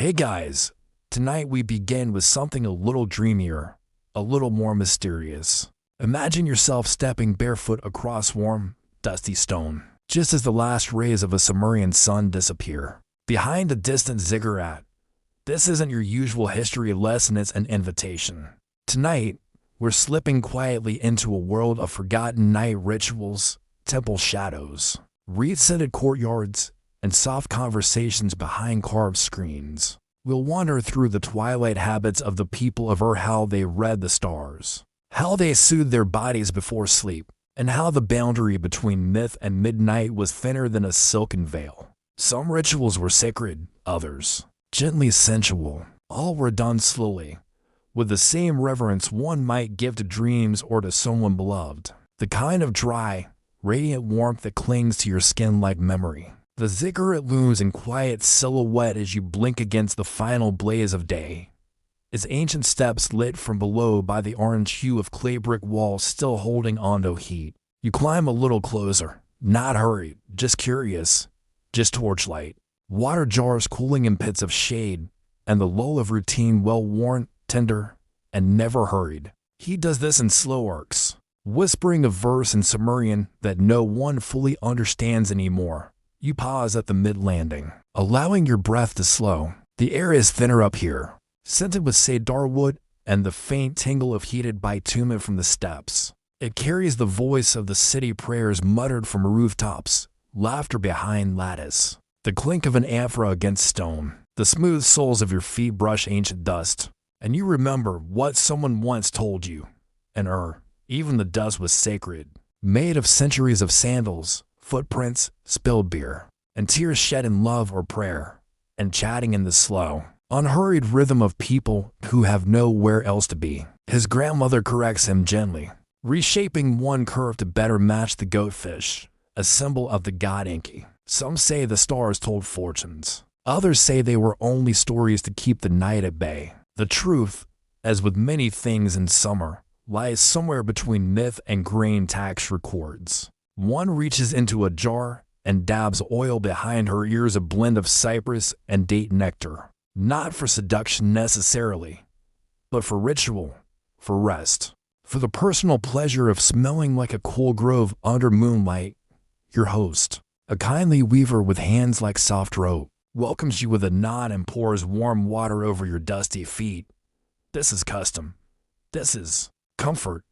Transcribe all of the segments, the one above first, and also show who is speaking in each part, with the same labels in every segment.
Speaker 1: Hey guys, tonight we begin with something a little dreamier, a little more mysterious. Imagine yourself stepping barefoot across warm, dusty stone, just as the last rays of a Sumerian sun disappear. Behind a distant ziggurat, this isn't your usual history lesson, it's an invitation. Tonight, we're slipping quietly into a world of forgotten night rituals, temple shadows, reed-scented courtyards, and soft conversations behind carved screens. We'll wander through the twilight habits of the people of Ur, how they read the stars, how they soothed their bodies before sleep, and how the boundary between myth and midnight was thinner than a silken veil. Some rituals were sacred, others gently sensual. All were done slowly, with the same reverence one might give to dreams or to someone beloved. The kind of dry, radiant warmth that clings to your skin like memory. The ziggurat looms in quiet silhouette as you blink against the final blaze of day, its ancient steps lit from below by the orange hue of clay brick walls still holding onto heat. You climb a little closer, not hurried, just curious, just torchlight, water jars cooling in pits of shade, and the lull of routine well-worn, tender, and never hurried. He does this in slow arcs, whispering a verse in Sumerian that no one fully understands anymore. You pause at the mid-landing, allowing your breath to slow. The air is thinner up here, scented with cedar wood and the faint tingle of heated bitumen from the steps. It carries the voice of the city prayers muttered from rooftops, laughter behind lattice, the clink of an amphora against stone. The smooth soles of your feet brush ancient dust, and you remember what someone once told you. And even the dust was sacred, made of centuries of sandals, footprints, spilled beer, and tears shed in love or prayer, and chatting in the slow, unhurried rhythm of people who have nowhere else to be. His grandmother corrects him gently, reshaping one curve to better match the goatfish, a symbol of the god Enki. Some say the stars told fortunes. Others say they were only stories to keep the night at bay. The truth, as with many things in summer, lies somewhere between myth and grain tax records. One reaches into a jar and dabs oil behind her ears, a blend of cypress and date nectar. Not for seduction necessarily, but for ritual, for rest, for the personal pleasure of smelling like a cool grove under moonlight. Your host, a kindly weaver with hands like soft rope, welcomes you with a nod and pours warm water over your dusty feet. This is custom. This is comfort.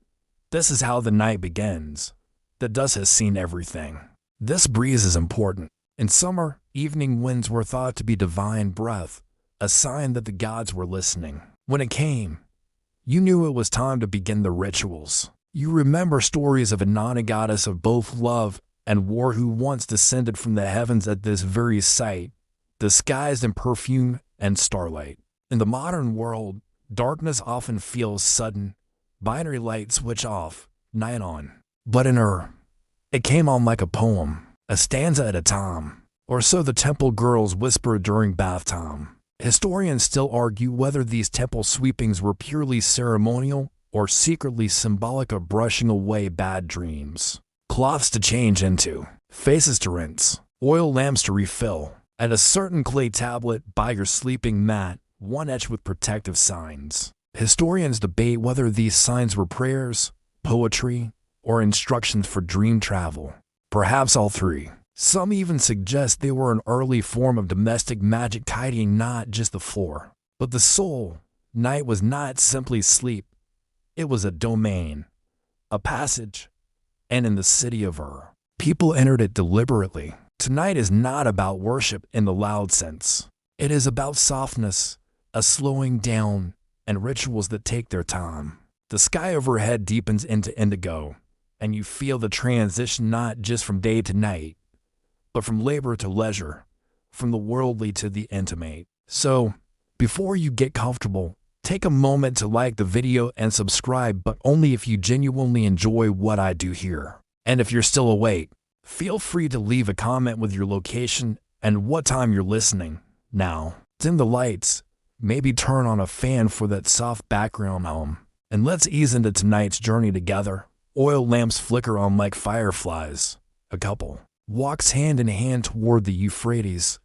Speaker 1: This is how the night begins. The dust has seen everything. This breeze is important. In summer, evening winds were thought to be divine breath, a sign that the gods were listening. When it came, you knew it was time to begin the rituals. You remember stories of a goddess of both love and war who once descended from the heavens at this very site, disguised in perfume and starlight. In the modern world, darkness often feels sudden, binary light switch off, night on. But in Ur, it came on like a poem, a stanza at a time, or so the temple girls whispered during bath time. Historians still argue whether these temple sweepings were purely ceremonial or secretly symbolic of brushing away bad dreams. Cloths to change into, faces to rinse, oil lamps to refill, and a certain clay tablet by your sleeping mat, one etched with protective signs. Historians debate whether these signs were prayers, poetry, or instructions for dream travel. Perhaps all three. Some even suggest they were an early form of domestic magic tidying not just the floor, but the soul. Night was not simply sleep. It was a domain, a passage, and in the city of Ur, people entered it deliberately. Tonight is not about worship in the loud sense. It is about softness, a slowing down, and rituals that take their time. The sky overhead deepens into indigo, and you feel the transition not just from day to night, but from labor to leisure, from the worldly to the intimate. So, before you get comfortable, take a moment to like the video and subscribe, but only if you genuinely enjoy what I do here. And if you're still awake, feel free to leave a comment with your location and what time you're listening. Now, dim the lights, maybe turn on a fan for that soft background hum, and let's ease into tonight's journey together. Oil lamps flicker on like fireflies. A couple walks hand in hand toward the Euphrates,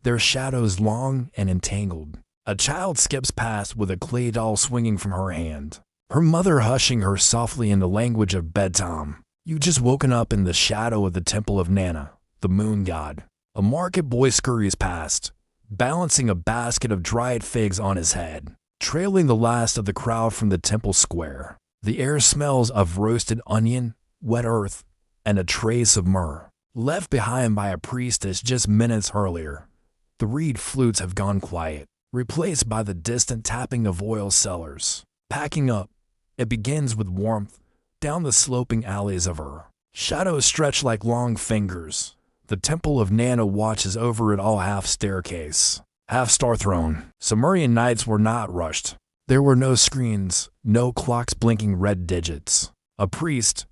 Speaker 1: their shadows long and entangled. A child skips past with a clay doll swinging from her hand, her mother hushing her softly in the language of bedtime. You just woken up in the shadow of the temple of Nana, the moon god. A market boy scurries past, balancing a basket of dried figs on his head, trailing the last of the crowd from the temple square. The air smells of roasted onion, wet earth, and a trace of myrrh, left behind by a priestess just minutes earlier. The reed flutes have gone quiet, replaced by the distant tapping of oil cellars. Packing up, it begins with warmth, down the sloping alleys of Ur. Shadows stretch like long fingers. The temple of Nana watches over it all, half staircase, half star throne. Sumerian nights were not rushed. There were no screens, no clocks blinking red digits. A priest,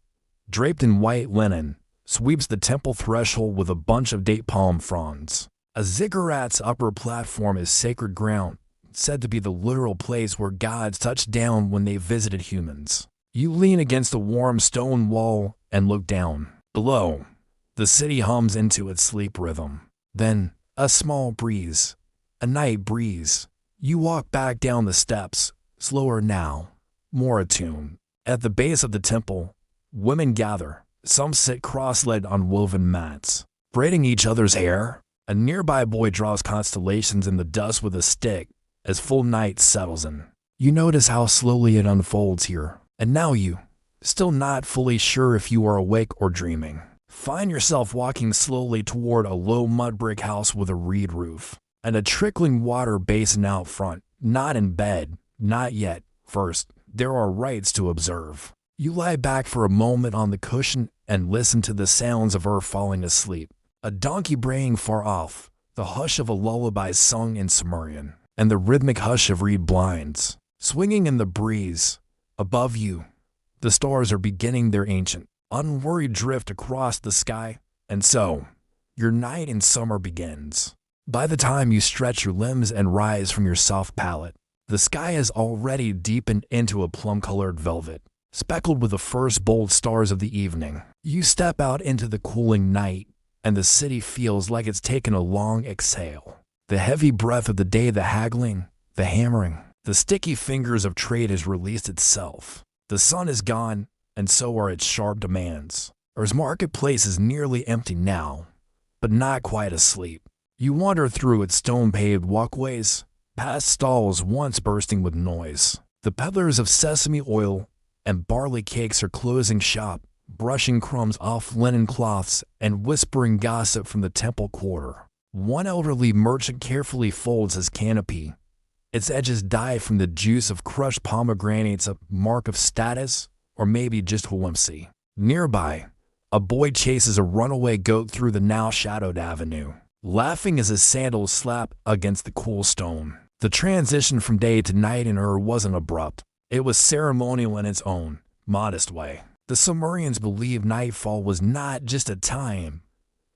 Speaker 1: draped in white linen, sweeps the temple threshold with a bunch of date palm fronds. A ziggurat's upper platform is sacred ground, said to be the literal place where gods touched down when they visited humans. You lean against a warm stone wall and look down. Below, the city hums into its sleep rhythm. Then, a small breeze, a night breeze. You walk back down the steps, slower now, more attuned. At the base of the temple, women gather. Some sit cross-legged on woven mats, braiding each other's hair. A nearby boy draws constellations in the dust with a stick as full night settles in. You notice how slowly it unfolds here. And now you, still not fully sure if you are awake or dreaming, find yourself walking slowly toward a low mud brick house with a reed roof and a trickling water basin out front. Not in bed, not yet. First, there are rites to observe. You lie back for a moment on the cushion and listen to the sounds of her falling asleep. A donkey braying far off, the hush of a lullaby sung in Sumerian, and the rhythmic hush of reed blinds. Swinging in the breeze, above you, the stars are beginning their ancient, unworried drift across the sky, and so, your night in summer begins. By the time you stretch your limbs and rise from your soft pallet, the sky has already deepened into a plum-colored velvet, speckled with the first bold stars of the evening. You step out into the cooling night, and the city feels like it's taken a long exhale. The heavy breath of the day, the haggling, the hammering, the sticky fingers of trade has released itself. The sun is gone, and so are its sharp demands. Ur's marketplace is nearly empty now, but not quite asleep. You wander through its stone-paved walkways, past stalls once bursting with noise. The peddlers of sesame oil and barley cakes are closing shop, brushing crumbs off linen cloths and whispering gossip from the temple quarter. One elderly merchant carefully folds his canopy, its edges dyed from the juice of crushed pomegranates, a mark of status, or maybe just whimsy. Nearby, a boy chases a runaway goat through the now shadowed avenue, laughing as his sandals slap against the cool stone. The transition from day to night in Ur wasn't abrupt. It was ceremonial in its own, modest way. The Sumerians believed nightfall was not just a time,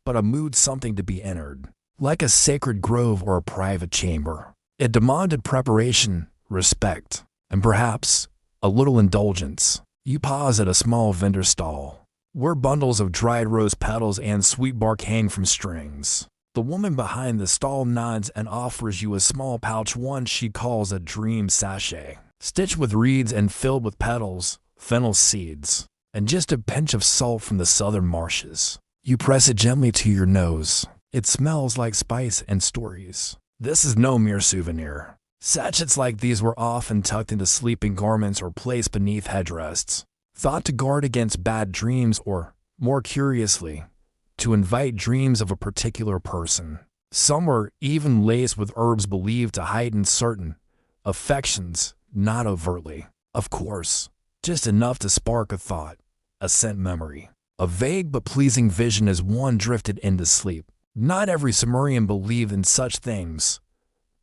Speaker 1: but a mood, something to be entered, like a sacred grove or a private chamber. It demanded preparation, respect, and perhaps a little indulgence. You pause at a small vendor stall, where bundles of dried rose petals and sweet bark hang from strings. The woman behind the stall nods and offers you a small pouch, one she calls a dream sachet, stitched with reeds and filled with petals, fennel seeds, and just a pinch of salt from the southern marshes. You press it gently to your nose. It smells like spice and stories. This is no mere souvenir. Sachets like these were often tucked into sleeping garments or placed beneath headrests, thought to guard against bad dreams or, more curiously, to invite dreams of a particular person. Some were even laced with herbs believed to heighten certain affections, not overtly, of course, just enough to spark a thought, a scent memory, a vague but pleasing vision as one drifted into sleep. Not every Sumerian believed in such things,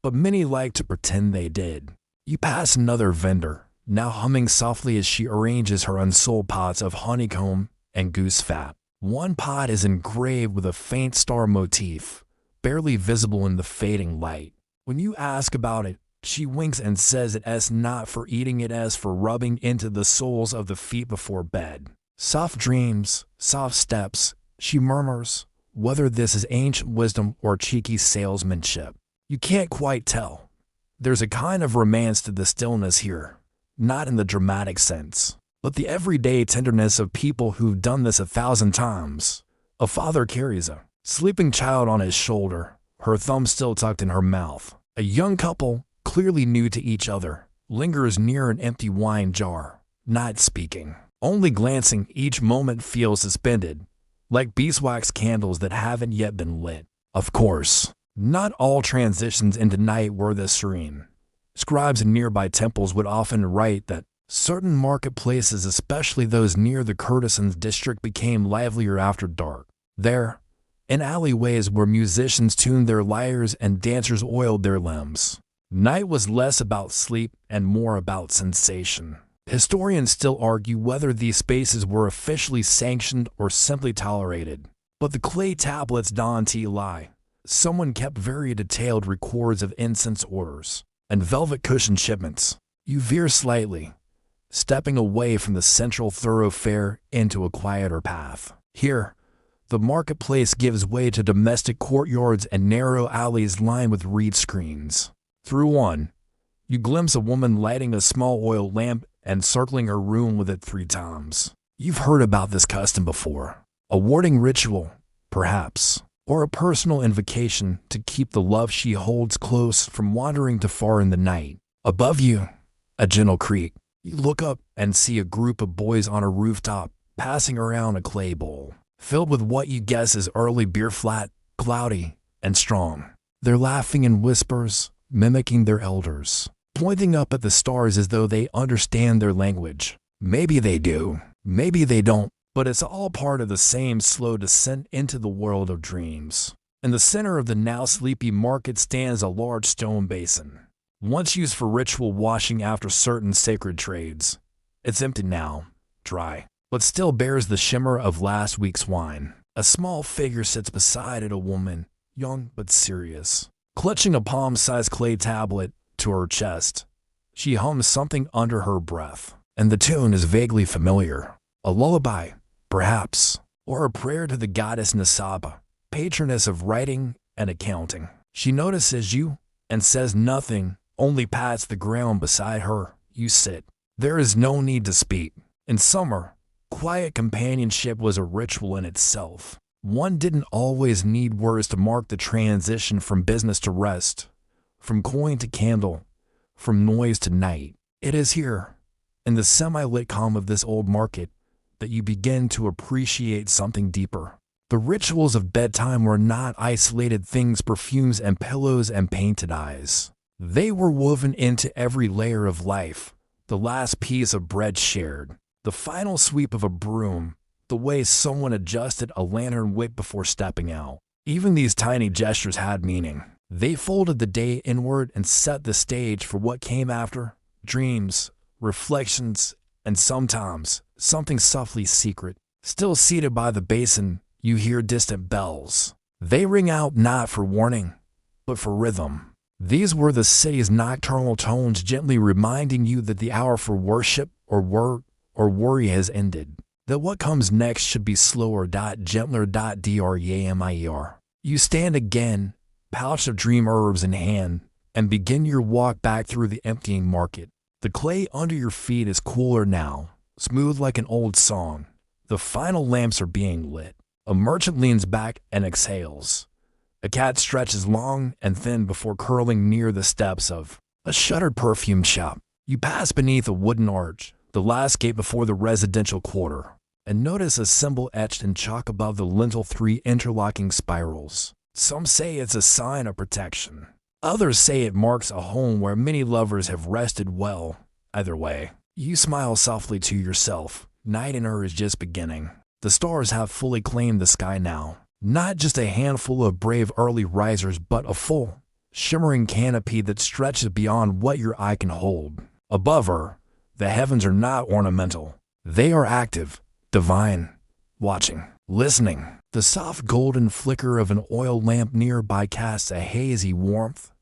Speaker 1: but many liked to pretend they did. You pass another vendor, now humming softly as she arranges her unsold pots of honeycomb and goose fat. One pot is engraved with a faint star motif, barely visible in the fading light. When you ask about it, she winks and says it is not for eating, it is for rubbing into the soles of the feet before bed. Soft dreams, soft steps, she murmurs, whether this is ancient wisdom or cheeky salesmanship. You can't quite tell. There's a kind of romance to the stillness here, not in the dramatic sense, but the everyday tenderness of people who've done this 1,000 times. A father carries a sleeping child on his shoulder, her thumb still tucked in her mouth. A young couple, clearly new to each other, lingers near an empty wine jar, not speaking, only glancing. Each moment feels suspended, like beeswax candles that haven't yet been lit. Of course, not all transitions into night were this serene. Scribes in nearby temples would often write that certain marketplaces, especially those near the courtesans' district, became livelier after dark. There, in alleyways where musicians tuned their lyres and dancers oiled their limbs, night was less about sleep and more about sensation. Historians still argue whether these spaces were officially sanctioned or simply tolerated, but the clay tablets don't lie. Someone kept very detailed records of incense orders and velvet cushion shipments. You veer slightly, stepping away from the central thoroughfare into a quieter path. Here, the marketplace gives way to domestic courtyards and narrow alleys lined with reed screens. Through one, you glimpse a woman lighting a small oil lamp and circling her room with it 3 times. You've heard about this custom before. A warding ritual, perhaps, or a personal invocation to keep the love she holds close from wandering too far in the night. Above you, a gentle creak. You look up and see a group of boys on a rooftop passing around a clay bowl, filled with what you guess is early beer, flat, cloudy, and strong. They're laughing in whispers, mimicking their elders, pointing up at the stars as though they understand their language. Maybe they do, maybe they don't, but it's all part of the same slow descent into the world of dreams. In the center of the now sleepy market stands a large stone basin, once used for ritual washing after certain sacred trades. It's empty now, dry, but still bears the shimmer of last week's wine. A small figure sits beside it, a woman, young but serious, clutching a palm-sized clay tablet to her chest. She hums something under her breath, and the tune is vaguely familiar. A lullaby, perhaps, or a prayer to the goddess Nasaba, patroness of writing and accounting. She notices you and says nothing, only pats the ground beside her. You sit. There is no need to speak. In summer, quiet companionship was a ritual in itself. One didn't always need words to mark the transition from business to rest, from coin to candle, from noise to night. It is here, in the semi-lit calm of this old market, that you begin to appreciate something deeper. The rituals of bedtime were not isolated things, perfumes and pillows and painted eyes. They were woven into every layer of life. The last piece of bread shared, the final sweep of a broom, the way someone adjusted a lantern wick before stepping out. Even these tiny gestures had meaning. They folded the day inward and set the stage for what came after: dreams, reflections, and sometimes something softly secret. Still seated by the basin, you hear distant bells. They ring out not for warning, but for rhythm. These were the city's nocturnal tones, gently reminding you that the hour for worship or work or worry has ended, that what comes next should be slower, gentler, dreamier. You stand again, pouch of dream herbs in hand, and begin your walk back through the emptying market. The clay under your feet is cooler now, smooth like an old song. The final lamps are being lit. A merchant leans back and exhales. A cat stretches long and thin before curling near the steps of a shuttered perfume shop. You pass beneath a wooden arch, the last gate before the residential quarter, and notice a symbol etched in chalk above the lintel: 3 interlocking spirals. Some say it's a sign of protection. Others say it marks a home where many lovers have rested well. Either way, you smile softly to yourself. Night in her is just beginning. The stars have fully claimed the sky now. Not just a handful of brave early risers, but a full, shimmering canopy that stretches beyond what your eye can hold. Above her, the heavens are not ornamental. They are active, divine, watching, listening. The soft golden flicker of an oil lamp nearby casts a hazy warmth,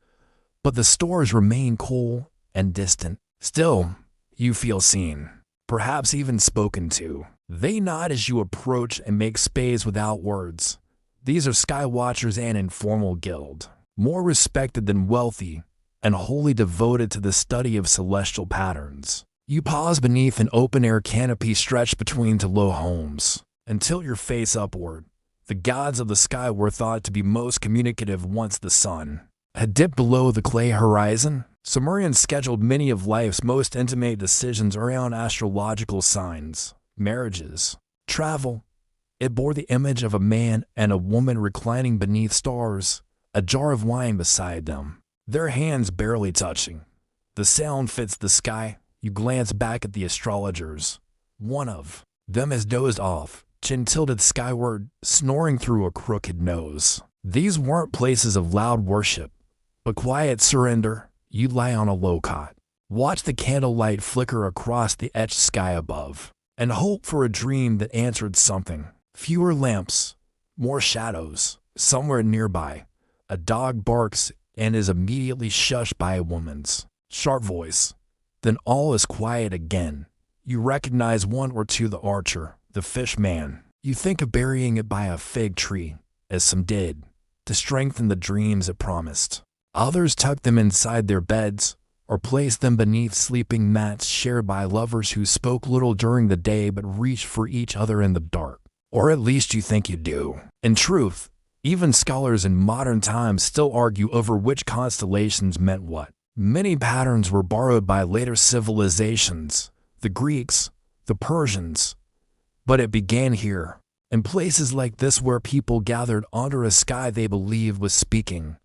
Speaker 1: but the stars remain cool and distant. Still, you feel seen, perhaps even spoken to. They nod as you approach and make space without words. These are sky watchers and informal guild, more respected than wealthy, and wholly devoted to the study of celestial patterns. You pause beneath an open-air canopy stretched between two low homes, and tilt your face upward. The gods of the sky were thought to be most communicative once the sun had dipped below the clay horizon. Sumerians scheduled many of life's most intimate decisions around astrological signs, marriages, travel. It bore the image of a man and a woman reclining beneath stars, a jar of wine beside them, their hands barely touching. The sound fits the sky. You glance back at the astrologers. One of them has dozed off, chin tilted skyward, snoring through a crooked nose. These weren't places of loud worship, but quiet surrender. You lie on a low cot, watch the candlelight flicker across the etched sky above, and hope for a dream that answered something. Fewer lamps, more shadows. Somewhere nearby, a dog barks and is immediately shushed by a woman's sharp voice. Then all is quiet again. You recognize one or two: the archer, the fish man. You think of burying it by a fig tree, as some did, to strengthen the dreams it promised. Others tuck them inside their beds, or place them beneath sleeping mats shared by lovers who spoke little during the day but reached for each other in the dark. Or at least you think you do. In truth, even scholars in modern times still argue over which constellations meant what. Many patterns were borrowed by later civilizations, the Greeks, the Persians. But it began here, in places like this where people gathered under a sky they believed was speaking.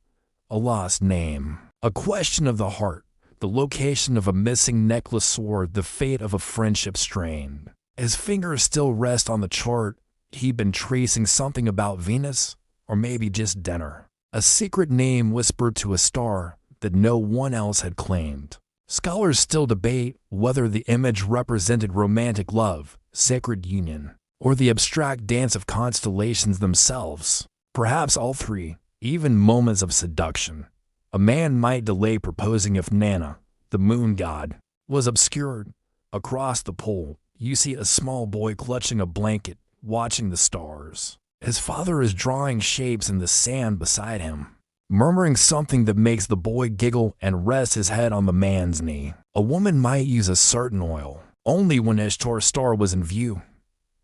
Speaker 1: A lost name, a question of the heart, the location of a missing necklace, or the fate of a friendship strained. His fingers still rest on the chart. He'd been tracing something about Venus, or maybe just dinner. A secret name whispered to a star that no one else had claimed. Scholars still debate whether the image represented romantic love, sacred union, or the abstract dance of constellations themselves. Perhaps all three. Even moments of seduction. A man might delay proposing if Nana, the moon god, was obscured. Across the pole, you see a small boy clutching a blanket, watching the stars. His father is drawing shapes in the sand beside him, murmuring something that makes the boy giggle and rest his head on the man's knee. A woman might use a certain oil, only when Ishtar's star was in view.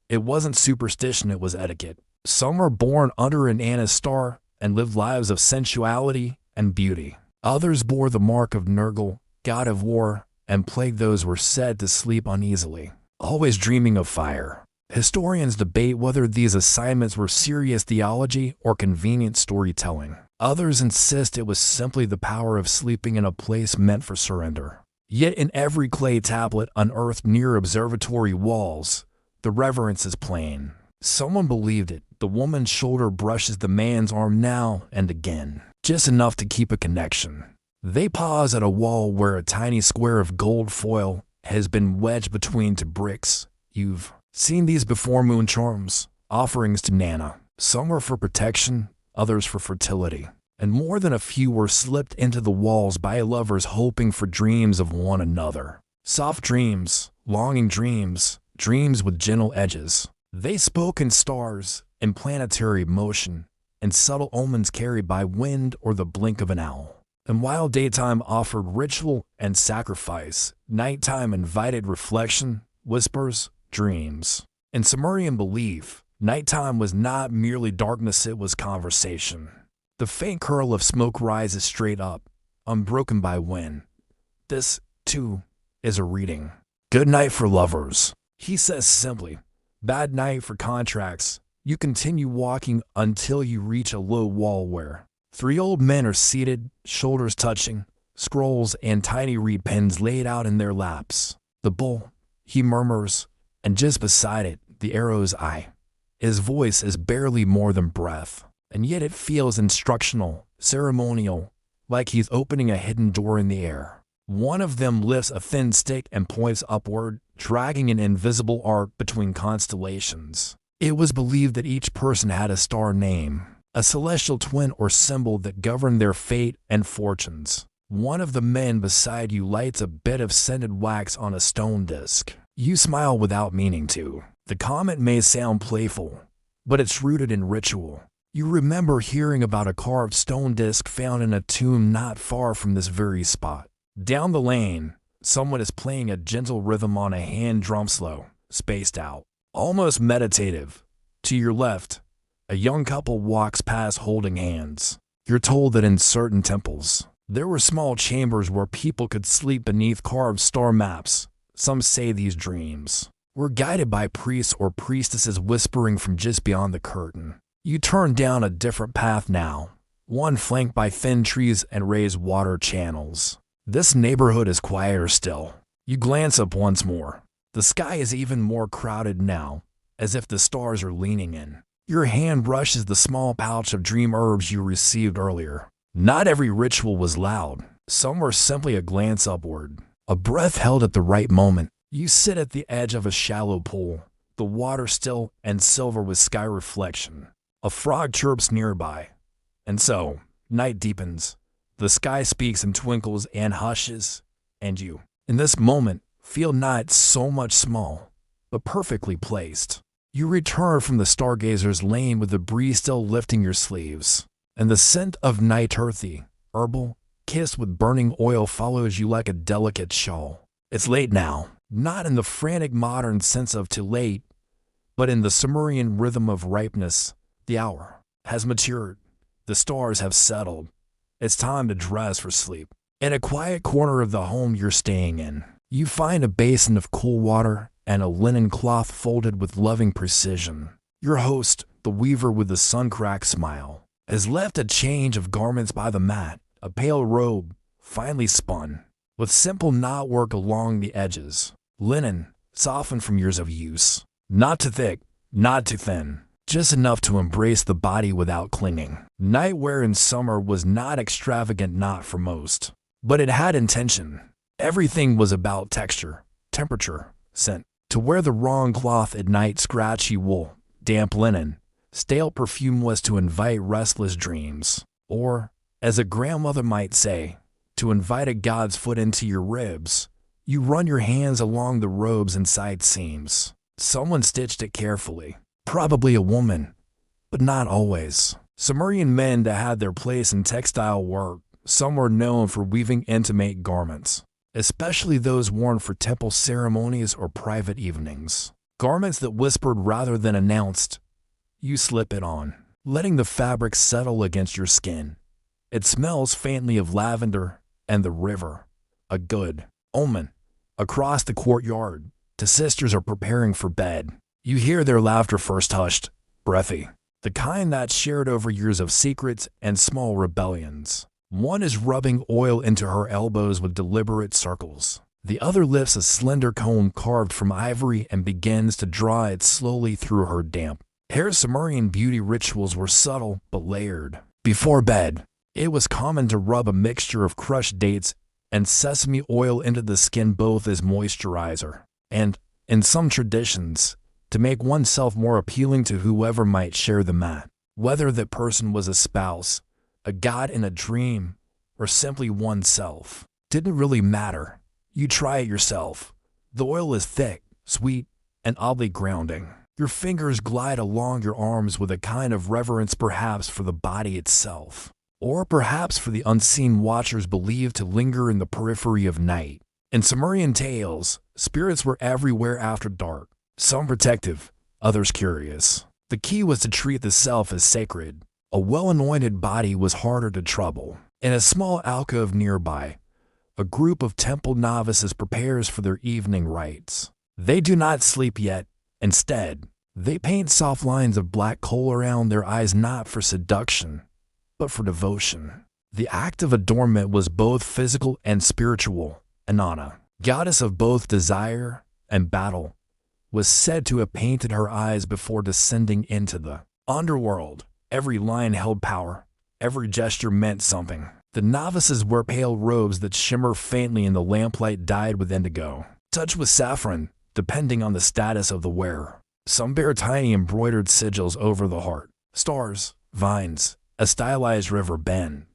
Speaker 1: It wasn't superstition, it was etiquette. Some were born under an Anna's star and lived lives of sensuality and beauty. Others bore the mark of Nergal, god of war, and plagued those who were said to sleep uneasily, always dreaming of fire. Historians debate whether these assignments were serious theology or convenient storytelling. Others insist it was simply the power of sleeping in a place meant for surrender. Yet in every clay tablet unearthed near observatory walls, the reverence is plain. Someone believed it. The woman's shoulder brushes the man's arm now and again, just enough to keep a connection. They pause at a wall where a tiny square of gold foil has been wedged between two bricks. You've seen these before: moon charms, offerings to Nana. Some were for protection, others for fertility. And more than a few were slipped into the walls by lovers hoping for dreams of one another. Soft dreams, longing dreams, dreams with gentle edges. They spoke in stars, in planetary motion, and subtle omens carried by wind or the blink of an owl. And while daytime offered ritual and sacrifice, nighttime invited reflection, whispers, dreams. In Sumerian belief, nighttime was not merely darkness, it was conversation. The faint curl of smoke rises straight up, unbroken by wind. This, too, is a reading. Good night for lovers, he says simply. Bad night for contracts. You continue walking until you reach a low wall where 3 old men are seated, shoulders touching, scrolls and tiny reed pens laid out in their laps. The bull, he murmurs, and just beside it, the arrow's eye. His voice is barely more than breath, and yet it feels instructional, ceremonial, like he's opening a hidden door in the air. One of them lifts a thin stick and points upward, dragging an invisible arc between constellations. It was believed that each person had a star name, a celestial twin or symbol that governed their fate and fortunes. One of the men beside you lights a bit of scented wax on a stone disc. You smile without meaning to. The comment may sound playful, but it's rooted in ritual. You remember hearing about a carved stone disc found in a tomb not far from this very spot. Down the lane, someone is playing a gentle rhythm on a hand drum, slow, spaced out, almost meditative. To your left, a young couple walks past holding hands. You're told that in certain temples, there were small chambers where people could sleep beneath carved star maps. Some say these dreams were guided by priests or priestesses whispering from just beyond the curtain. You turn down a different path now, one flanked by thin trees and raised water channels. This neighborhood is quieter still. You glance up once more. The sky is even more crowded now, as if the stars are leaning in. Your hand brushes the small pouch of dream herbs you received earlier. Not every ritual was loud. Some were simply a glance upward, a breath held at the right moment. You sit at the edge of a shallow pool, the water still and silver with sky reflection. A frog chirps nearby. And so, night deepens. The sky speaks and twinkles and hushes, and you, in this moment, feel not so much small, but perfectly placed. You return from the stargazer's lane with the breeze still lifting your sleeves, and the scent of night earthy, herbal, kissed with burning oil follows you like a delicate shawl. It's late now, not in the frantic modern sense of too late, but in the Sumerian rhythm of ripeness. The hour has matured. The stars have settled. It's time to dress for sleep. In a quiet corner of the home you're staying in, you find a basin of cool water and a linen cloth folded with loving precision. Your host, the weaver with the sun-cracked smile, has left a change of garments by the mat, a pale robe, finely spun, with simple knotwork along the edges. Linen, softened from years of use. Not too thick, not too thin, just enough to embrace the body without clinging. Nightwear in summer was not extravagant, not for most, but it had intention. Everything was about texture, temperature, scent. To wear the wrong cloth at night, scratchy wool, damp linen, stale perfume was to invite restless dreams. Or, as a grandmother might say, to invite a god's foot into your ribs. You run your hands along the robes and side seams. Someone stitched it carefully. Probably a woman, but not always. Sumerian men that had their place in textile work, some were known for weaving intimate garments, especially those worn for temple ceremonies or private evenings. Garments that whispered rather than announced. You slip it on, letting the fabric settle against your skin. It smells faintly of lavender and the river, a good omen. Across the courtyard, the sisters are preparing for bed. You hear their laughter first hushed, breathy, the kind that's shared over years of secrets and small rebellions. One is rubbing oil into her elbows with deliberate circles. The other lifts a slender comb carved from ivory and begins to draw it slowly through her damp hair. Sumerian beauty rituals were subtle but layered. Before bed, it was common to rub a mixture of crushed dates and sesame oil into the skin both as moisturizer and, in some traditions, to make oneself more appealing to whoever might share the mat. Whether that person was a spouse, a god in a dream, or simply oneself, didn't really matter. You try it yourself. The oil is thick, sweet, and oddly grounding. Your fingers glide along your arms with a kind of reverence, perhaps for the body itself, or perhaps for the unseen watchers believed to linger in the periphery of night. In Sumerian tales, spirits were everywhere after dark, some protective, others curious. The key was to treat the self as sacred. A well-anointed body was harder to trouble. In a small alcove nearby, a group of temple novices prepares for their evening rites. They do not sleep yet. Instead, they paint soft lines of black coal around their eyes, not for seduction, but for devotion. The act of adornment was both physical and spiritual. Inanna, goddess of both desire and battle, was said to have painted her eyes before descending into the underworld. Every line held power. Every gesture meant something. The novices wear pale robes that shimmer faintly in the lamplight dyed with indigo, touched with saffron, depending on the status of the wearer. Some bear tiny embroidered sigils over the heart. Stars, vines, a stylized river bend.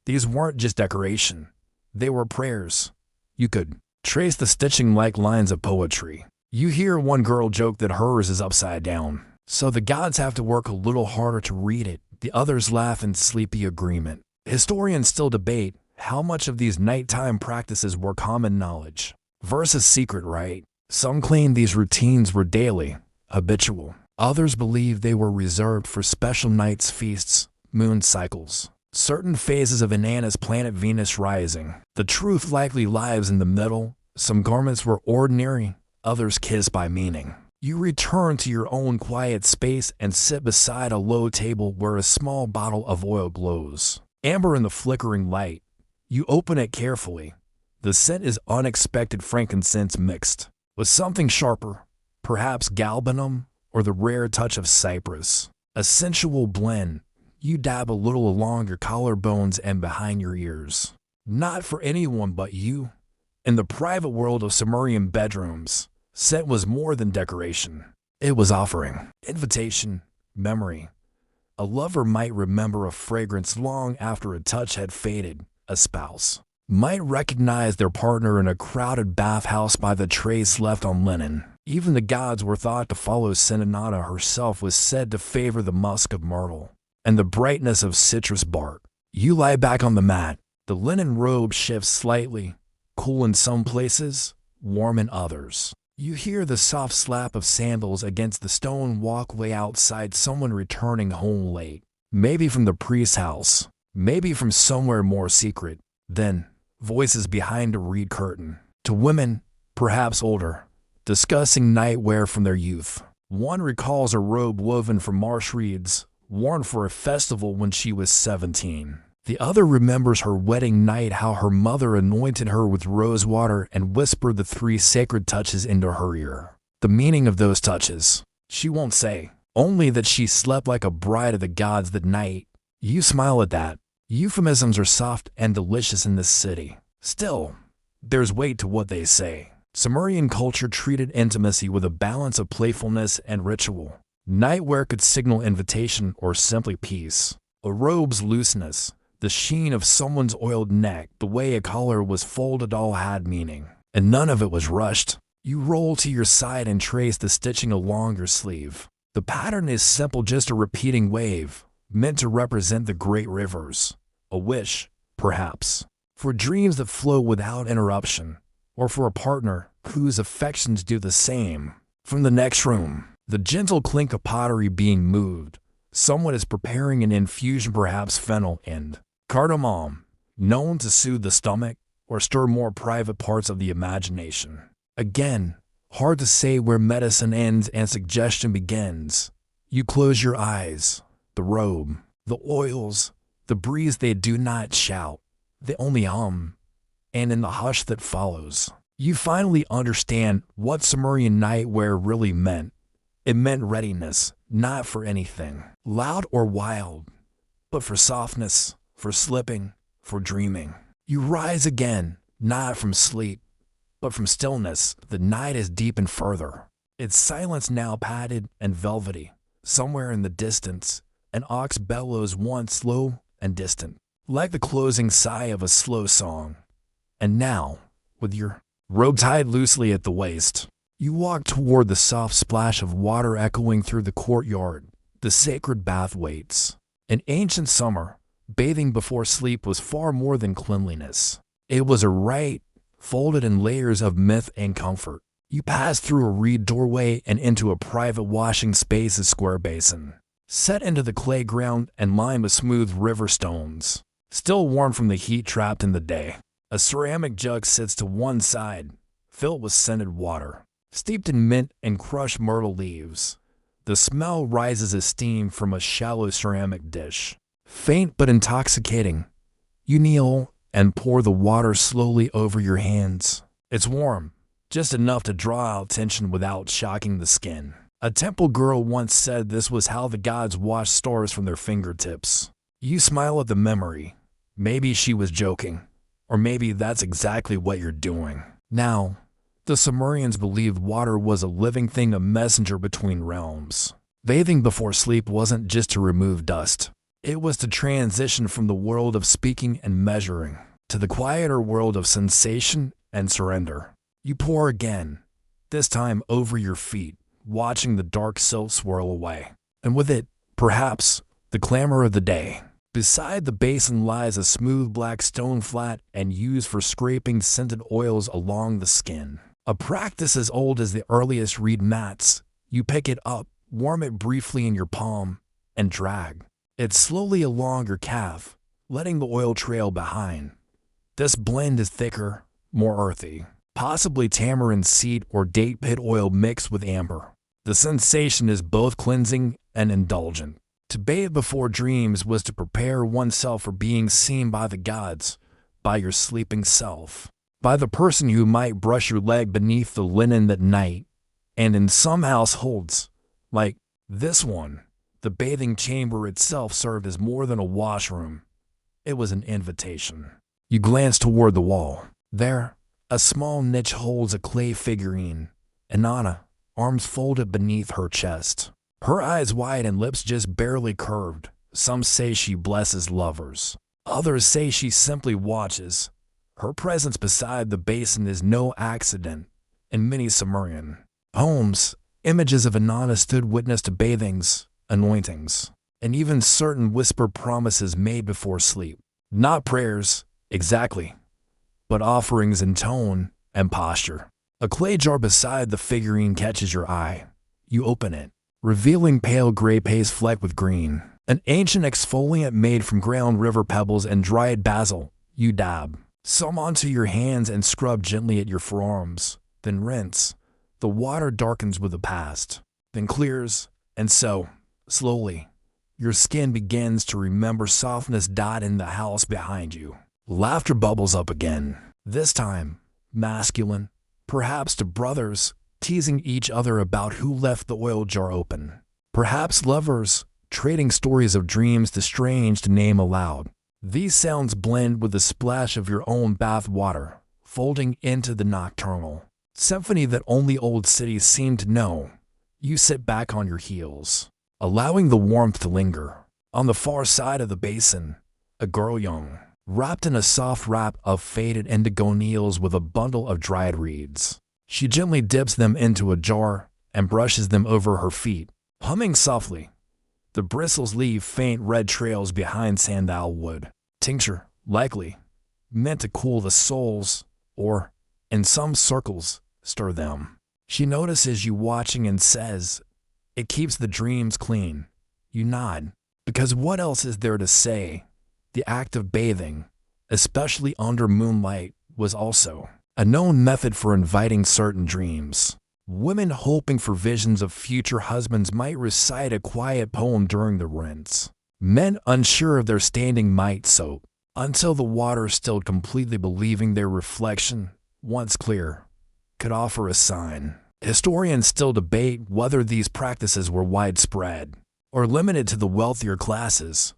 Speaker 1: These weren't just decoration. They were prayers. You could trace the stitching like lines of poetry. You hear one girl joke that hers is upside down, so the gods have to work a little harder to read it. The others laugh in sleepy agreement. Historians still debate how much of these nighttime practices were common knowledge versus secret rite. Some claim these routines were daily, habitual. Others believe they were reserved for special nights, feasts, moon cycles, certain phases of Inanna's planet Venus rising. The truth likely lies in the middle. Some garments were ordinary, others kissed by meaning. You return to your own quiet space and sit beside a low table where a small bottle of oil glows, amber in the flickering light. You open it carefully. The scent is unexpected frankincense mixed with something sharper, perhaps galbanum or the rare touch of cypress. A sensual blend. You dab a little along your collarbones and behind your ears. Not for anyone but you. In the private world of Sumerian bedrooms, scent was more than decoration. It was offering, invitation, memory. A lover might remember a fragrance long after a touch had faded. A spouse might recognize their partner in a crowded bathhouse by the trace left on linen. Even the gods were thought to follow. Inanna herself was said to favor the musk of myrtle and the brightness of citrus bark. You lie back on the mat. The linen robe shifts slightly, cool in some places, warm in others. You hear the soft slap of sandals against the stone walkway outside, someone returning home late. Maybe from the priest's house, maybe from somewhere more secret. Then, voices behind a reed curtain. To women, perhaps older, discussing nightwear from their youth. One recalls a robe woven from marsh reeds, worn for a festival when she was 17. The other remembers her wedding night, how her mother anointed her with rose water and whispered the 3 sacred touches into her ear. The meaning of those touches, she won't say, only that she slept like a bride of the gods that night. You smile at that. Euphemisms are soft and delicious in this city. Still, there's weight to what they say. Sumerian culture treated intimacy with a balance of playfulness and ritual. Nightwear could signal invitation or simply peace. A robe's looseness, the sheen of someone's oiled neck, the way a collar was folded, all had meaning. And none of it was rushed. You roll to your side and trace the stitching along your sleeve. The pattern is simple, just a repeating wave, meant to represent the great rivers. A wish, perhaps, for dreams that flow without interruption, or for a partner whose affections do the same. From the next room, the gentle clink of pottery being moved. Someone is preparing an infusion, perhaps fennel and cardamom, known to soothe the stomach or stir more private parts of the imagination. Again, hard to say where medicine ends and suggestion begins. You close your eyes. The robe, the oils, the breeze, they do not shout. They only hum. And in the hush that follows, you finally understand what Sumerian nightwear really meant. It meant readiness, not for anything loud or wild, but for softness, for slipping, for dreaming. You rise again, not from sleep, but from stillness. The night is deepened further. Its silence now padded and velvety. Somewhere in the distance, an ox bellows, once low and distant, like the closing sigh of a slow song. And now, with your robe tied loosely at the waist, you walk toward the soft splash of water echoing through the courtyard. The sacred bath waits. In ancient summer, bathing before sleep was far more than cleanliness. It was a rite, folded in layers of myth and comfort. You pass through a reed doorway and into a private washing space, a square basin, set into the clay ground and lined with smooth river stones, still warm from the heat trapped in the day. A ceramic jug sits to one side, filled with scented water, steeped in mint and crushed myrtle leaves. The smell rises as steam from a shallow ceramic dish, faint but intoxicating. You kneel and pour the water slowly over your hands. It's warm, just enough to draw out tension without shocking the skin. A temple girl once said this was how the gods washed stars from their fingertips. You smile at the memory. Maybe she was joking, or maybe that's exactly what you're doing. Now, the Sumerians believed water was a living thing, a messenger between realms. Bathing before sleep wasn't just to remove dust. It was to transition from the world of speaking and measuring to the quieter world of sensation and surrender. You pour again, this time over your feet, watching the dark silt swirl away. And with it, perhaps, The clamor of the day. Beside the basin lies a smooth black stone flat and used for scraping scented oils along the skin. A practice as old as the earliest reed mats. You pick it up, warm it briefly in your palm, and drag it slowly along your calf, letting the oil trail behind. This blend is thicker, more earthy, possibly tamarind seed or date pit oil mixed with amber. The sensation is both cleansing and indulgent. To bathe before dreams was to prepare oneself for being seen by the gods, by your sleeping self, by the person who might brush your leg beneath the linen that night. And in some households, like this one, the bathing chamber itself served as more than a washroom. It was an invitation. You glance toward the wall. There, a small niche holds a clay figurine, Inanna, arms folded beneath her chest. Her eyes wide and lips just barely curved. Some say she blesses lovers. Others say she simply watches. Her presence beside the basin is no accident. In many Sumerian homes, images of Inanna stood witness to bathings, anointings, and even certain whispered promises made before sleep. Not prayers, exactly, but offerings in tone and posture. A clay jar beside the figurine catches your eye. You open it, revealing pale gray paste flecked with green. An ancient exfoliant made from ground river pebbles and dried basil. You dab some onto your hands and scrub gently at your forearms, then rinse. The water darkens with the past, then clears, and so, slowly, your skin begins to remember softness died in the house behind you. Laughter bubbles up again, this time masculine, perhaps to brothers, teasing each other about who left the oil jar open. Perhaps lovers, trading stories of dreams too strange to name aloud. These sounds blend with the splash of your own bath water, folding into the nocturnal symphony that only old cities seem to know. You sit back on your heels, allowing the warmth to linger. On the far side of the basin, a girl young, wrapped in a soft wrap of faded indigo, kneels with a bundle of dried reeds. She gently dips them into a jar and brushes them over her feet, humming softly. The bristles leave faint red trails behind sandalwood. Tincture, likely, meant to cool the souls, or, in some circles, stir them. She notices you watching and says, "It keeps the dreams clean." You nod, because what else is there to say? The act of bathing, especially under moonlight, was also a known method for inviting certain dreams. Women hoping for visions of future husbands might recite a quiet poem during the rinse. Men unsure of their standing might soak until the water stilled, completely believing their reflection, once clear, could offer a sign. Historians still debate whether these practices were widespread or limited to the wealthier classes,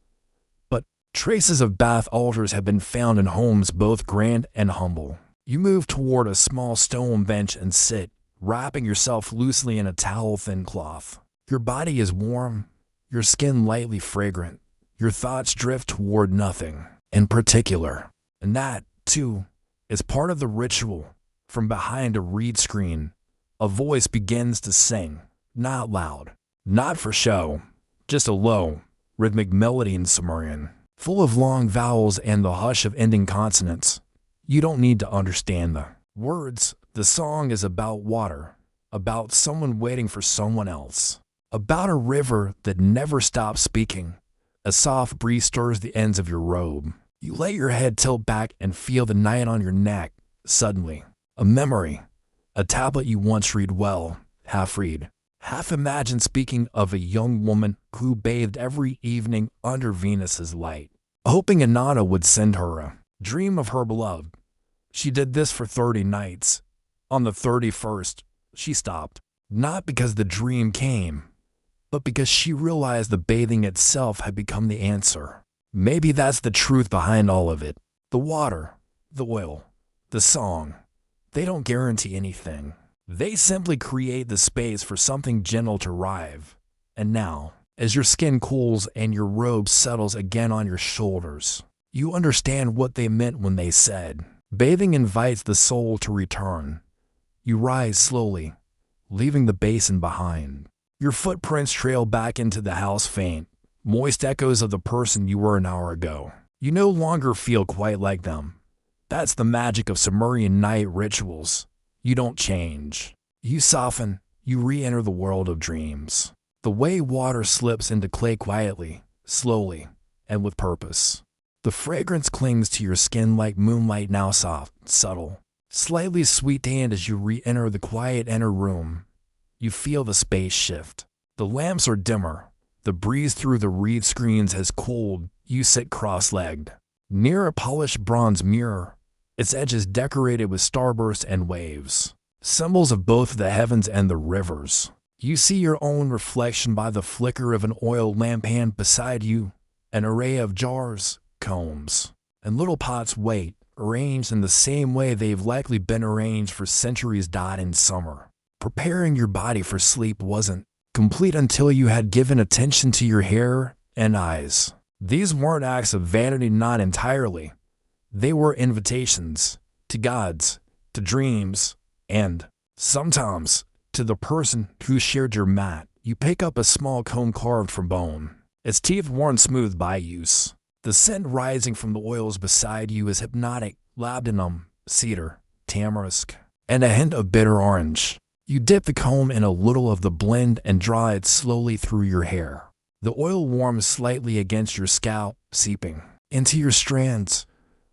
Speaker 1: but traces of bath altars have been found in homes both grand and humble. You move toward a small stone bench and sit, wrapping yourself loosely in a towel-thin cloth. Your body is warm, your skin lightly fragrant. Your thoughts drift toward nothing in particular. And that, too, is part of the ritual. From behind a reed screen, a voice begins to sing, not loud, not for show, just a low, rhythmic melody in Sumerian, full of long vowels and the hush of ending consonants. You don't need to understand the words. The song is about water, about someone waiting for someone else, about a river that never stops speaking. A soft breeze stirs the ends of your robe. You let your head tilt back and feel the night on your neck. Suddenly, a memory, a tablet you once read well, half read, half imagined, speaking of a young woman who bathed every evening under Venus's light, hoping Inanna would send her a dream of her beloved. She did this for 30 nights. On the 31st, she stopped, not because the dream came, but because she realized the bathing itself had become the answer. Maybe that's the truth behind all of it. The water, the oil, the song, they don't guarantee anything. They simply create the space for something gentle to arrive. And now, as your skin cools and your robe settles again on your shoulders, you understand what they meant when they said, "Bathing invites the soul to return." You rise slowly, leaving the basin behind. Your footprints trail back into the house, faint, moist echoes of the person you were an hour ago. You no longer feel quite like them. That's the magic of Sumerian night rituals. You don't change. You soften, you re-enter the world of dreams. The way water slips into clay quietly, slowly, and with purpose. The fragrance clings to your skin like moonlight, now soft, subtle, slightly sweet, and as you re-enter the quiet inner room, you feel the space shift. The lamps are dimmer. The breeze through the reed screens has cooled. You sit cross-legged, near a polished bronze mirror, its edges decorated with starbursts and waves, symbols of both the heavens and the rivers. You see your own reflection by the flicker of an oil lamp, and beside you, an array of jars, combs, and little pots wait, arranged in the same way they've likely been arranged for centuries. In summer, preparing your body for sleep wasn't complete until you had given attention to your hair and eyes. These weren't acts of vanity, not entirely. They were invitations to gods, to dreams, and, sometimes, to the person who shared your mat. You pick up a small comb carved from bone, its teeth worn smooth by use. The scent rising from the oils beside you is hypnotic: labdanum, cedar, tamarisk, and a hint of bitter orange. You dip the comb in a little of the blend and draw it slowly through your hair. The oil warms slightly against your scalp, seeping into your strands,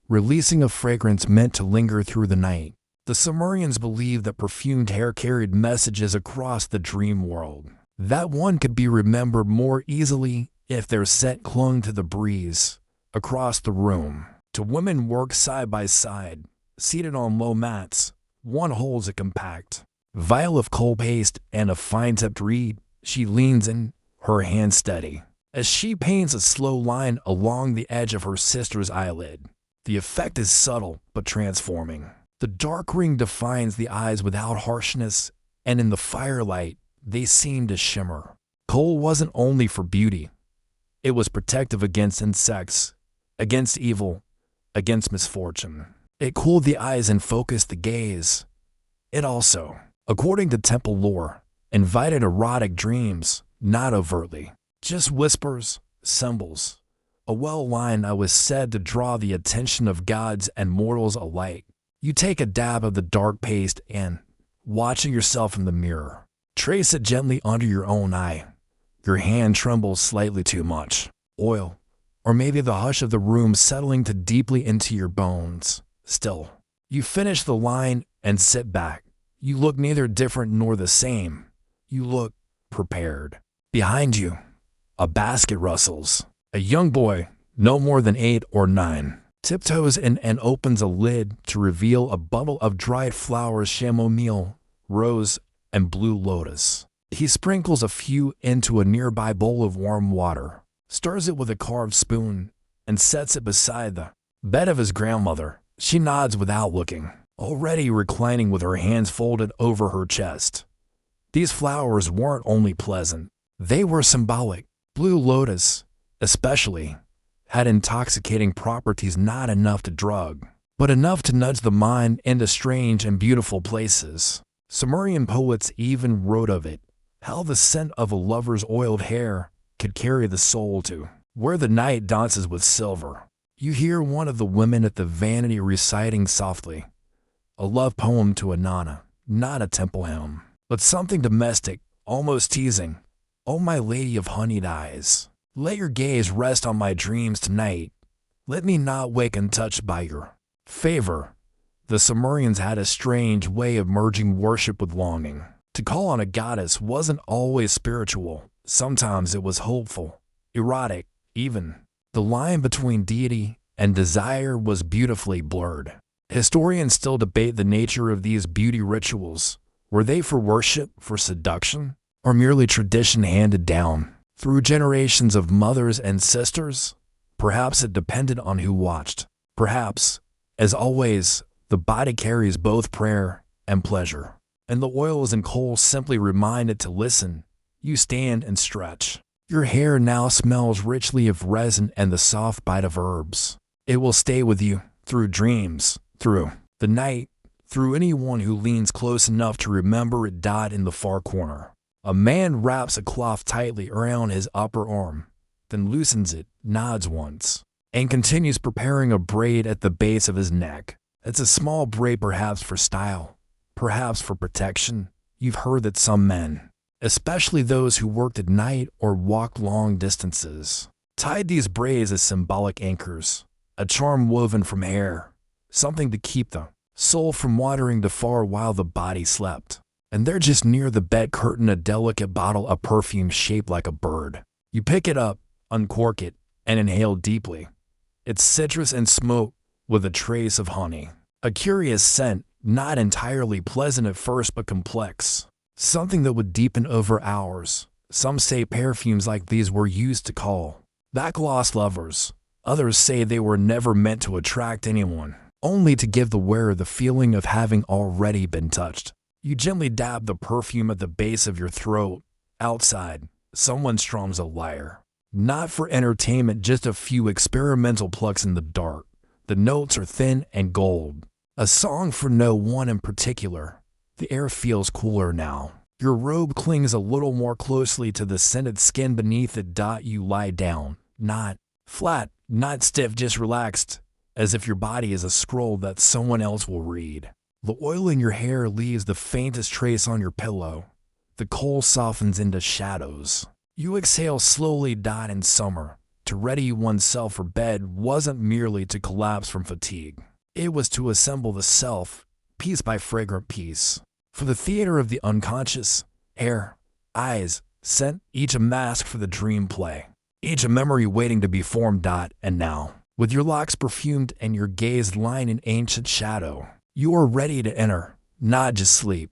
Speaker 1: releasing a fragrance meant to linger through the night. The Sumerians believed that perfumed hair carried messages across the dream world, that one could be remembered more easily if their scent clung to the breeze across the room. Two women work side by side, seated on low mats. One holds a compact vial of coal paste and a fine-tipped reed. She leans in, her hand steady, as she paints a slow line along the edge of her sister's eyelid. The effect is subtle but transforming. The dark ring defines the eyes without harshness, and in the firelight, they seem to shimmer. Coal wasn't only for beauty. It was protective against insects, against evil, against misfortune. It cooled the eyes and focused the gaze. It also, according to temple lore, invited erotic dreams, not overtly, just whispers, symbols. A well-line eye was said to draw the attention of gods and mortals alike. You take a dab of the dark paste and, watching yourself in the mirror, trace it gently under your own eye. Your hand trembles slightly. Too much oil, or maybe the hush of the room settling too deeply into your bones. Still, you finish the line and sit back. You look neither different nor the same. You look prepared. Behind you, a basket rustles. A young boy, no more than 8 or 9, tiptoes in and opens a lid to reveal a bundle of dried flowers: chamomile, rose, and blue lotus. He sprinkles a few into a nearby bowl of warm water, stirs it with a carved spoon, and sets it beside the bed of his grandmother. She nods without looking, already reclining with her hands folded over her chest. These flowers weren't only pleasant, they were symbolic. Blue lotus, especially, had intoxicating properties, not enough to drug, but enough to nudge the mind into strange and beautiful places. Sumerian poets even wrote of it, how the scent of a lover's oiled hair could carry the soul to where the night dances with silver. You hear one of the women at the vanity reciting softly, a love poem to a nana, not a temple hymn, but something domestic, almost teasing. "Oh, my lady of honeyed eyes, let your gaze rest on my dreams tonight. Let me not wake untouched by your favor." The Sumerians had a strange way of merging worship with longing. To call on a goddess wasn't always spiritual. Sometimes it was hopeful, erotic, even. The line between deity and desire was beautifully blurred. Historians still debate the nature of these beauty rituals. Were they for worship, for seduction, or merely tradition handed down through generations of mothers and sisters? Perhaps it depended on who watched. Perhaps, as always, the body carries both prayer and pleasure, and the oils and coal simply remind it to listen. You stand and stretch. Your hair now smells richly of resin and the soft bite of herbs. It will stay with you through dreams, through the night, through anyone who leans close enough to remember it. In the far corner, a man wraps a cloth tightly around his upper arm. then loosens it, nods once, and continues preparing a braid at the base of his neck. It's a small braid, perhaps for style, perhaps for protection. You've heard that some men, especially those who worked at night or walked long distances, tied these braids as symbolic anchors, a charm woven from hair, something to keep the soul from wandering too far while the body slept. And there, just near the bed curtain, a delicate bottle of perfume shaped like a bird. You pick it up, uncork it, and inhale deeply. It's citrus and smoke with a trace of honey. A curious scent, not entirely pleasant at first but complex. Something that would deepen over hours. Some say perfumes like these were used to call back lost lovers. Others say they were never meant to attract anyone, only to give the wearer the feeling of having already been touched. You gently dab the perfume at the base of your throat. Outside, someone strums a lyre. Not for entertainment, just a few experimental plucks in the dark. The notes are thin and gold. A song for no one in particular. The air feels cooler now. Your robe clings a little more closely to the scented skin beneath it. You lie down, not flat, not stiff, just relaxed, as if your body is a scroll that someone else will read. The oil in your hair leaves the faintest trace on your pillow. The coal softens into shadows. You exhale slowly. In summer, to ready oneself for bed wasn't merely to collapse from fatigue. It was to assemble the self, piece by fragrant piece, for the theater of the unconscious. Hair, eyes, scent, each a mask for the dream play, each a memory waiting to be formed. And now, with your locks perfumed and your gaze lying in ancient shadow, you are ready to enter, not just sleep,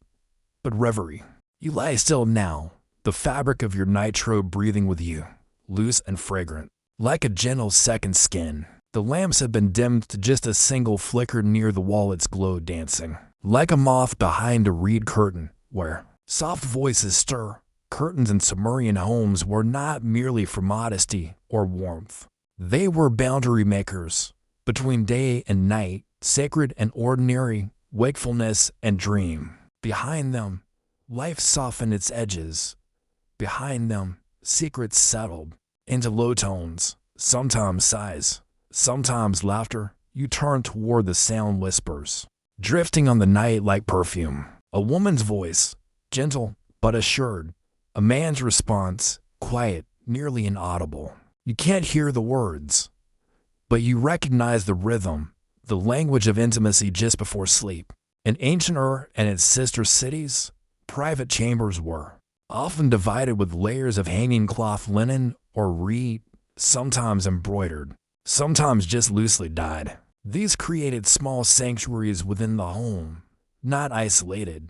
Speaker 1: but reverie. You lie still now, the fabric of your nightrobe breathing with you, loose and fragrant, like a gentle second skin. The lamps have been dimmed to just a single flicker near the wall, its glow dancing, like a moth behind a reed curtain, where soft voices stir. Curtains in Sumerian homes were not merely for modesty or warmth. They were boundary makers between day and night, sacred and ordinary, wakefulness and dream. Behind them, life softened its edges. Behind them, secrets settled into low tones, sometimes sighs, sometimes laughter. You turn toward the sound whispers, drifting on the night like perfume. A woman's voice, gentle but assured. A man's response, quiet, nearly inaudible. You can't hear the words, but you recognize the rhythm, the language of intimacy just before sleep. In ancient Ur and its sister cities, private chambers were often divided with layers of hanging cloth, linen, or reed, sometimes embroidered, sometimes just loosely dyed. These created small sanctuaries within the home, not isolated,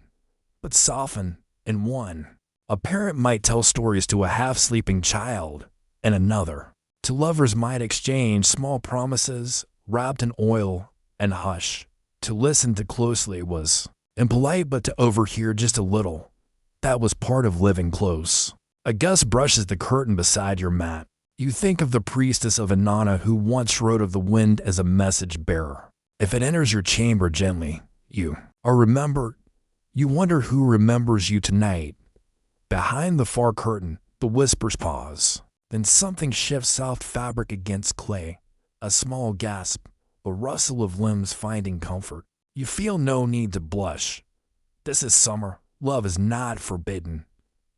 Speaker 1: but softened in one. A parent might tell stories to a half-sleeping child, and another. Two lovers might exchange small promises, wrapped in oil and hush. To listen to closely was impolite, but to overhear just a little, that was part of living close. A gust brushes the curtain beside your mat. You think of the priestess of Inanna who once wrote of the wind as a message bearer. If it enters your chamber gently, you are remembered. You wonder who remembers you tonight. Behind the far curtain, the whispers pause. Then something shifts, soft fabric against clay. A small gasp, a rustle of limbs finding comfort. You feel no need to blush. This is summer. Love is not forbidden.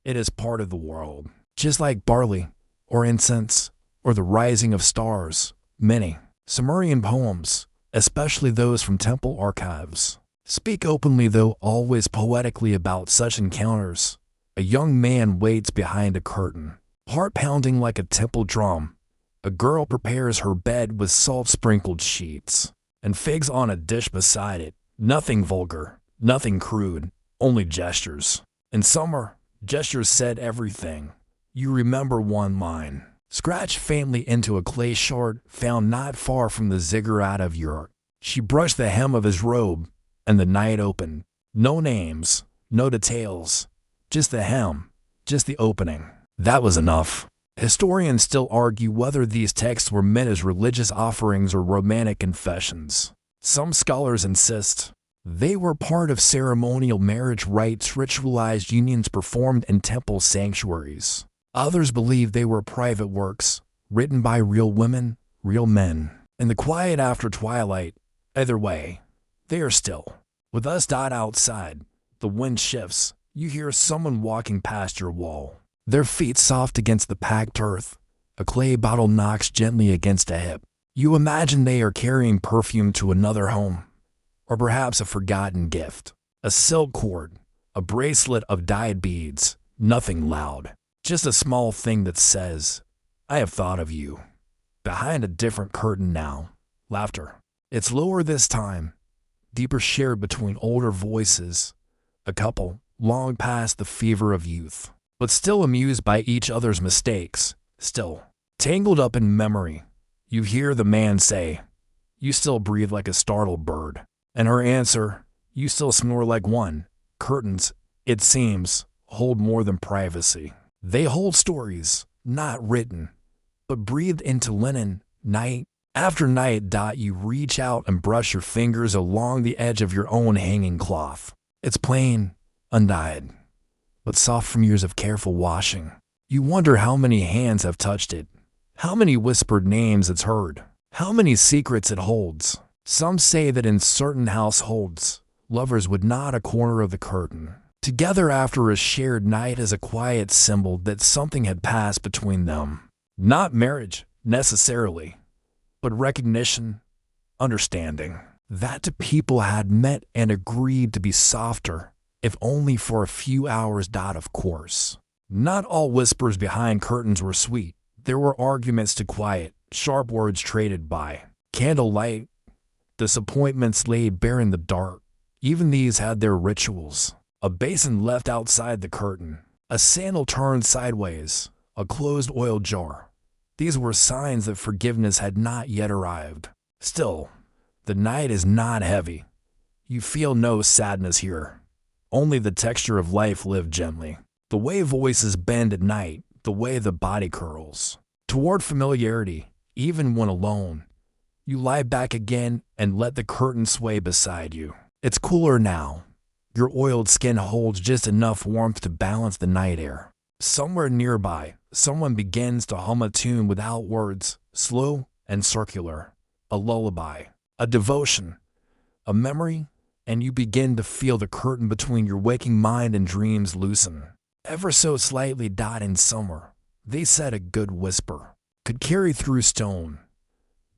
Speaker 1: It is part of the world. Just like barley, or incense, or the rising of stars, many Sumerian poems, especially those from temple archives, speak openly, though always poetically, about such encounters. A young man waits behind a curtain, heart pounding like a temple drum. A girl prepares her bed with salt-sprinkled sheets and figs on a dish beside it. Nothing vulgar, nothing crude, only gestures. In summer, gestures said everything. You remember one line, scratched faintly into a clay shard found not far from the ziggurat of Uruk. She brushed the hem of his robe, and the night opened. No names, no details, just the hem, just the opening. That was enough. Historians still argue whether these texts were meant as religious offerings or romantic confessions. Some scholars insist they were part of ceremonial marriage rites, ritualized unions performed in temple sanctuaries. Others believe they were private works, written by real women, real men. In the quiet after twilight, either way, they are still. With us outside, the wind shifts. You hear someone walking past your wall. Their feet soft against the packed earth. A clay bottle knocks gently against a hip. You imagine they are carrying perfume to another home, or perhaps a forgotten gift. A silk cord, a bracelet of dyed beads, nothing loud. Just a small thing that says, I have thought of you. Behind a different curtain now, laughter. It's lower this time, deeper shared between older voices, a couple long past the fever of youth, but still amused by each other's mistakes, still tangled up in memory. You hear the man say, you still breathe like a startled bird, and her answer, you still snore like one. Curtains, it seems, hold more than privacy. They hold stories, not written, but breathed into linen, night after night. You reach out and brush your fingers along the edge of your own hanging cloth. It's plain, undyed, but soft from years of careful washing. You wonder how many hands have touched it, how many whispered names it's heard, how many secrets it holds. Some say that in certain households, lovers would nod a corner of the curtain together after a shared night as a quiet symbol that something had passed between them. Not marriage, necessarily, but recognition, understanding. That two people had met and agreed to be softer, if only for a few hours. Of course, not all whispers behind curtains were sweet. There were arguments to quiet, sharp words traded by candlelight, disappointments laid bare in the dark. Even these had their rituals. A basin left outside the curtain, a sandal turned sideways, a closed oil jar. These were signs that forgiveness had not yet arrived. Still, the night is not heavy. You feel no sadness here, only the texture of life lived gently. The way voices bend at night, the way the body curls toward familiarity, even when alone. You lie back again and let the curtain sway beside you. It's cooler now. Your oiled skin holds just enough warmth to balance the night air. Somewhere nearby, someone begins to hum a tune without words, slow and circular. A lullaby, a devotion, a memory, and you begin to feel the curtain between your waking mind and dreams loosen. Ever so slightly. In summer, they said a good whisper could carry through stone,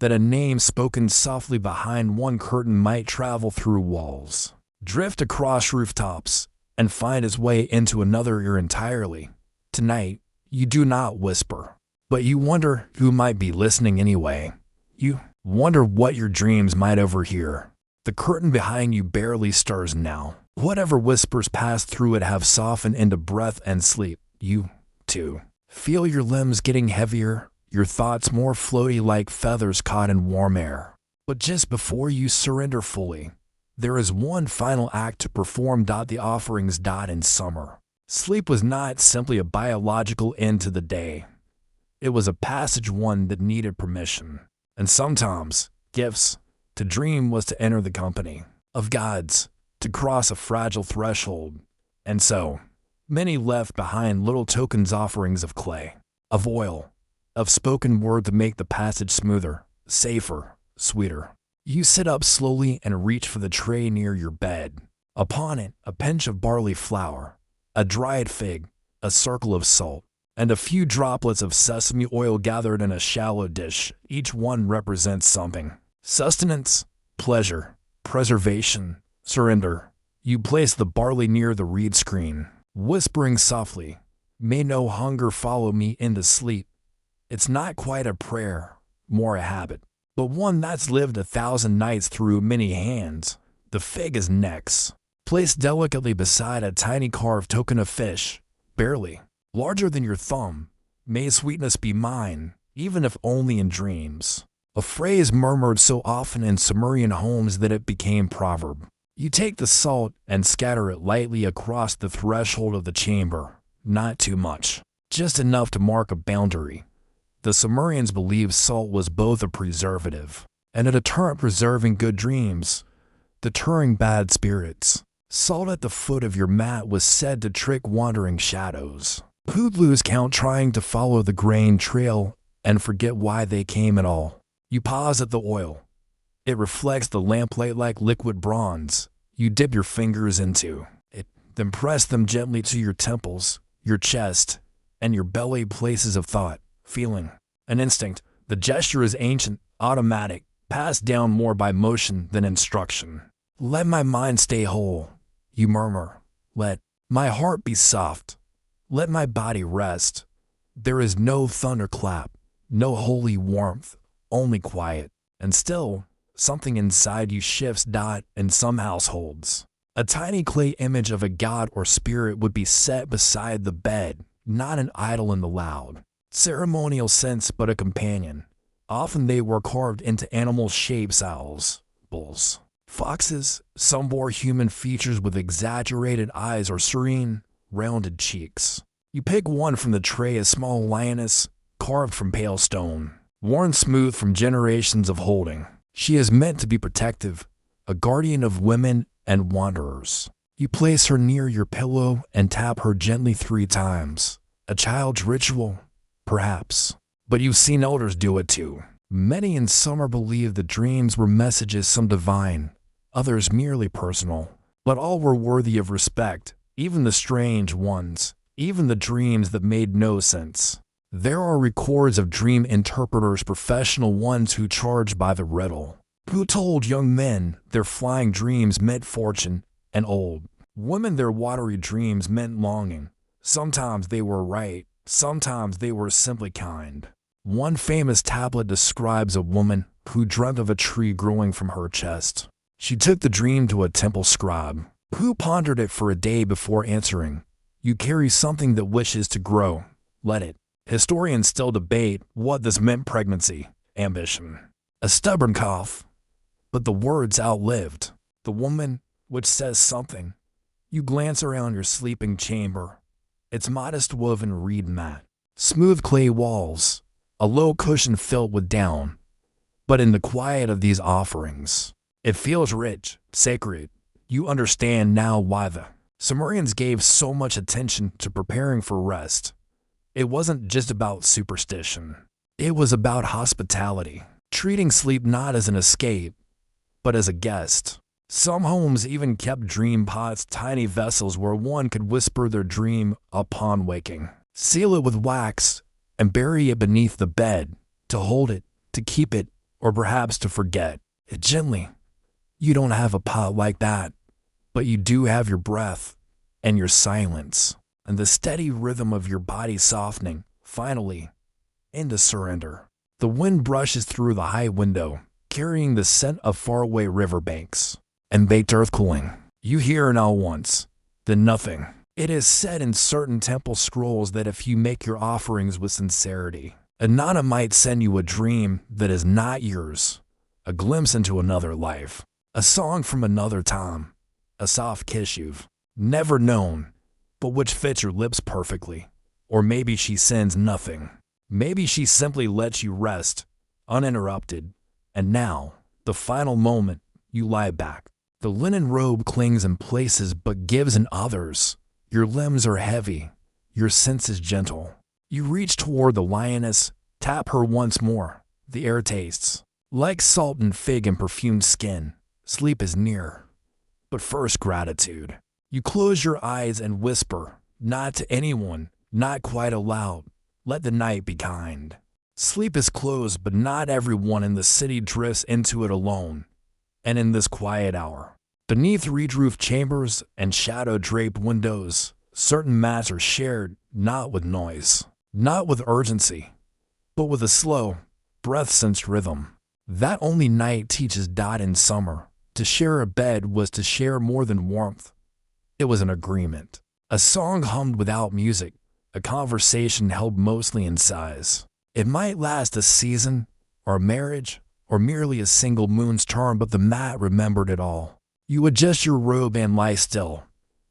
Speaker 1: that a name spoken softly behind one curtain might travel through walls, drift across rooftops, and find its way into another ear entirely. Tonight, you do not whisper, but you wonder who might be listening anyway. You wonder what your dreams might overhear. The curtain behind you barely stirs now. Whatever whispers pass through it have softened into breath and sleep. You, too, feel your limbs getting heavier, your thoughts more floaty like feathers caught in warm air. But just before you surrender fully, there is one final act to perform. The offerings. In summer, sleep was not simply a biological end to the day. It was a passage, one that needed permission. And sometimes, gifts. To dream was to enter the company of gods, to cross a fragile threshold. And so, many left behind little tokens, offerings of clay, of oil, of spoken word to make the passage smoother, safer, sweeter. You sit up slowly and reach for the tray near your bed. Upon it, a pinch of barley flour, a dried fig, a circle of salt, and a few droplets of sesame oil gathered in a shallow dish. Each one represents something. Sustenance, pleasure, preservation, surrender. You place the barley near the reed screen, whispering softly, "May no hunger follow me into sleep." It's not quite a prayer, more a habit, but one that's lived 1,000 nights through many hands. The fig is next, placed delicately beside a tiny carved token of fish, barely larger than your thumb. May sweetness be mine, even if only in dreams. A phrase murmured so often in Sumerian homes that it became proverb. You take the salt and scatter it lightly across the threshold of the chamber. Not too much, just enough to mark a boundary. The Sumerians believed salt was both a preservative and a deterrent, preserving good dreams, deterring bad spirits. Salt at the foot of your mat was said to trick wandering shadows who'd lose count trying to follow the grain trail and forget why they came at all. You pause at the oil. It reflects the lamplight like liquid bronze. You dip your fingers into it, then press them gently to your temples, your chest, and your belly, places of thought, feeling, an instinct. The gesture is ancient, automatic, passed down more by motion than instruction. Let my mind stay whole, you murmur. Let my heart be soft. Let my body rest. There is no thunderclap, no holy warmth, only quiet. And still, something inside you shifts. In some households, a tiny clay image of a god or spirit would be set beside the bed, not an idol in the loud, ceremonial sense, but a companion. Often they were carved into animal shapes: owls, bulls, foxes. Some bore human features with exaggerated eyes or serene, rounded cheeks. You pick one from the tray, a small lioness, carved from pale stone, worn smooth from generations of holding. She is meant to be protective, a guardian of women and wanderers. You place her near your pillow and tap her gently 3 times. A child's ritual, perhaps. But you've seen elders do it too. Many in summer believed the dreams were messages, some divine, others merely personal. But all were worthy of respect, even the strange ones, even the dreams that made no sense. There are records of dream interpreters, professional ones who charged by the riddle, who told young men their flying dreams meant fortune, and old women their watery dreams meant longing. Sometimes they were right, sometimes they were simply kind. One famous tablet describes a woman who dreamt of a tree growing from her chest. She took the dream to a temple scribe, who pondered it for a day before answering. You carry something that wishes to grow. Let it. Historians still debate what this meant: pregnancy, ambition, a stubborn cough. But the words outlived the woman, which says something. You glance around your sleeping chamber. Its modest woven reed mat, smooth clay walls, a low cushion filled with down. But in the quiet of these offerings, it feels rich, sacred. You understand now why the Sumerians gave so much attention to preparing for rest. It wasn't just about superstition. It was about hospitality, treating sleep not as an escape, but as a guest. Some homes even kept dream pots, tiny vessels where one could whisper their dream upon waking. Seal it with wax and bury it beneath the bed, to hold it, to keep it, or perhaps to forget it gently. You don't have a pot like that, but you do have your breath and your silence, and the steady rhythm of your body softening, finally, into surrender. The wind brushes through the high window, carrying the scent of faraway riverbanks and baked earth cooling. You hear now once, then nothing. It is said in certain temple scrolls that if you make your offerings with sincerity, Anana might send you a dream that is not yours, a glimpse into another life, a song from another time, a soft kiss you've never known, but which fits your lips perfectly. Or maybe she sends nothing. Maybe she simply lets you rest, uninterrupted. And now, the final moment, you lie back. The linen robe clings in places but gives in others. Your limbs are heavy, your sense is gentle. You reach toward the lioness, tap her once more. The air tastes like salt and fig and perfumed skin. Sleep is near. But first, gratitude. You close your eyes and whisper, not to anyone, not quite aloud. Let the night be kind. Sleep is close, but not everyone in the city drifts into it alone. And in this quiet hour, beneath reed-roofed chambers and shadow-draped windows, certain mats are shared, not with noise, not with urgency, but with a slow, breath-sensed rhythm. That only night teaches in summer. To share a bed was to share more than warmth. It was an agreement. A song hummed without music, a conversation held mostly in sighs. It might last a season, or a marriage, or merely a single moon's turn, but the mat remembered it all. You adjust your robe and lie still,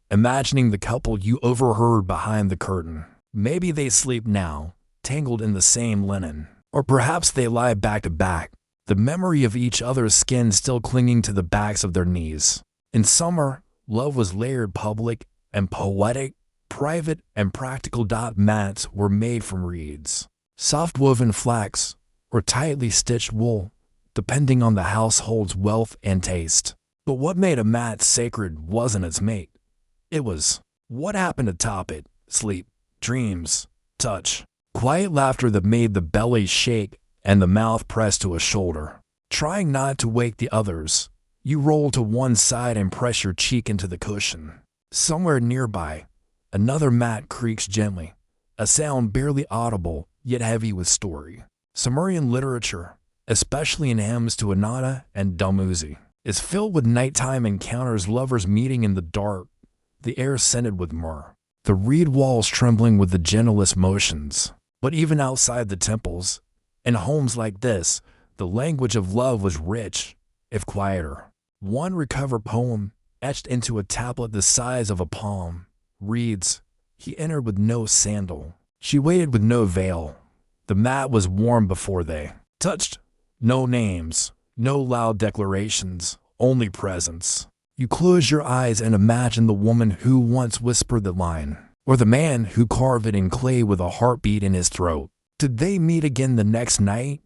Speaker 1: imagining the couple you overheard behind the curtain. Maybe they sleep now, tangled in the same linen. Or perhaps they lie back to back, the memory of each other's skin still clinging to the backs of their knees. In summer, love was layered, public and poetic, private and practical. Mats were made from reeds, soft woven flax, or tightly stitched wool, depending on the household's wealth and taste. But what made a mat sacred wasn't its mate. It was what happened atop it: sleep, dreams, touch, quiet laughter that made the belly shake and the mouth press to a shoulder. Trying not to wake the others, you roll to one side and press your cheek into the cushion. Somewhere nearby, another mat creaks gently, a sound barely audible yet heavy with story. Sumerian literature, especially in hymns to Anata and Dumuzi, is filled with nighttime encounters, lovers meeting in the dark, the air scented with myrrh, the reed walls trembling with the gentlest motions. But even outside the temples, in homes like this, the language of love was rich, if quieter. One recovered poem, etched into a tablet the size of a palm, reads, "He entered with no sandal. She waited with no veil. The mat was warm before they touched. No names, no loud declarations, only presence." You close your eyes and imagine the woman who once whispered the line, or the man who carved it in clay with a heartbeat in his throat. Did they meet again the next night?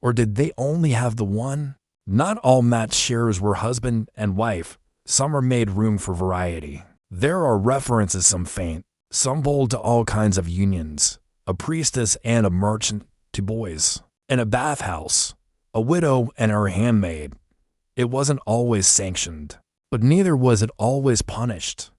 Speaker 1: Or did they only have the one? Not all mat sharers were husband and wife. Some are made room for variety. There are references, some faint, some bold, to all kinds of unions. A priestess and a merchant, to boys. In a bathhouse, a widow and her handmaid. It wasn't always sanctioned, but neither was it always punished.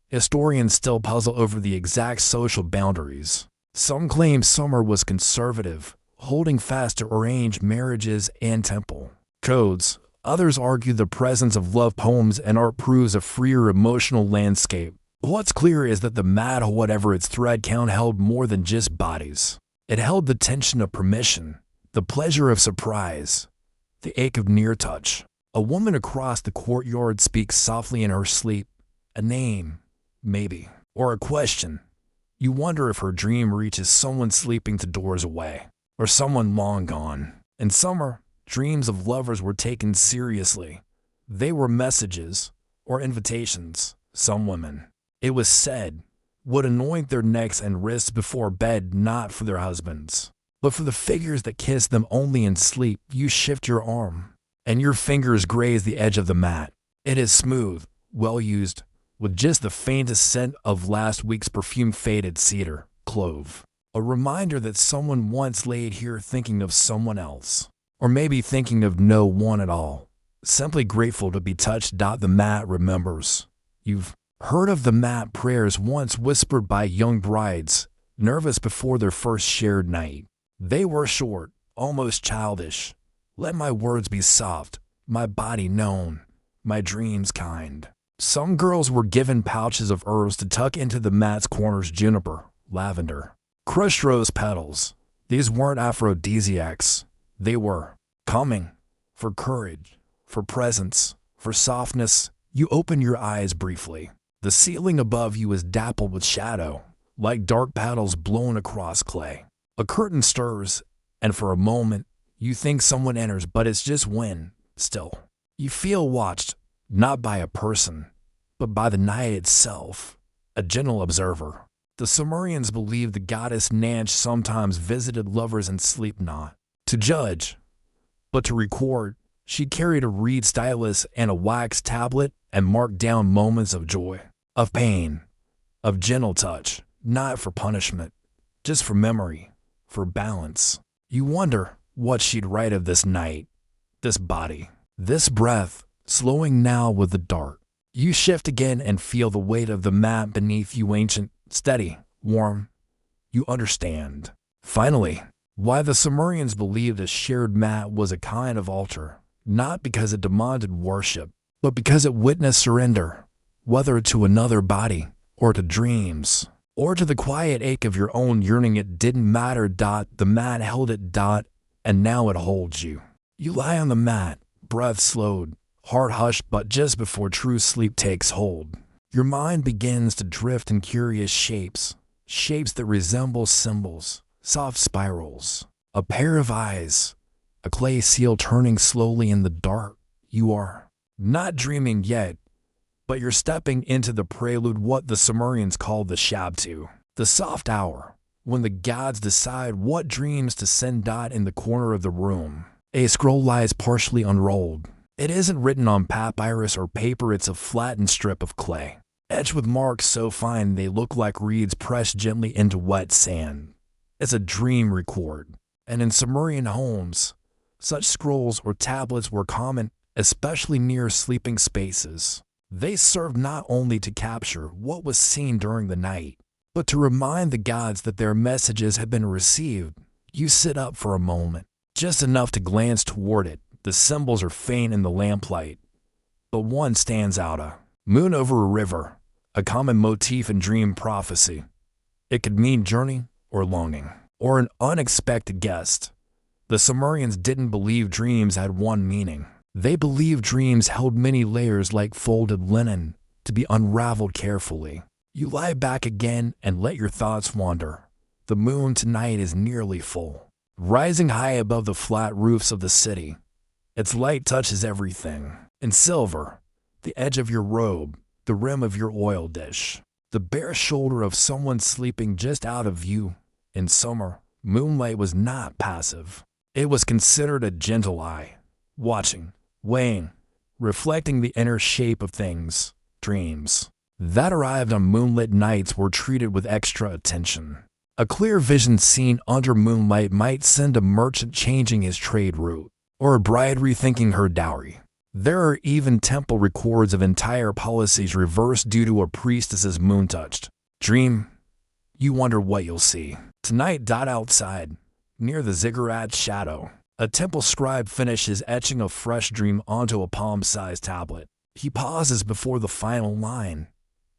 Speaker 1: Historians still puzzle over the exact social boundaries. Some claim Sumer was conservative, holding fast to arranged marriages and temple codes. Others argue the presence of love poems and art proves a freer emotional landscape. What's clear is that the mat, whatever its thread count, held more than just bodies. It held the tension of permission, the pleasure of surprise, the ache of near touch. A woman across the courtyard speaks softly in her sleep, a name, maybe, or a question. You wonder if her dream reaches someone sleeping 2 doors away, or someone long gone. In summer, dreams of lovers were taken seriously. They were messages or invitations. Some women, it was said, would anoint their necks and wrists before bed, not for their husbands, but for the figures that kissed them only in sleep. You shift your arm, and your fingers graze the edge of the mat. It is smooth, well used, with just the faintest scent of last week's perfume, faded cedar, clove. A reminder that someone once laid here thinking of someone else, or maybe thinking of no one at all, simply grateful to be touched. The mat remembers. You've heard of the mat prayers once whispered by young brides, nervous before their first shared night. They were short, almost childish. Let my words be soft, my body known, my dreams kind. Some girls were given pouches of herbs to tuck into the mat's corners: juniper, lavender, crushed rose petals. These weren't aphrodisiacs. They were calming, for courage, for presence, for softness. You open your eyes briefly. The ceiling above you is dappled with shadow, like dark paddles blown across clay. A curtain stirs, and for a moment, you think someone enters, but it's just wind. Still, you feel watched, not by a person, but by the night itself, a gentle observer. The Sumerians believed the goddess Nanch sometimes visited lovers in sleep, not to judge, but to record. She carried a reed stylus and a wax tablet and marked down moments of joy, of pain, of gentle touch, not for punishment, just for memory, for balance. You wonder what she'd write of this night, this body, this breath, slowing now with the dark. You shift again and feel the weight of the mat beneath you, ancient, steady, warm. You understand, finally, why the Sumerians believed a shared mat was a kind of altar, not because it demanded worship, but because it witnessed surrender, whether to another body, or to dreams, or to the quiet ache of your own yearning. It didn't matter. The mat held it. And now it holds you. You lie on the mat, breath slowed, heart hushed, but just before true sleep takes hold, your mind begins to drift in curious shapes that resemble symbols, soft spirals, a pair of eyes, a clay seal turning slowly in the dark. You are not dreaming yet, but you're stepping into the prelude, what the Sumerians called the shabtu, the soft hour, when the gods decide what dreams to send. In the corner of the room, a scroll lies partially unrolled. It isn't written on papyrus or paper, it's a flattened strip of clay, etched with marks so fine they look like reeds pressed gently into wet sand. It's a dream record, and in Sumerian homes, such scrolls or tablets were common, especially near sleeping spaces. They served not only to capture what was seen during the night, but to remind the gods that their messages had been received. You sit up for a moment, just enough to glance toward it. The symbols are faint in the lamplight, but one stands out: a moon over a river, a common motif in dream prophecy. It could mean journey or longing, or an unexpected guest. The Sumerians didn't believe dreams had one meaning. They believed dreams held many layers like folded linen, to be unraveled carefully. You lie back again and let your thoughts wander. The moon tonight is nearly full, rising high above the flat roofs of the city. Its light touches everything. In silver, the edge of your robe, the rim of your oil dish, the bare shoulder of someone sleeping just out of view. In summer, moonlight was not passive. It was considered a gentle eye, watching, weighing, reflecting the inner shape of things. Dreams that arrived on moonlit nights were treated with extra attention. A clear vision seen under moonlight might send a merchant changing his trade route, or a bride rethinking her dowry. There are even temple records of entire policies reversed due to a priestess's moon-touched dream. You wonder what you'll see. Tonight. Outside, near the ziggurat's shadow, a temple scribe finishes etching a fresh dream onto a palm-sized tablet. He pauses before the final line,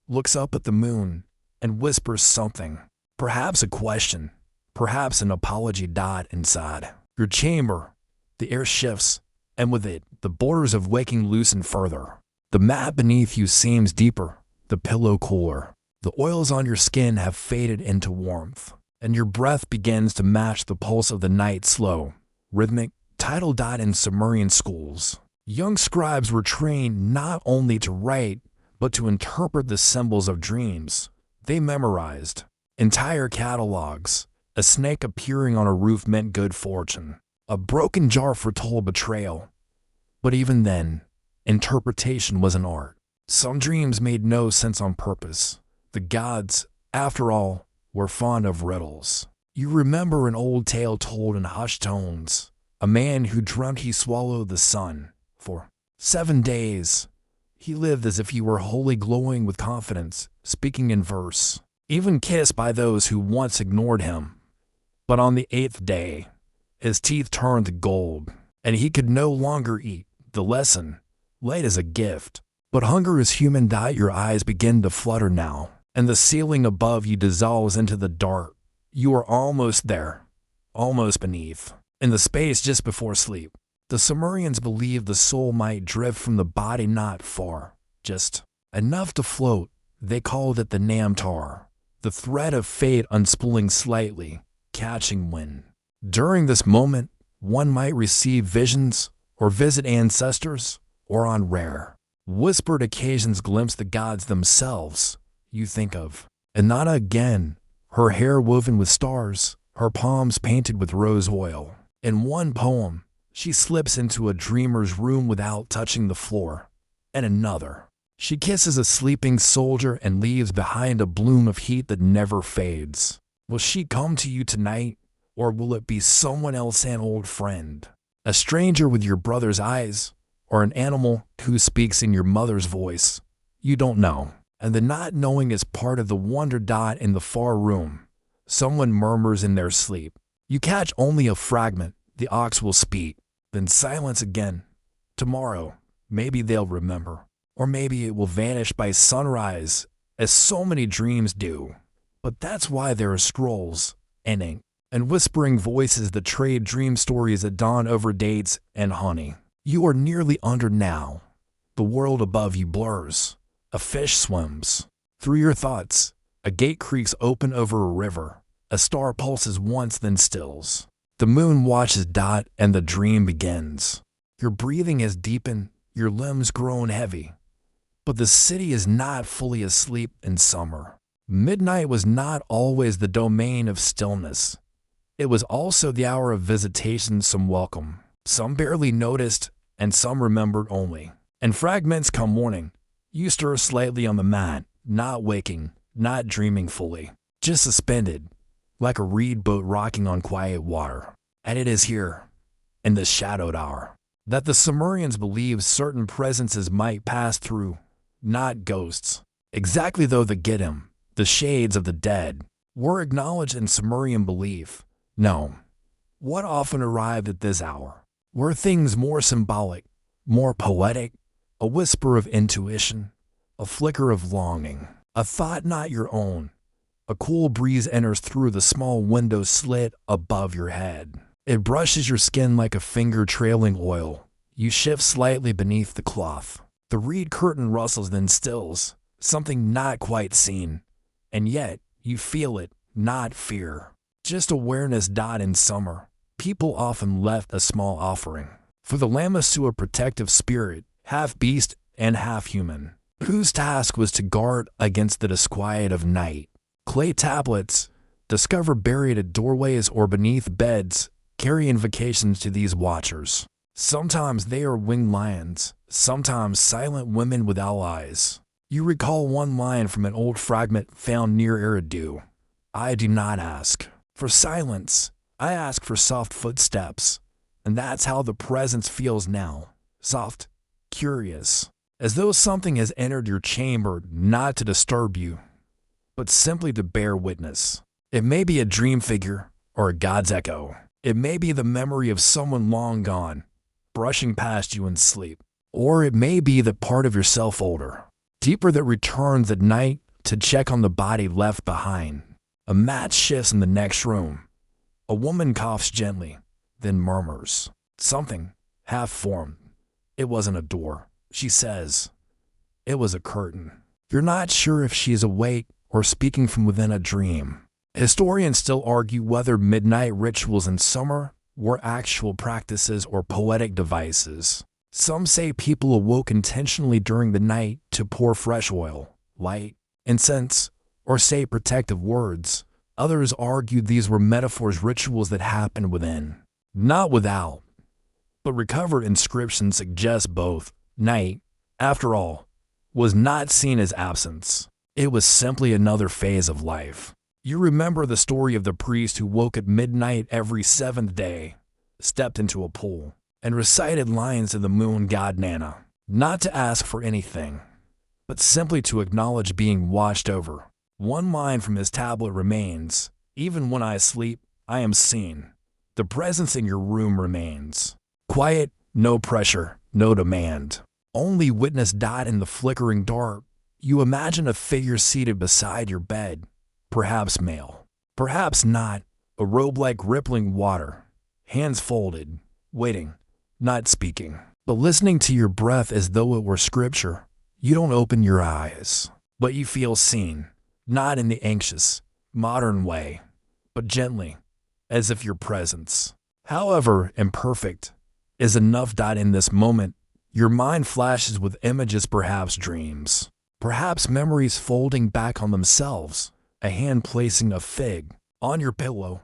Speaker 1: looks up at the moon, and whispers something. Perhaps a question, perhaps an apology. Inside your chamber, the air shifts, and with it, the borders of waking loosen further. The mat beneath you seems deeper, the pillow cooler. The oils on your skin have faded into warmth, and your breath begins to match the pulse of the night. Slow, rhythmic, tidal. In Sumerian schools, young scribes were trained not only to write, but to interpret the symbols of dreams. They memorized entire catalogs. A snake appearing on a roof meant good fortune. A broken jar foretold betrayal. But even then, interpretation was an art. Some dreams made no sense on purpose. The gods, after all, were fond of riddles. You remember an old tale told in hushed tones. A man who dreamt he swallowed the sun. For 7 days, he lived as if he were wholly glowing with confidence, speaking in verse, even kissed by those who once ignored him. But on the 8th day, his teeth turned to gold, and he could no longer eat. The lesson, laid as a gift. But hunger is human. Your eyes begin to flutter now, and the ceiling above you dissolves into the dark. You are almost there, almost beneath. In the space just before sleep, the Sumerians believed the soul might drift from the body not far, just enough to float. They called it the namtar, the thread of fate unspooling slightly, catching wind. During this moment, one might receive visions or visit ancestors, or on rare, whispered occasions glimpse the gods themselves. You think of Inanna again, her hair woven with stars, her palms painted with rose oil. In one poem, she slips into a dreamer's room without touching the floor. In another, she kisses a sleeping soldier and leaves behind a bloom of heat that never fades. Will she come to you tonight, or will it be someone else, an old friend, a stranger with your brother's eyes, or an animal who speaks in your mother's voice? You don't know, and the not knowing is part of the wonder. In the far room, someone murmurs in their sleep. You catch only a fragment. The ox will speak, then silence again. Tomorrow, maybe they'll remember, or maybe it will vanish by sunrise, as so many dreams do. But that's why there are scrolls, and ink, and whispering voices that trade dream stories at dawn over dates and honey. You are nearly under now. The world above you blurs. A fish swims through your thoughts. A gate creaks open over a river. A star pulses once, then stills. The moon watches. And the dream begins. Your breathing has deepened, your limbs grown heavy. But the city is not fully asleep in summer. Midnight was not always the domain of stillness. It was also the hour of visitation, some welcome, some barely noticed, and some remembered only. And fragments come morning. You stir slightly on the mat, not waking, not dreaming fully, just suspended, like a reed boat rocking on quiet water. And it is here, in this shadowed hour, that the Sumerians believed certain presences might pass through, not ghosts. Exactly though the Gittim, the shades of the dead, were acknowledged in Sumerian belief. No, what often arrived at this hour were things more symbolic, more poetic, a whisper of intuition, a flicker of longing, a thought not your own. A cool breeze enters through the small window slit above your head. It brushes your skin like a finger trailing oil. You shift slightly beneath the cloth. The reed curtain rustles, then stills, something not quite seen. And yet, you feel it, not fear. Just awareness. In summer, people often left a small offering for the Lamasu, a protective spirit, half beast and half human, whose task was to guard against the disquiet of night. Clay tablets, discovered buried at doorways or beneath beds, carry invocations to these watchers. Sometimes they are winged lions, sometimes silent women without eyes. You recall one line from an old fragment found near Eridu. I do not ask for silence, I ask for soft footsteps. And that's how the presence feels now. Soft, curious, as though something has entered your chamber not to disturb you, but simply to bear witness. It may be a dream figure or a god's echo. It may be the memory of someone long gone, brushing past you in sleep. Or it may be the part of yourself older, deeper, that returns at night to check on the body left behind. A match shifts in the next room. A woman coughs gently, then murmurs something, half-formed. It wasn't a door, she says. It was a curtain. You're not sure if she is awake or speaking from within a dream. Historians still argue whether midnight rituals in summer were actual practices or poetic devices. Some say people awoke intentionally during the night to pour fresh oil, light, incense, or say protective words. Others argued these were metaphors, rituals that happened within, not without. But recovered inscriptions suggest both. Night, after all, was not seen as absence. It was simply another phase of life. You remember the story of the priest who woke at midnight every seventh day, stepped into a pool, and recited lines to the moon god Nana, not to ask for anything, but simply to acknowledge being watched over. One line from his tablet remains, even when I sleep, I am seen. The presence in your room remains. Quiet, no pressure, no demand. Only witness. In the flickering dark, you imagine a figure seated beside your bed, perhaps male, perhaps not, a robe like rippling water, hands folded, waiting, not speaking, but listening to your breath as though it were scripture. You don't open your eyes, but you feel seen. Not in the anxious, modern way, but gently, as if your presence, however imperfect, is enough. In this moment, your mind flashes with images, perhaps dreams, perhaps memories folding back on themselves, a hand placing a fig on your pillow,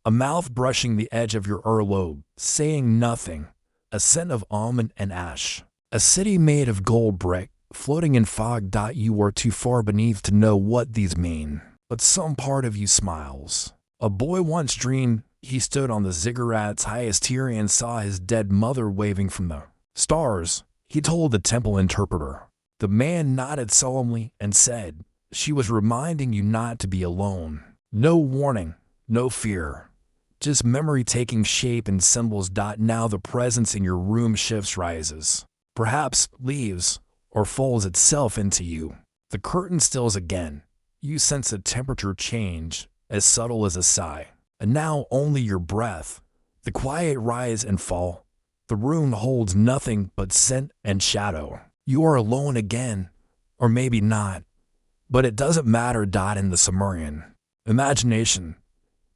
Speaker 1: a mouth brushing the edge of your earlobe, saying nothing, a scent of almond and ash, a city made of gold brick, floating in fog. You are too far beneath to know what these mean, but some part of you smiles. A boy once dreamed he stood on the ziggurat's highest tier and saw his dead mother waving from the stars. He told the temple interpreter. The man nodded solemnly and said, she was reminding you not to be alone. No warning, no fear, just memory taking shape in symbols. Now the presence in your room shifts, rises, perhaps leaves, or folds itself into you. The curtain stills again. You sense a temperature change, as subtle as a sigh. And now only your breath. The quiet rise and fall. The room holds nothing but scent and shadow. You are alone again, or maybe not. But it doesn't matter. In the Sumerian imagination,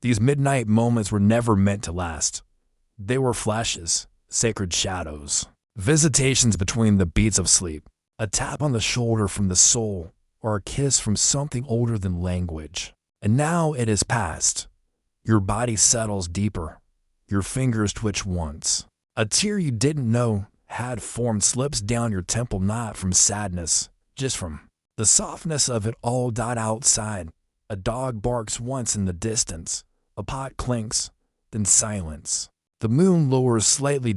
Speaker 1: these midnight moments were never meant to last. They were flashes, sacred shadows, visitations between the beats of sleep. A tap on the shoulder from the soul, or a kiss from something older than language. And now it is past. Your body settles deeper. Your fingers twitch once. A tear you didn't know had formed slips down your temple, not from sadness, just from the softness of it all. Outside, a dog barks once in the distance. A pot clinks, then silence. The moon lowers slightly.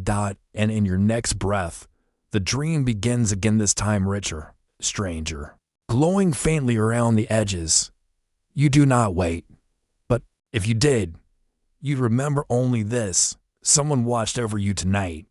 Speaker 1: And in your next breath, the dream begins again, this time richer, stranger, glowing faintly around the edges. You do not wait. But if you did, you'd remember only this: someone watched over you tonight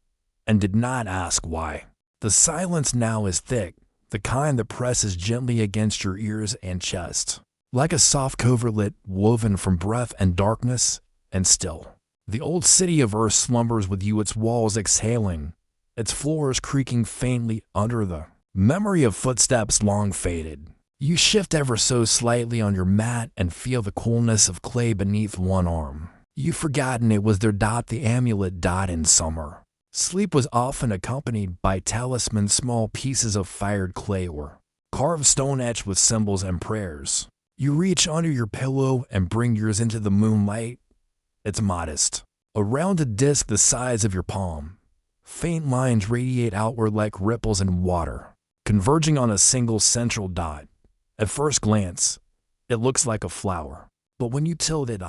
Speaker 1: and did not ask why. The silence now is thick, the kind that presses gently against your ears and chest, like a soft coverlet woven from breath and darkness. And still, the old city of Earth slumbers with you, its walls exhaling, its floors creaking faintly under the memory of footsteps long faded. You shift ever so slightly on your mat and feel the coolness of clay beneath one arm. You've forgotten it was there. The amulet. In summer, sleep was often accompanied by talismans, small pieces of fired clay or carved stone etched with symbols and prayers. You reach under your pillow and bring yours into the moonlight. It's modest, a rounded disc the size of your palm. Faint lines radiate outward like ripples in water, converging on a single central dot. At first glance, it looks like a flower, but when you tilt it,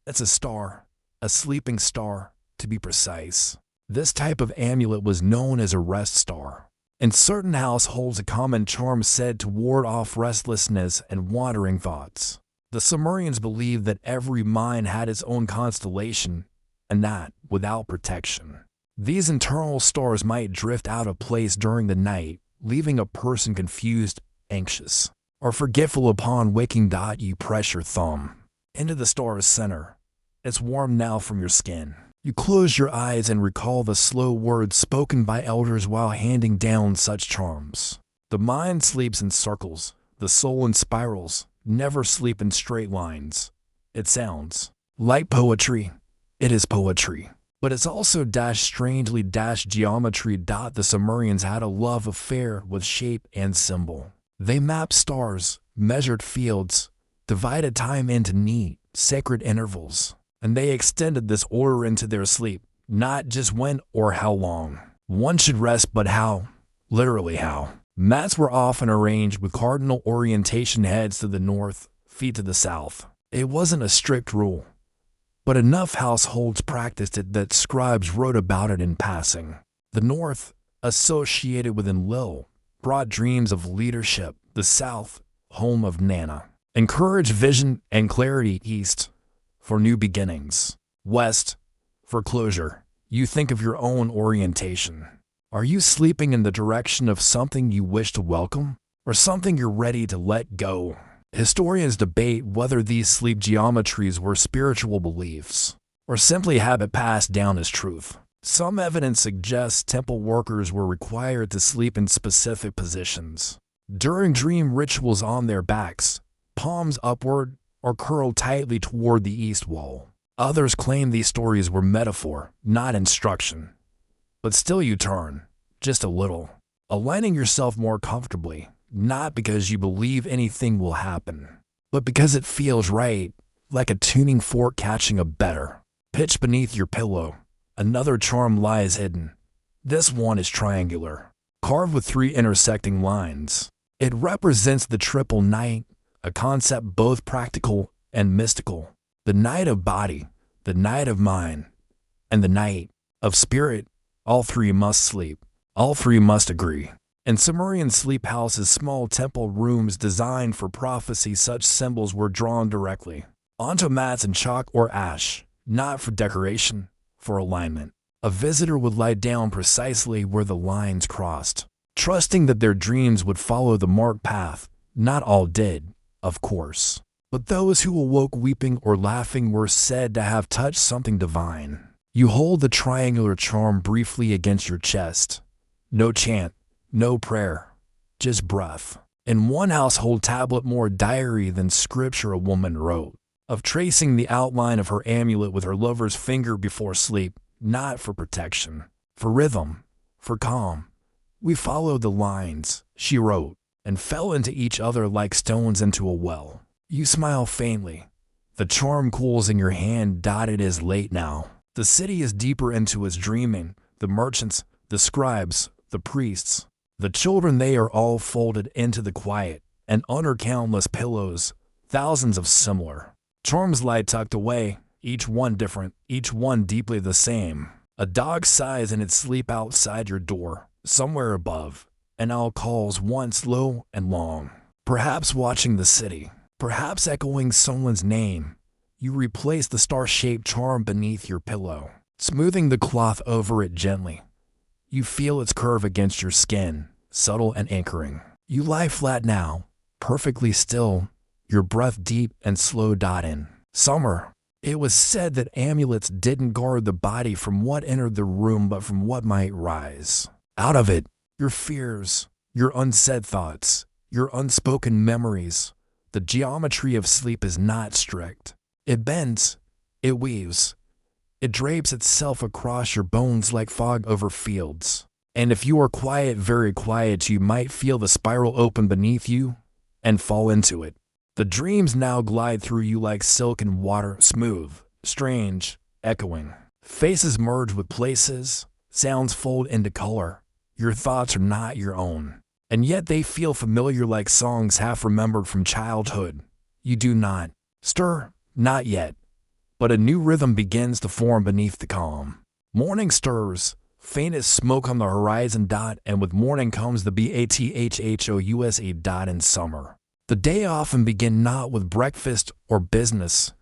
Speaker 1: it's a star, a sleeping star, to be precise. This type of amulet was known as a rest star. In certain households, a common charm said to ward off restlessness and wandering thoughts. The Sumerians believed that every mind had its own constellation, and that, without protection, these internal stars might drift out of place during the night, leaving a person confused, anxious, or forgetful upon waking. You press your thumb into the star's center. It's warm now from your skin. You close your eyes and recall the slow words spoken by elders while handing down such charms. The mind sleeps in circles, the soul in spirals, never sleep in straight lines. It sounds like poetry. It is poetry, but it's also strangely geometry. The Sumerians had a love affair with shape and symbol. They mapped stars, measured fields, divided time into neat, sacred intervals, and they extended this order into their sleep, not just when or how long one should rest, but how, literally how. Mats were often arranged with cardinal orientation, heads to the north, feet to the south. It wasn't a strict rule, but enough households practiced it that scribes wrote about it in passing. The north, associated with Enlil, brought dreams of leadership. The south, home of Nana, encouraged vision and clarity. East, for new beginnings. West, for closure. You think of your own orientation. Are you sleeping in the direction of something you wish to welcome, or something you're ready to let go? Historians debate whether these sleep geometries were spiritual beliefs, or simply habit passed down as truth. Some evidence suggests temple workers were required to sleep in specific positions during dream rituals, on their backs, palms upward, or curled tightly toward the east wall. Others claim these stories were metaphor, not instruction. But still you turn, just a little, aligning yourself more comfortably, not because you believe anything will happen, but because it feels right, like a tuning fork catching a better pitch beneath your pillow. Another charm lies hidden. This one is triangular, carved with 3 intersecting lines. It represents the triple night, a concept both practical and mystical. The night of body, the night of mind, and the night of spirit. All 3 must sleep. All 3 must agree. In Sumerian sleep houses, small temple rooms designed for prophecy, such symbols were drawn directly onto mats in chalk or ash, not for decoration, for alignment. A visitor would lie down precisely where the lines crossed, trusting that their dreams would follow the marked path. Not all did, of course, but those who awoke weeping or laughing were said to have touched something divine. You hold the triangular charm briefly against your chest. No chant, no prayer, just breath. In one household tablet, more diary than scripture, a woman wrote of tracing the outline of her amulet with her lover's finger before sleep, not for protection, for rhythm, for calm. We follow the lines, she wrote, and fell into each other like stones into a well. You smile faintly. The charm cools in your hand. It is late now. The city is deeper into its dreaming. The merchants, the scribes, the priests, the children, they are all folded into the quiet, and under countless pillows, thousands of similar charms lie tucked away, each one different, each one deeply the same. A dog sighs in its sleep outside your door. Somewhere above, an owl calls once low and long. Perhaps watching the city, perhaps echoing someone's name. You replace the star-shaped charm beneath your pillow, smoothing the cloth over it gently. You feel its curve against your skin, subtle and anchoring. You lie flat now, perfectly still, your breath deep and slow. In summer, it was said that amulets didn't guard the body from what entered the room but from what might rise out of it. Your fears, your unsaid thoughts, your unspoken memories. The geometry of sleep is not strict. It bends, it weaves, it drapes itself across your bones like fog over fields. And if you are quiet, very quiet, you might feel the spiral open beneath you and fall into it. The dreams now glide through you like silk and water, smooth, strange, echoing. Faces merge with places, sounds fold into color. Your thoughts are not your own, and yet they feel familiar like songs half remembered from childhood. You do not stir, not yet, but a new rhythm begins to form beneath the calm. Morning stirs, faint as smoke on the horizon. And with morning comes the BATHHOUSE. In summer, the day often begin not with breakfast or business,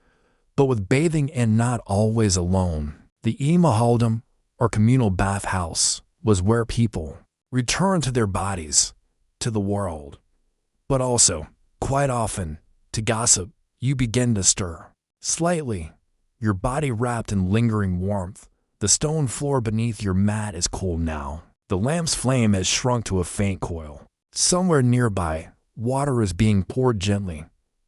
Speaker 1: but with bathing, and not always alone. The Mahaldum, or communal bathhouse, was where people returned to their bodies, to the world, but also, quite often, to gossip. You begin to stir, slightly, your body wrapped in lingering warmth. The stone floor beneath your mat is cold now. The lamp's flame has shrunk to a faint coil. Somewhere nearby, water is being poured gently,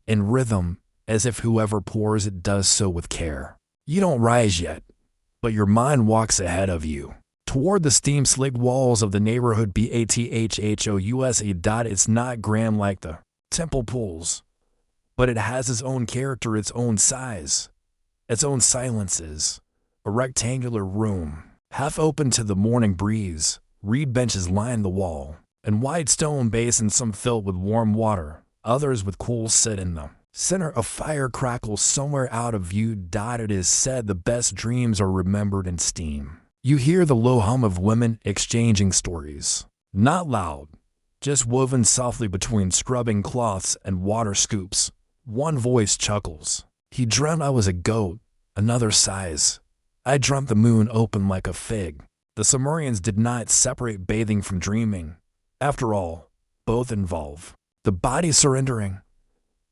Speaker 1: in rhythm, as if whoever pours it does so with care. You don't rise yet, but your mind walks ahead of you, toward the steam-slicked walls of the neighborhood. BATHHOUSE. It's not grand like the temple pools, but it has its own character, its own size, its own silences. A rectangular room, half open to the morning breeze. Reed benches line the wall, and wide stone basins, some filled with warm water, others with cool, sit in the center. A fire crackles somewhere out of view. It is said the best dreams are remembered in steam. You hear the low hum of women exchanging stories, not loud, just woven softly between scrubbing cloths and water scoops. One voice chuckles. He dreamt I was a goat. Another sighs. I dreamt the moon opened like a fig. The Sumerians did not separate bathing from dreaming. After all, both involve the body surrendering.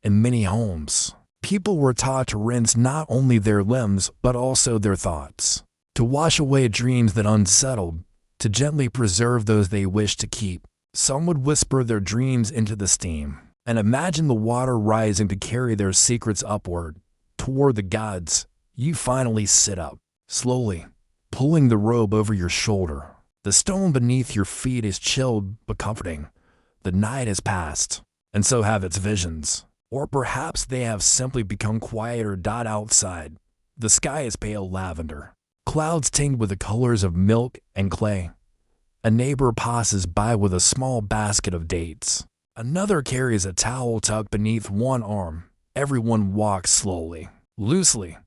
Speaker 1: In many homes, people were taught to rinse not only their limbs but also their thoughts, to wash away dreams that unsettled, to gently preserve those they wished to keep. Some would whisper their dreams into the steam and imagine the water rising to carry their secrets upward, toward the gods. You finally sit up, slowly, pulling the robe over your shoulder. The stone beneath your feet is chilled but comforting. The night has passed, and so have its visions. Or perhaps they have simply become quieter. Outside, the sky is pale lavender, clouds tinged with the colors of milk and clay. A neighbor passes by with a small basket of dates. Another carries a towel tucked beneath one arm. Everyone walks slowly, loosely,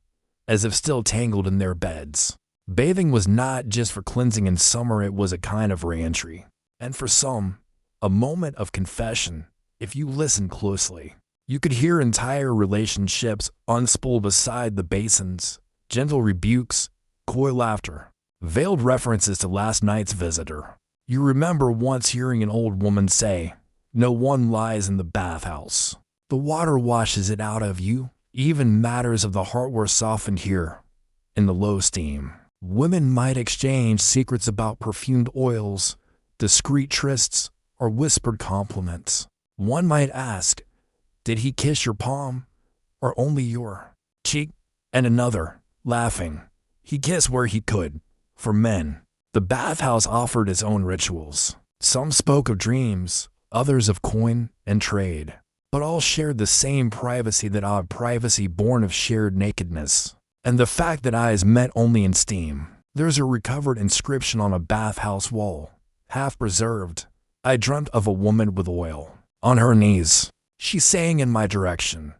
Speaker 1: as if still tangled in their beds. Bathing was not just for cleansing in summer, it was a kind of re-entry. And for some, a moment of confession. If you listen closely, you could hear entire relationships unspool beside the basins, gentle rebukes, coy laughter, veiled references to last night's visitor. You remember once hearing an old woman say, "No one lies in the bathhouse. The water washes it out of you." Even matters of the heart were softened here, in the low steam. Women might exchange secrets about perfumed oils, discreet trysts, or whispered compliments. One might ask, "Did he kiss your palm, or only your cheek?" And another, laughing, "He kissed where he could." For men, the bathhouse offered its own rituals. Some spoke of dreams, others of coin and trade. But all shared the same privacy, that odd privacy born of shared nakedness, and the fact that eyes met only in steam. There's a recovered inscription on a bathhouse wall, half preserved. I dreamt of a woman with oil on her knees. She sang in my direction.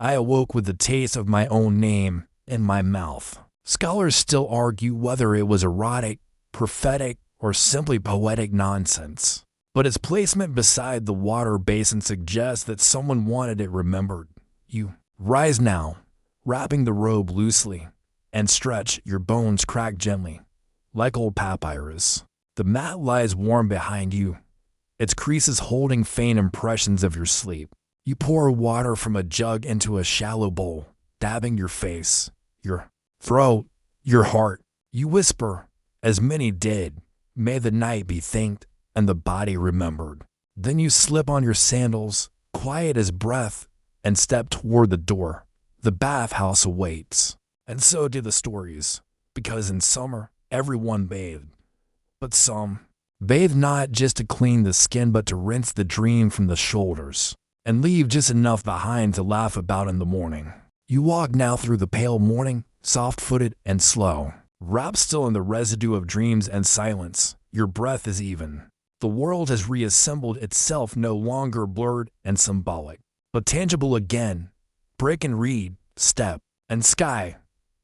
Speaker 1: I awoke with the taste of my own name in my mouth. Scholars still argue whether it was erotic, prophetic, or simply poetic nonsense, but its placement beside the water basin suggests that someone wanted it remembered. You rise now, wrapping the robe loosely, and stretch. Your bones crack gently, like old papyrus. The mat lies warm behind you, its creases holding faint impressions of your sleep. You pour water from a jug into a shallow bowl, dabbing your face, your throat, your heart. You whisper, as many did, "May the night be thanked and the body remembered." Then you slip on your sandals, quiet as breath, and step toward the door. The bathhouse awaits. And so do the stories, because in summer, everyone bathed. But some bathe not just to clean the skin, but to rinse the dream from the shoulders, and leave just enough behind to laugh about in the morning. You walk now through the pale morning, soft-footed and slow, wrapped still in the residue of dreams and silence. Your breath is even. The world has reassembled itself, no longer blurred and symbolic, but tangible again. Brick and reed, step, and sky.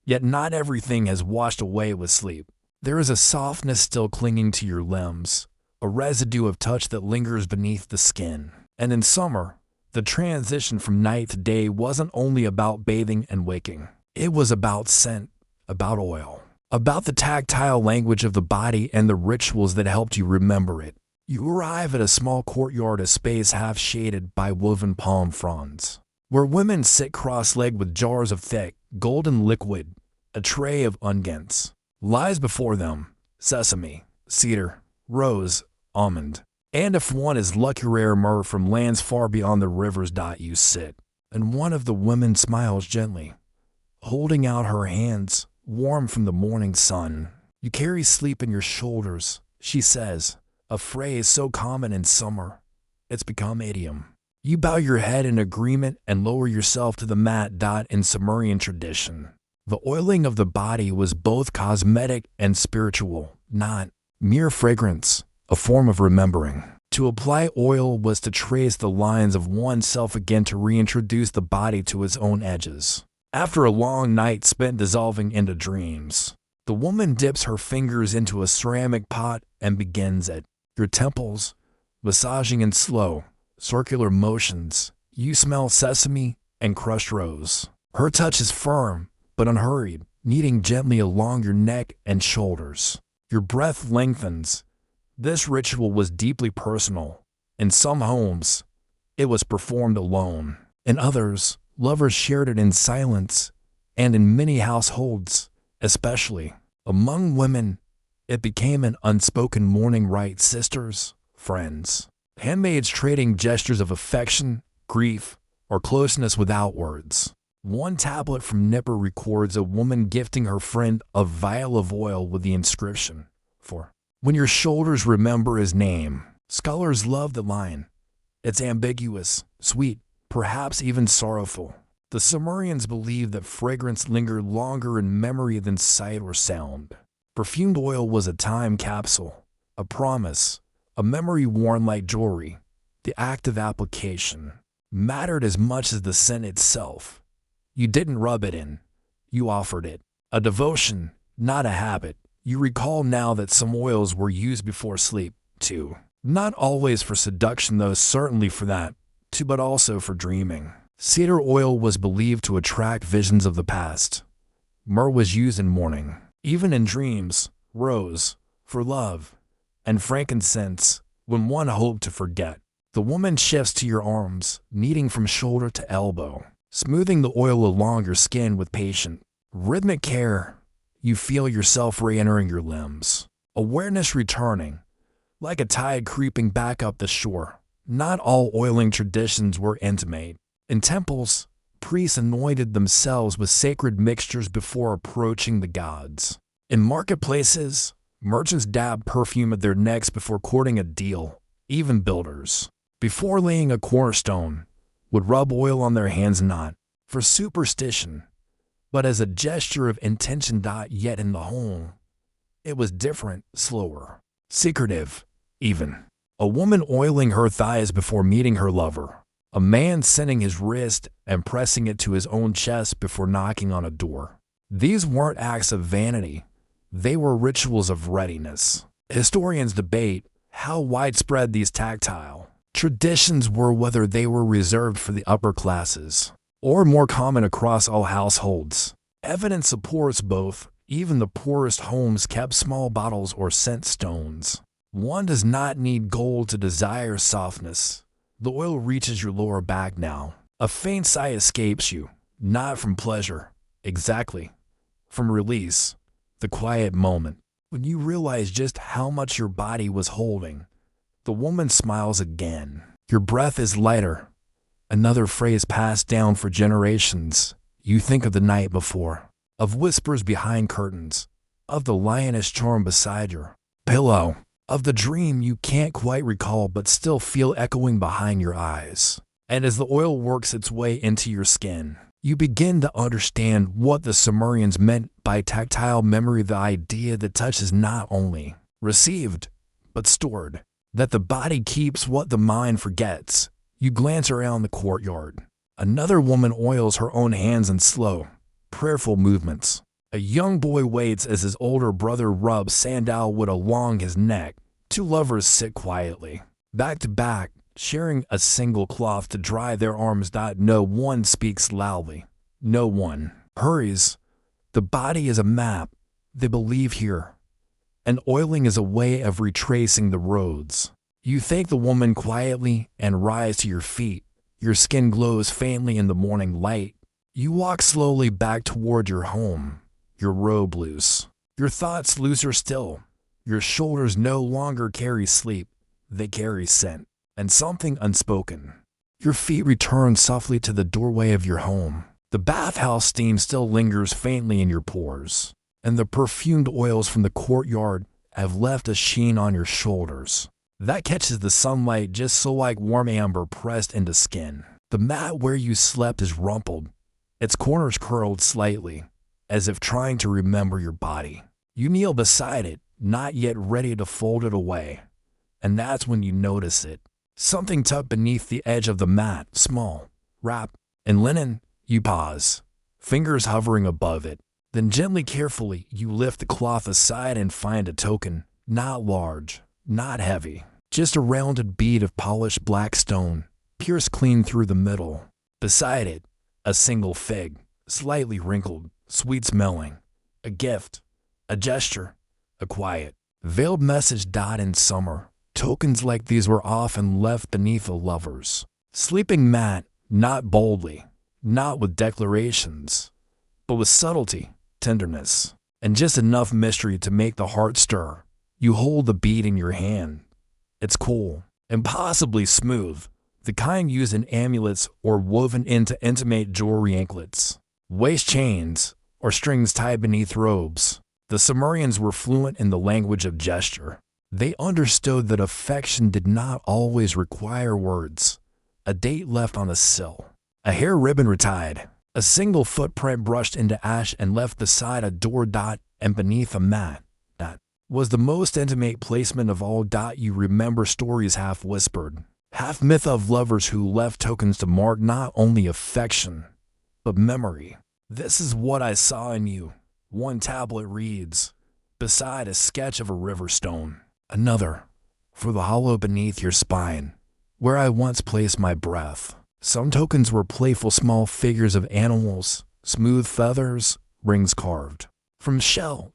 Speaker 1: Yet not everything has washed away with sleep. There is a softness still clinging to your limbs, a residue of touch that lingers beneath the skin. And in summer, the transition from night to day wasn't only about bathing and waking. It was about scent, about oil, about the tactile language of the body and the rituals that helped you remember it. You arrive at a small courtyard, a space half shaded by woven palm fronds, where women sit cross-legged with jars of thick, golden liquid. A tray of unguents lies before them: sesame, cedar, rose, almond, and if one is lucky, rare myrrh from lands far beyond the rivers. You sit, and one of the women smiles gently, holding out her hands, warm from the morning sun. "You carry sleep in your shoulders," she says, a phrase so common in summer, it's become idiom. You bow your head in agreement and lower yourself to the mat. In Sumerian tradition, the oiling of the body was both cosmetic and spiritual, not mere fragrance, a form of remembering. To apply oil was to trace the lines of oneself again, to reintroduce the body to its own edges. After a long night spent dissolving into dreams, the woman dips her fingers into a ceramic pot and begins at your temples, massaging in slow, circular motions. You smell sesame and crushed rose. Her touch is firm but unhurried, kneading gently along your neck and shoulders. Your breath lengthens. This ritual was deeply personal. In some homes, it was performed alone. In others, lovers shared it in silence, and in many households, especially among women, it became an unspoken morning rite. Sisters, friends, handmaids trading gestures of affection, grief, or closeness without words. One tablet from Nipper records a woman gifting her friend a vial of oil with the inscription, "For when your shoulders remember his name." Scholars love the line. It's ambiguous, sweet, perhaps even sorrowful. The Sumerians believed that fragrance lingered longer in memory than sight or sound. Perfumed oil was a time capsule, a promise, a memory worn like jewelry. The act of application mattered as much as the scent itself. You didn't rub it in, you offered it. A devotion, not a habit. You recall now that some oils were used before sleep, too. Not always for seduction, though, certainly for that, too, but also for dreaming. Cedar oil was believed to attract visions of the past. Myrrh was used in mourning, even in dreams. Rose, for love, and frankincense, when one hoped to forget. The woman shifts to your arms, kneading from shoulder to elbow, smoothing the oil along your skin with patient, rhythmic care. You feel yourself re-entering your limbs, awareness returning, like a tide creeping back up the shore. Not all oiling traditions were intimate. In temples, priests anointed themselves with sacred mixtures before approaching the gods. In marketplaces, merchants dabbed perfume at their necks before courting a deal. Even builders before laying a cornerstone, would rub oil on their hands not for superstition, but as a gesture of intention. Yet in the home, it was different, slower, secretive, even. A woman oiling her thighs before meeting her lover. A man setting his wrist and pressing it to his own chest before knocking on a door. These weren't acts of vanity. They were rituals of readiness. Historians debate how widespread these tactile traditions were, whether they were reserved for the upper classes or more common across all households. Evidence supports both. Even the poorest homes kept small bottles or scent stones. One does not need gold to desire softness. The oil reaches your lower back now. A faint sigh escapes you, not from pleasure, exactly, from release, the quiet moment, when you realize just how much your body was holding. The woman smiles again. Your breath is lighter. Another phrase passed down for generations. You think of the night before, of whispers behind curtains, of the lioness charm beside your pillow, of the dream you can't quite recall but still feel echoing behind your eyes. And as the oil works its way into your skin, you begin to understand what the Sumerians meant by tactile memory, the idea that touch is not only received, but stored, that the body keeps what the mind forgets. You glance around the courtyard. Another woman oils her own hands in slow, prayerful movements. A young boy waits as his older brother rubs sandalwood along his neck. Two lovers sit quietly, back to back, sharing a single cloth to dry their arms. No one speaks loudly. No one hurries. The body is a map, they believe here, and oiling is a way of retracing the roads. You thank the woman quietly and rise to your feet. Your skin glows faintly in the morning light. You walk slowly back toward your home, your robe loose, your thoughts looser still. Your shoulders no longer carry sleep, they carry scent, and something unspoken. Your feet return softly to the doorway of your home. The bathhouse steam still lingers faintly in your pores, and the perfumed oils from the courtyard have left a sheen on your shoulders that catches the sunlight just so like warm amber pressed into skin. The mat where you slept is rumpled, its corners curled slightly, as if trying to remember your body. You kneel beside it, not yet ready to fold it away, and that's when you notice it. Something tucked beneath the edge of the mat, small, wrapped in linen. You pause, fingers hovering above it. Then gently, carefully, you lift the cloth aside and find a token, not large, not heavy, just a rounded bead of polished black stone, pierced clean through the middle. Beside it, a single fig, slightly wrinkled, sweet-smelling, a gift, a gesture, a quiet, veiled message. In summer, tokens like these were often left beneath a lover's sleeping mat, not boldly, not with declarations, but with subtlety, tenderness, and just enough mystery to make the heart stir. You hold the bead in your hand. It's cool, impossibly smooth, the kind used in amulets or woven into intimate jewelry anklets, waist chains, or strings tied beneath robes. The Sumerians were fluent in the language of gesture. They understood that affection did not always require words. A date left on a sill, a hair ribbon retied, a single footprint brushed into ash and left beside a door. And beneath a mat. Was the most intimate placement of all. You remember stories half whispered, half myth of lovers who left tokens to mark not only affection, but memory. This is what I saw in you. One tablet reads, beside a sketch of a river stone. Another, for the hollow beneath your spine, where I once placed my breath. Some tokens were playful small figures of animals, smooth feathers, rings carved from shell.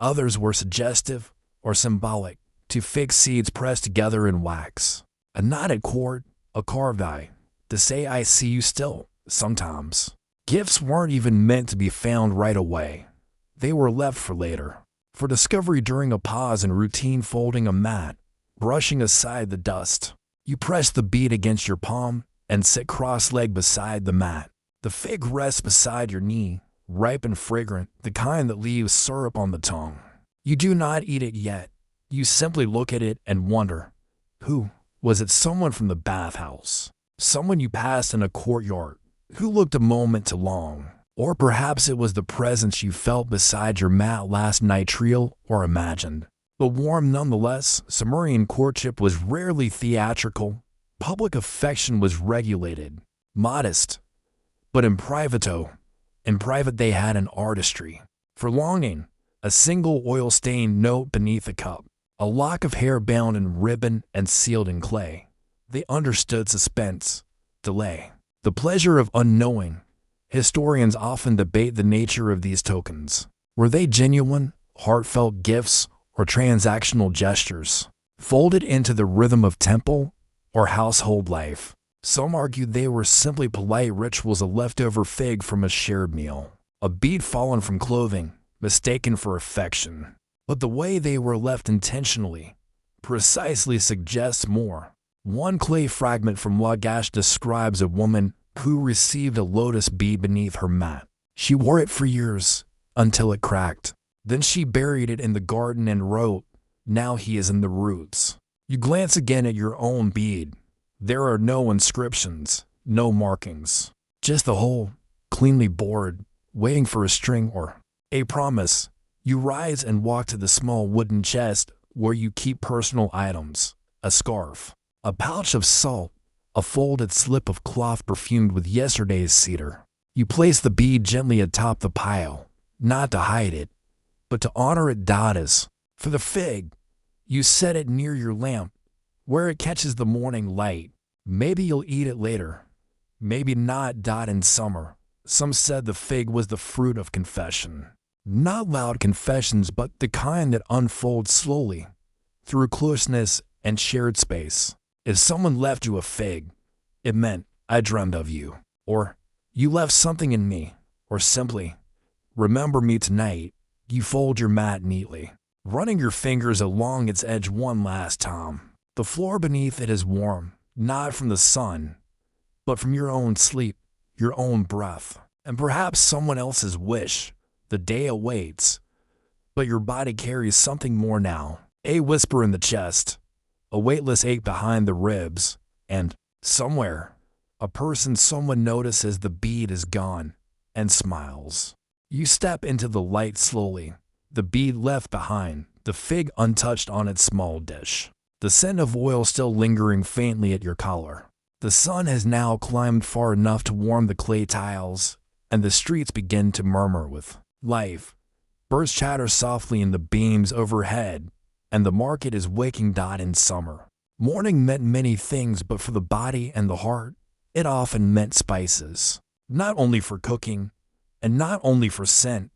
Speaker 1: Others were suggestive or symbolic, to fig seeds pressed together in wax. A knotted cord, a carved eye, to say I see you still, sometimes. Gifts weren't even meant to be found right away. They were left for later, for discovery during a pause in routine folding a mat, brushing aside the dust. You press the bead against your palm and sit cross-legged beside the mat. The fig rests beside your knee, ripe and fragrant, the kind that leaves syrup on the tongue. You do not eat it yet. You simply look at it and wonder, who Was it someone from the bathhouse? Someone you passed in a courtyard who looked a moment too long? Or perhaps it was the presence you felt beside your mat last night, real or imagined. But warm nonetheless. Sumerian courtship was rarely theatrical. Public affection was regulated, modest, but in private they had an artistry for longing, a single oil-stained note beneath a cup, a lock of hair bound in ribbon and sealed in clay. They understood suspense, delay, the pleasure of unknowing. Historians often debate the nature of these tokens. Were they genuine, heartfelt gifts or transactional gestures, folded into the rhythm of temple or household life? Some argued they were simply polite rituals, a leftover fig from a shared meal, a bead fallen from clothing, mistaken for affection. But the way they were left intentionally, precisely suggests more. One clay fragment from Lagash describes a woman who received a lotus bead beneath her mat. She wore it for years, until it cracked. Then she buried it in the garden and wrote, "Now he is in the roots." You glance again at your own bead. There are no inscriptions, no markings. Just the hole, cleanly bored, waiting for a string or a promise. You rise and walk to the small wooden chest where you keep personal items, a scarf, a pouch of salt, a folded slip of cloth perfumed with yesterday's cedar. You place the bead gently atop the pile, not to hide it, but to honor it. As for the fig, you set it near your lamp, where it catches the morning light. Maybe you'll eat it later, maybe not. In summer, some said the fig was the fruit of confession. Not loud confessions, but the kind that unfolds slowly, through closeness and shared space. If someone left you a fig, it meant, "I dreamed of you," or "You left something in me," or simply, "Remember me tonight." You fold your mat neatly, running your fingers along its edge one last time. The floor beneath it is warm, not from the sun, but from your own sleep, your own breath, and perhaps someone else's wish. The day awaits, but your body carries something more now. A whisper in the chest, a weightless ache behind the ribs, and somewhere, a person someone notices the bead is gone and smiles. You step into the light slowly, the bead left behind, the fig untouched on its small dish, the scent of oil still lingering faintly at your collar. The sun has now climbed far enough to warm the clay tiles, and the streets begin to murmur with life. Birds chatter softly in the beams overhead, and the market is waking. In summer, morning meant many things, but for the body and the heart, it often meant spices. Not only for cooking, and not only for scent,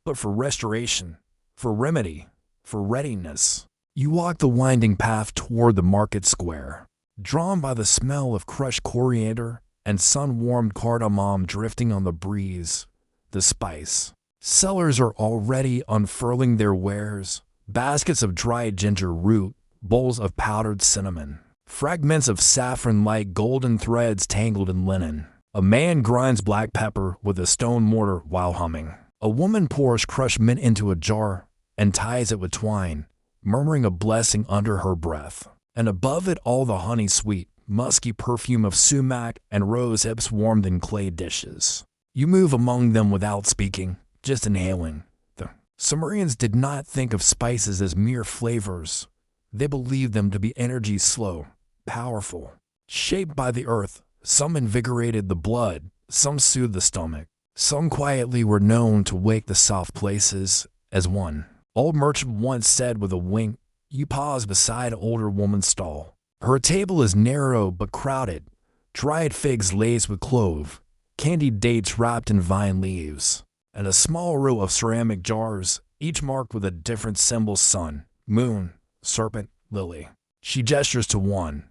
Speaker 1: but for restoration, for remedy, for readiness. You walk the winding path toward the market square, drawn by the smell of crushed coriander and sun-warmed cardamom drifting on the breeze. The spice sellers are already unfurling their wares, baskets of dried ginger root, bowls of powdered cinnamon, fragments of saffron like golden threads tangled in linen. A man grinds black pepper with a stone mortar while humming. A woman pours crushed mint into a jar and ties it with twine, murmuring a blessing under her breath. And above it all the honey-sweet, musky perfume of sumac and rose hips warmed in clay dishes. You move among them without speaking, just inhaling. The Sumerians did not think of spices as mere flavors. They believed them to be energies slow, powerful, shaped by the earth. Some invigorated the blood, some soothed the stomach, some quietly were known to wake the soft places. As one old merchant once said with a wink, you pause beside an older woman's stall. Her table is narrow but crowded, dried figs laced with clove, candied dates wrapped in vine leaves, and a small row of ceramic jars, each marked with a different symbol: sun, moon, serpent, lily. She gestures to one.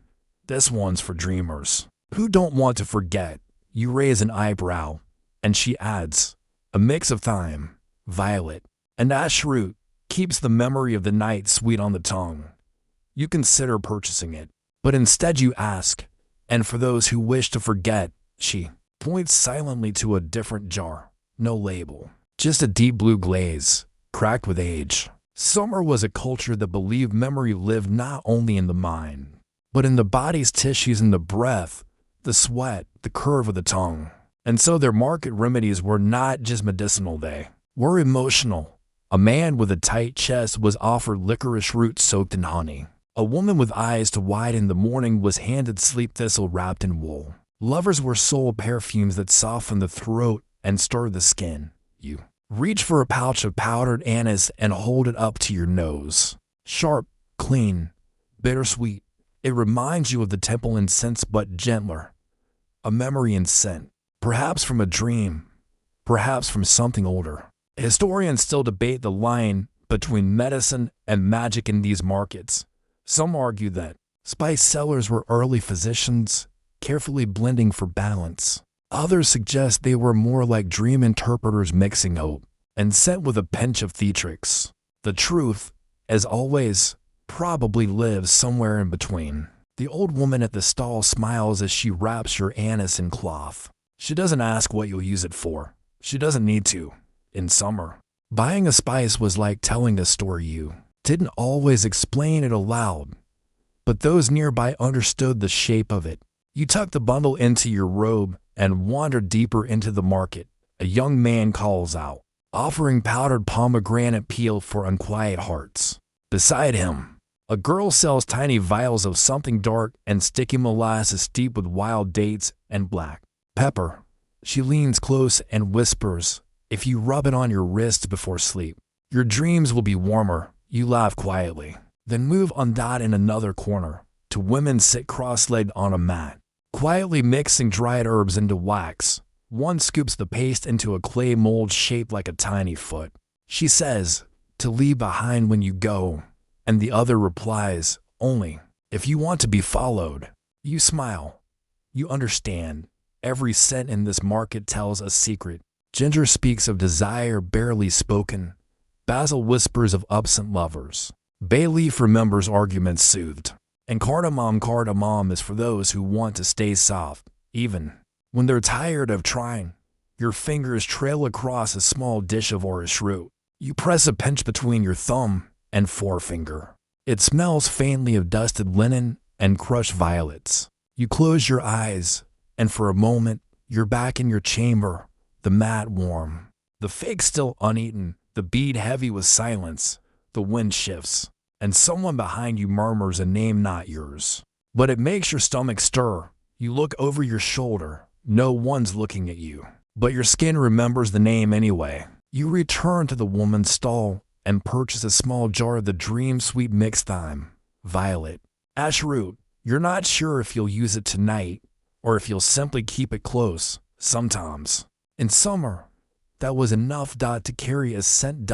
Speaker 1: This one's for dreamers who don't want to forget. You raise an eyebrow, and she adds, a mix of thyme, violet, and ash root keeps the memory of the night sweet on the tongue. You consider purchasing it, but instead you ask, and for those who wish to forget, she points silently to a different jar. No label, just a deep blue glaze, cracked with age. Summer was a culture that believed memory lived not only in the mind, but in the body's tissues and the breath, the sweat, the curve of the tongue. And so their market remedies were not just medicinal, they were emotional. A man with a tight chest was offered licorice root soaked in honey. A woman with eyes too wide in the morning was handed sleep thistle wrapped in wool. Lovers were sold perfumes that softened the throat and stirred the skin. You reach for a pouch of powdered anise and hold it up to your nose. Sharp, clean, bittersweet. It reminds you of the temple incense but gentler. A memory in scent. Perhaps from a dream. Perhaps from something older. Historians still debate the line between medicine and magic in these markets. Some argue that spice sellers were early physicians, carefully blending for balance. Others suggest they were more like dream interpreters mixing hope and scent with a pinch of theatrics. The truth, as always, probably lives somewhere in between. The old woman at the stall smiles as she wraps your anise in cloth. She doesn't ask what you'll use it for. She doesn't need to. In summer, buying a spice was like telling a story. You didn't always explain it aloud, but those nearby understood the shape of it. You tucked the bundle into your robe and wandered deeper into the market. A young man calls out, offering powdered pomegranate peel for unquiet hearts. Beside him, a girl sells tiny vials of something dark and sticky molasses steeped with wild dates and black pepper. She leans close and whispers, "If you rub it on your wrist before sleep, your dreams will be warmer." You laugh quietly, then move on. In another corner, two women sit cross-legged on a mat, quietly mixing dried herbs into wax. One scoops the paste into a clay mold shaped like a tiny foot. She says, "To leave behind when you go," and the other replies, "Only if you want to be followed." You smile. You understand. Every scent in this market tells a secret. Ginger speaks of desire barely spoken. Basil whispers of absent lovers. Bay leaf remembers arguments soothed. And cardamom is for those who want to stay soft, even when they're tired of trying. Your fingers trail across a small dish of orish root. You press a pinch between your thumb and forefinger. It smells faintly of dusted linen and crushed violets. You close your eyes, and for a moment, you're back in your chamber, the mat warm, the fig still uneaten, the bead heavy with silence. The wind shifts, and someone behind you murmurs a name not yours. But it makes your stomach stir. You look over your shoulder. No one's looking at you, but your skin remembers the name anyway. You return to the woman's stall and purchase a small jar of the dream sweet mixed thyme, violet, ash root. You're not sure if you'll use it tonight or if you'll simply keep it close. Sometimes, in summer, that was enough to carry a scent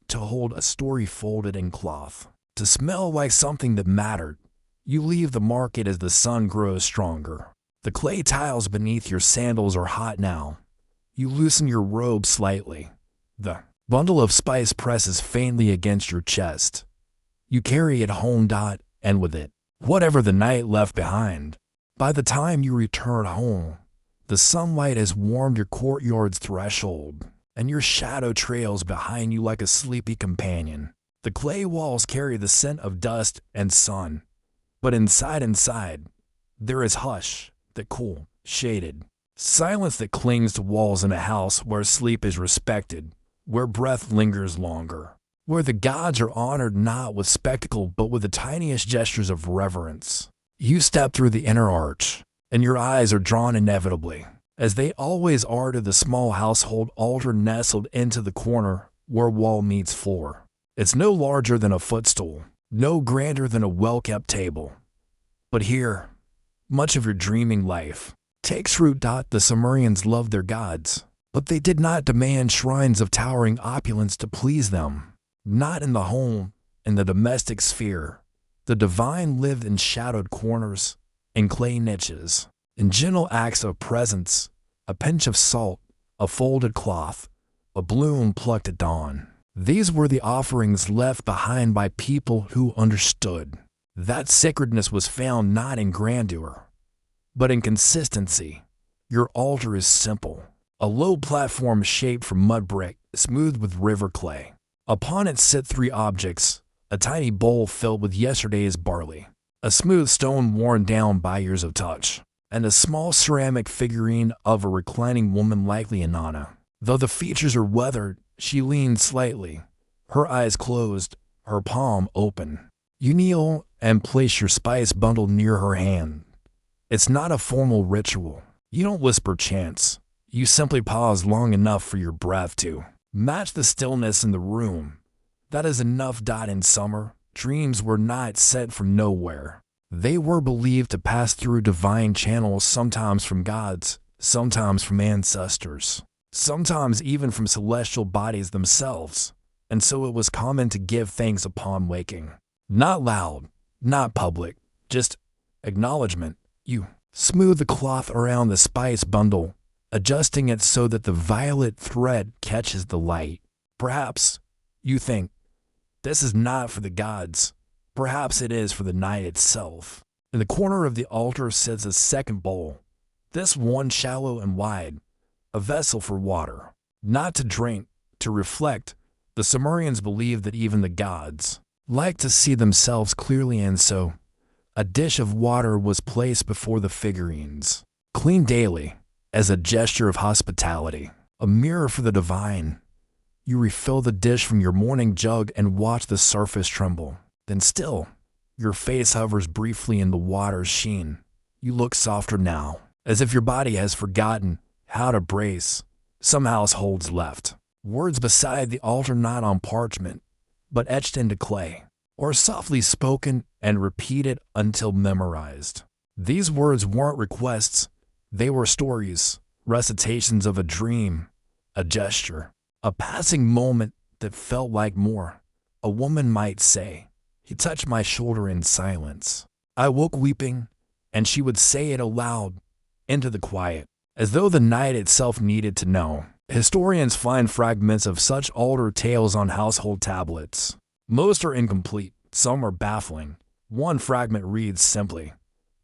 Speaker 1: to hold a story folded in cloth, to smell like something that mattered. You leave the market as the sun grows stronger. The clay tiles beneath your sandals are hot now. You loosen your robe slightly. The bundle of spice presses faintly against your chest. You carry it home, and with it, whatever the night left behind. By the time you return home, the sunlight has warmed your courtyard's threshold, and your shadow trails behind you like a sleepy companion. The clay walls carry the scent of dust and sun, but inside, there is hush, that cool, shaded silence that clings to walls in a house where sleep is respected, where breath lingers longer, where the gods are honored not with spectacle but with the tiniest gestures of reverence. You step through the inner arch, and your eyes are drawn inevitably, as they always are, to the small household altar nestled into the corner where wall meets floor. It's no larger than a footstool, no grander than a well-kept table. But here, much of your dreaming life takes root. The Sumerians loved their gods, but they did not demand shrines of towering opulence to please them. Not in the home, in the domestic sphere. The divine lived in shadowed corners, in clay niches, in gentle acts of presence, a pinch of salt, a folded cloth, a bloom plucked at dawn. These were the offerings left behind by people who understood. That sacredness was found not in grandeur, but in consistency. Your altar is simple, a low platform shaped from mud brick, smoothed with river clay. Upon it sit three objects: a tiny bowl filled with yesterday's barley, a smooth stone worn down by years of touch, and a small ceramic figurine of a reclining woman, likely Inanna. Though the features are weathered, she leans slightly, her eyes closed, her palm open. You kneel and place your spice bundle near her hand. It's not a formal ritual. You don't whisper chants. You simply pause long enough for your breath to match the stillness in the room. That is enough. In summer, dreams were not sent from nowhere. They were believed to pass through divine channels, sometimes from gods, sometimes from ancestors, sometimes even from celestial bodies themselves. And so it was common to give thanks upon waking. Not loud, not public, just acknowledgement. You smooth the cloth around the spice bundle, adjusting it so that the violet thread catches the light. Perhaps you think, this is not for the gods. Perhaps it is for the night itself. In the corner of the altar sits a second bowl, this one shallow and wide, a vessel for water. Not to drink, to reflect. The Sumerians believed that even the gods like to see themselves clearly, and so a dish of water was placed before the figurines, cleaned daily, as a gesture of hospitality, a mirror for the divine. You refill the dish from your morning jug and watch the surface tremble. Then still, your face hovers briefly in the water's sheen. You look softer now, as if your body has forgotten how to brace. Some households left words beside the altar, not on parchment, but etched into clay, or softly spoken and repeated until memorized. These words weren't requests, they were stories, recitations of a dream, a gesture, a passing moment that felt like more. A woman might say, "He touched my shoulder in silence. I woke weeping," and she would say it aloud, into the quiet, as though the night itself needed to know. Historians find fragments of such older tales on household tablets. Most are incomplete, some are baffling. One fragment reads simply,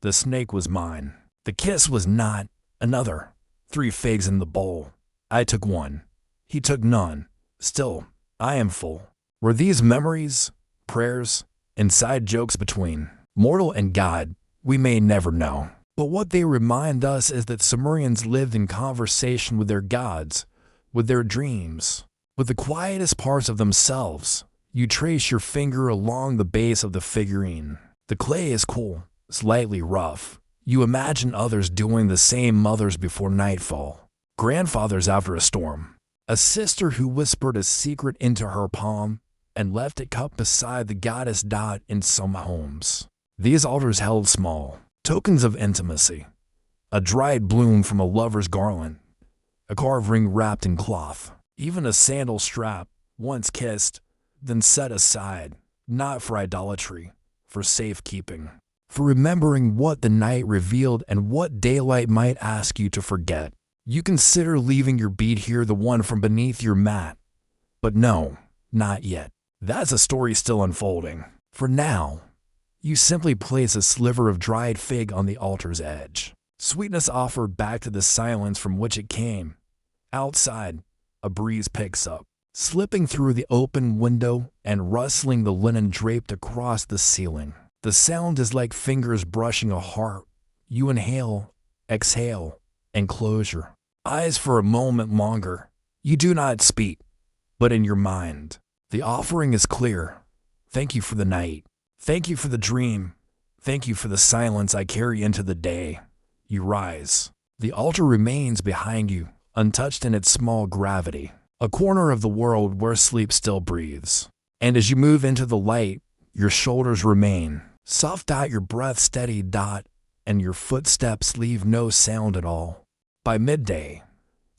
Speaker 1: "The snake was mine. The kiss was not." Another, "3 figs in the bowl. I took 1. He took none. Still, I am full." Were these memories, prayers, inside jokes between mortal and God? We may never know. But what they remind us is that Sumerians lived in conversation with their gods, with their dreams, with the quietest parts of themselves. You trace your finger along the base of the figurine. The clay is cool, slightly rough. You imagine others doing the same, mothers before nightfall, grandfathers after a storm, a sister who whispered a secret into her palm and left it cupped beside the goddess. In some homes, these altars held small tokens of intimacy, a dried bloom from a lover's garland, a carved ring wrapped in cloth, even a sandal strap, once kissed, then set aside, not for idolatry, for safekeeping, for remembering what the night revealed and what daylight might ask you to forget. You consider leaving your bead here, the one from beneath your mat. But no, not yet. That's a story still unfolding. For now, you simply place a sliver of dried fig on the altar's edge. Sweetness offered back to the silence from which it came. Outside, a breeze picks up, slipping through the open window and rustling the linen draped across the ceiling. The sound is like fingers brushing a heart. You inhale, exhale, and close your eyes for a moment longer. You do not speak, but in your mind, the offering is clear. Thank you for the night. Thank you for the dream. Thank you for the silence I carry into the day. You rise. The altar remains behind you, untouched in its small gravity, a corner of the world where sleep still breathes. And as you move into the light, your shoulders remain soft. Your breath steady. And your footsteps leave no sound at all. By midday,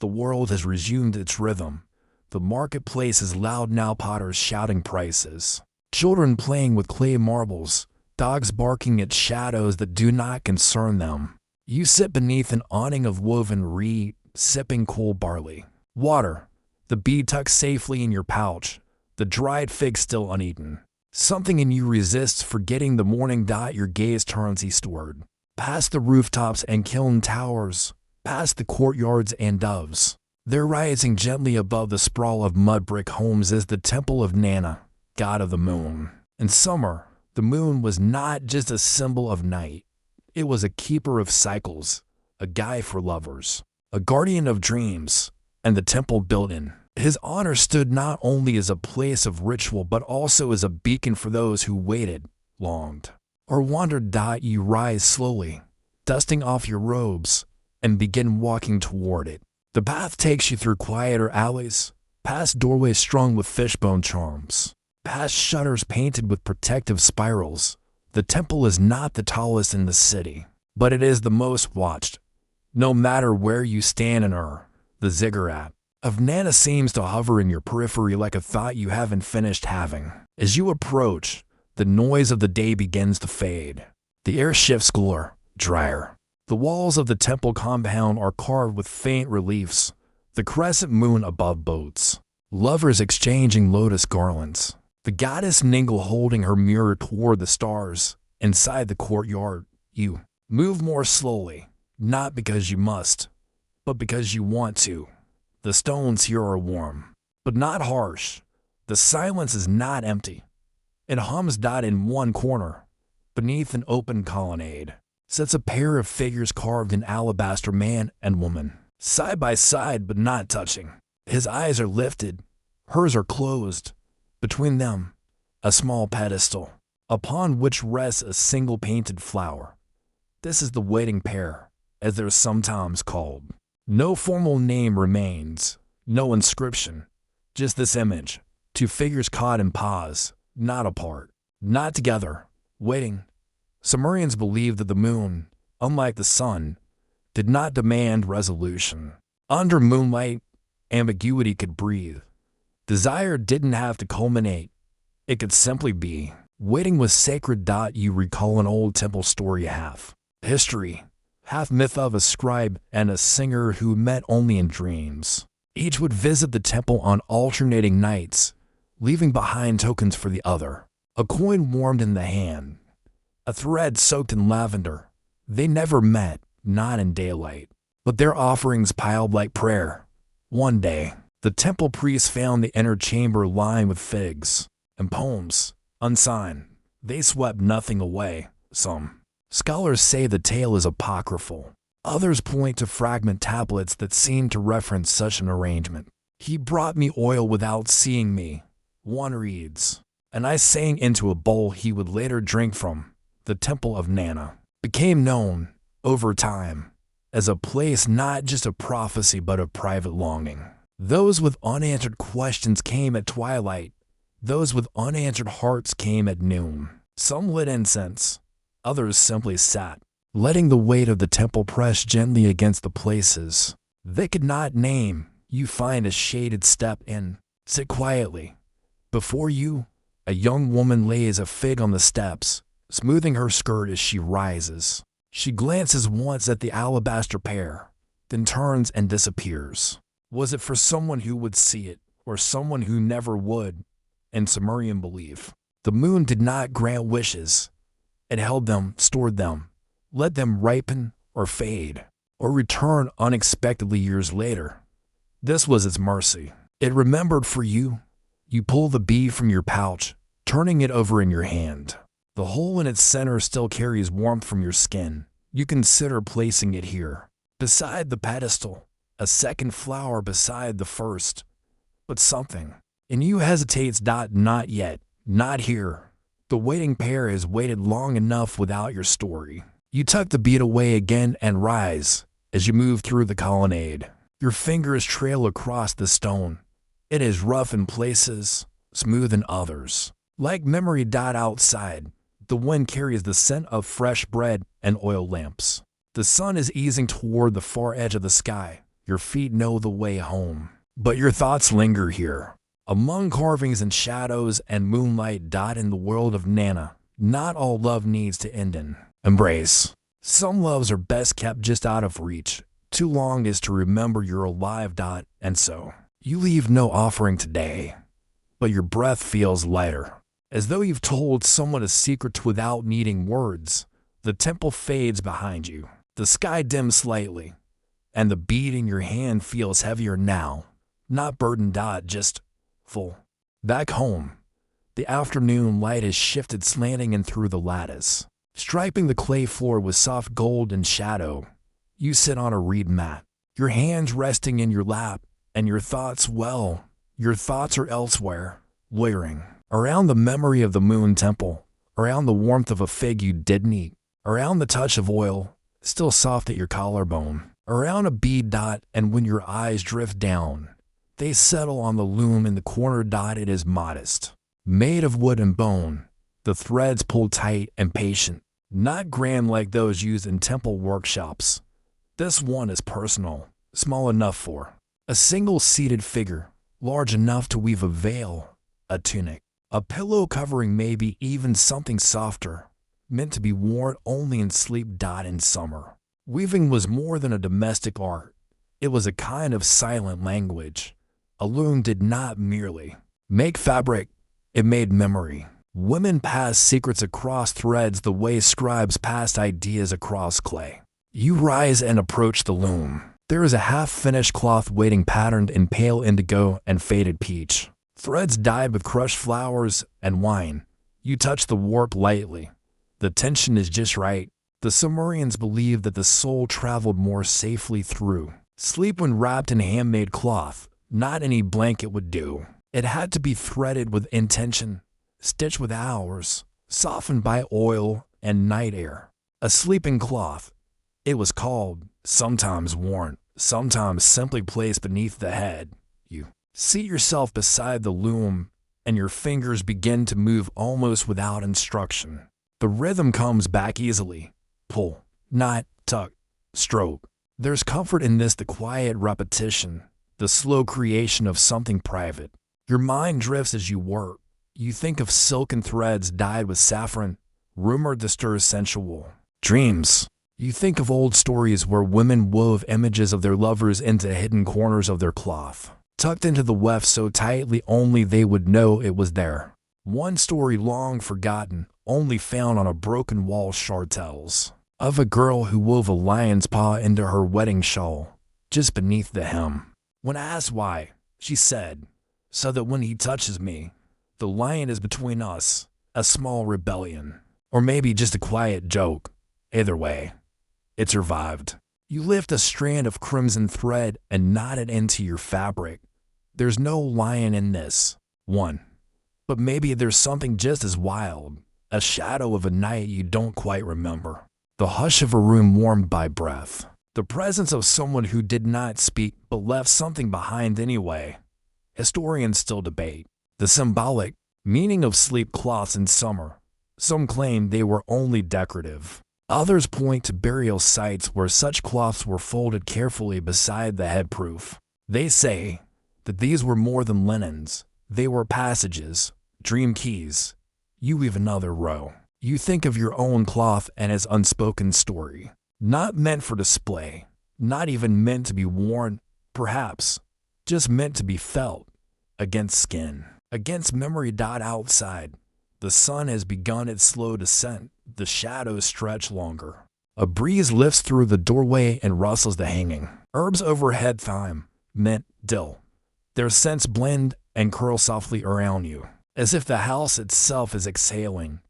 Speaker 1: the world has resumed its rhythm. The marketplace is loud now, potters shouting prices, children playing with clay marbles, dogs barking at shadows that do not concern them. You sit beneath an awning of woven reed, sipping cool barley water, the bead tucked safely in your pouch, the dried fig still uneaten. Something in you resists forgetting the morning. Your gaze turns eastward, past the rooftops and kiln towers, past the courtyards and doves. There, rising gently above the sprawl of mud brick homes, is the temple of Nana, god of the moon. In summer, The moon was not just a symbol of night. It was a keeper of cycles, a guide for lovers, a guardian of dreams, and the temple built in his honor stood not only as a place of ritual but also as a beacon for those who waited, longed, or wandered. You rise slowly, dusting off your robes, and begin walking toward it. The path takes you through quieter alleys, past doorways strung with fishbone charms, past shutters painted with protective spirals. The temple is not the tallest in the city, but it is the most watched. No matter where you stand in the ziggurat of Nana seems to hover in your periphery like a thought you haven't finished having. As you approach, the noise of the day begins to fade. The air shifts cooler, drier. The walls of the temple compound are carved with faint reliefs, the crescent moon above boats, lovers exchanging lotus garlands, the goddess Ningle holding her mirror toward the stars. Inside the courtyard, you move more slowly, not because you must, but because you want to. The stones here are warm, but not harsh. The silence is not empty. It hums. In one corner, beneath an open colonnade, sits a pair of figures carved in alabaster, man and woman, side by side but not touching. His eyes are lifted, hers are closed. Between them, a small pedestal, upon which rests a single painted flower. This is the waiting pair, as they're sometimes called. No formal name remains, no inscription, just this image. Two figures caught in pause, not apart, not together, waiting. Sumerians believed that the moon, unlike the sun, did not demand resolution. Under moonlight, ambiguity could breathe. Desire didn't have to culminate. It could simply be. Waiting was sacred. You recall an old temple story, half history, half myth, of a scribe and a singer who met only in dreams. Each would visit the temple on alternating nights, leaving behind tokens for the other. A coin warmed in the hand, a thread soaked in lavender. They never met, not in daylight, but their offerings piled like prayer. One day, the temple priest found the inner chamber lined with figs and poems, unsigned. They swept nothing away. Some scholars say the tale is apocryphal. Others point to fragment tablets that seem to reference such an arrangement. He brought me oil without seeing me, one reads, and I sang into a bowl he would later drink from. The temple of Nana became known, over time, as a place not just of prophecy but of private longing. Those with unanswered questions came at twilight. Those with unanswered hearts came at noon. Some lit incense. Others simply sat, letting the weight of the temple press gently against the places they could not name. You find a shaded step in. Sit quietly. Before you, a young woman lays a fig on the steps, smoothing her skirt as she rises. She glances once at the alabaster pair, then turns and disappears. Was it for someone who would see it, or someone who never would? In Sumerian belief, the moon did not grant wishes. It held them, stored them, let them ripen or fade, or return unexpectedly years later. This was its mercy. It remembered for you. You pull the bead from your pouch, turning it over in your hand. The hole in its center still carries warmth from your skin. You consider placing it here, beside the pedestal, a second flower beside the first. But something in you hesitates. Not yet, not here. The waiting pair has waited long enough without your story. You tuck the bead away again and rise. As you move through the colonnade, your fingers trail across the stone. It is rough in places, smooth in others. Like memory. Outside, the wind carries the scent of fresh bread and oil lamps. The sun is easing toward the far edge of the sky. Your feet know the way home, but your thoughts linger here, among carvings and shadows and moonlight. In the world of Nana, not all love needs to end in embrace. Some loves are best kept just out of reach. Too long is to remember you're alive. And so, you leave no offering today, but your breath feels lighter, as though you've told someone a secret without needing words. The temple fades behind you. The sky dims slightly, and the bead in your hand feels heavier now, not burdened. Just full. Back home, The afternoon light has shifted slanting in through the lattice, striping the clay floor with soft gold and shadow. You sit on a reed mat, your hands resting in your lap, and your thoughts are elsewhere, loitering. Around the memory of the moon temple, around the warmth of a fig you didn't eat, around the touch of oil, still soft at your collarbone, around a bead dot, and when your eyes drift down, they settle on the loom in the corner dot. It is modest, made of wood and bone, the threads pulled tight and patient, not grand like those used in temple workshops. This one is personal, small enough for a single seated figure, large enough to weave a veil, a tunic, a pillow covering, maybe even something softer, meant to be worn only in sleep. In summer, weaving was more than a domestic art. It was a kind of silent language. A loom did not merely make fabric, it made memory. Women passed secrets across threads the way scribes passed ideas across clay. You rise and approach the loom. There is a half-finished cloth waiting, patterned in pale indigo and faded peach. Threads dyed with crushed flowers and wine. You touch the warp lightly. The tension is just right. The Sumerians believed that the soul traveled more safely through sleep when wrapped in handmade cloth. Not any blanket would do. It had to be threaded with intention, stitched with hours, softened by oil and night air. A sleeping cloth, it was called, sometimes worn, sometimes simply placed beneath the head. You seat yourself beside the loom, and your fingers begin to move almost without instruction. The rhythm comes back easily. Pull, knot, tuck, stroke. There's comfort in this, the quiet repetition, the slow creation of something private. Your mind drifts as you work. You think of silken threads dyed with saffron, rumored to stir sensual dreams. You think of old stories where women wove images of their lovers into hidden corners of their cloth, tucked into the weft so tightly only they would know it was there. One story long forgotten, only found on a broken wall, shard tells of a girl who wove a lion's paw into her wedding shawl, just beneath the hem. When asked why, she said, "So that when he touches me, the lion is between us." A small rebellion, or maybe just a quiet joke. Either way, it survived. You lift a strand of crimson thread and knot it into your fabric. There's no lion in this one, but maybe there's something just as wild, a shadow of a night you don't quite remember. The hush of a room warmed by breath. The presence of someone who did not speak but left something behind anyway. Historians still debate the symbolic meaning of sleep cloths in summer. Some claim they were only decorative. Others point to burial sites where such cloths were folded carefully beside the headproof. They say that these were more than linens. They were passages, dream keys. You weave another row. You think of your own cloth and its unspoken story. Not meant for display, not even meant to be worn, perhaps, just meant to be felt, against skin, against memory. Outside, the sun has begun its slow descent. The shadows stretch longer. A breeze lifts through the doorway and rustles the hanging herbs overhead, thyme, mint, dill. Their scents blend and curl softly around you, as if the house itself is exhaling.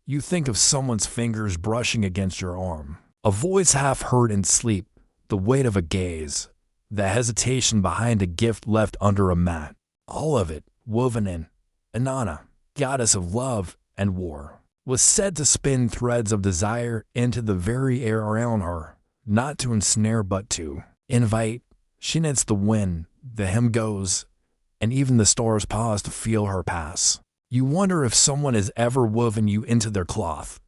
Speaker 1: You think of someone's fingers brushing against your arm. A voice half heard in sleep, the weight of a gaze, the hesitation behind a gift left under a mat. All of it woven in. Inanna, goddess of love and war, was said to spin threads of desire into the very air around her, not to ensnare but to invite. She knits the wind, the hymn goes, and even the stars pause to feel her pass. You wonder if someone has ever woven you into their cloth,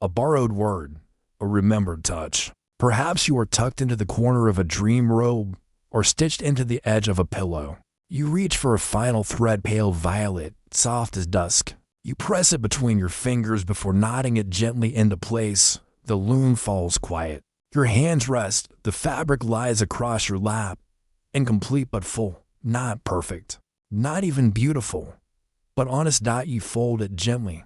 Speaker 1: a borrowed word, a remembered touch. Perhaps you are tucked into the corner of a dream robe or stitched into the edge of a pillow. You reach for a final thread, pale violet, soft as dusk. You press it between your fingers before knotting it gently into place. The loom falls quiet. Your hands rest. The fabric lies across your lap, incomplete but full, not perfect, not even beautiful, but honest. You fold it gently,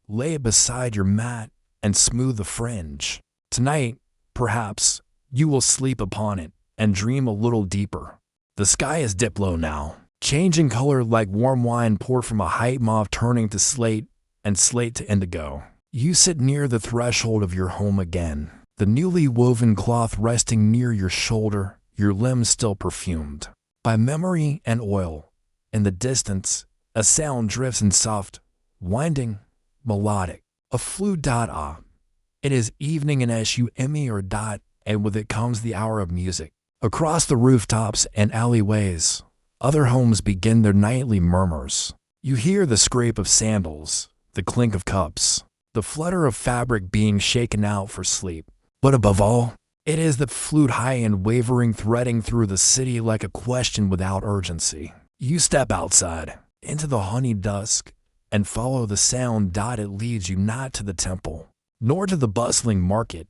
Speaker 1: lay it beside your mat, and smooth the fringe. Tonight, perhaps, you will sleep upon it and dream a little deeper. The sky is dipped low now. changing color like warm wine poured from a height mauve turning to slate and slate to indigo. You sit near the threshold of your home again, the newly woven cloth resting near your shoulder, your limbs still perfumed by memory and oil. In the distance, a sound drifts in soft, winding, melodic. A flute ah. It is evening and SUME or dot, and with it comes the hour of music. Across the rooftops and alleyways, other homes begin their nightly murmurs. You hear the scrape of sandals, the clink of cups, the flutter of fabric being shaken out for sleep. But above all, it is the flute high and wavering, threading through the city like a question without urgency. You step outside, into the honeyed dusk, and follow the sound. It leads you not to the temple, nor to the bustling market,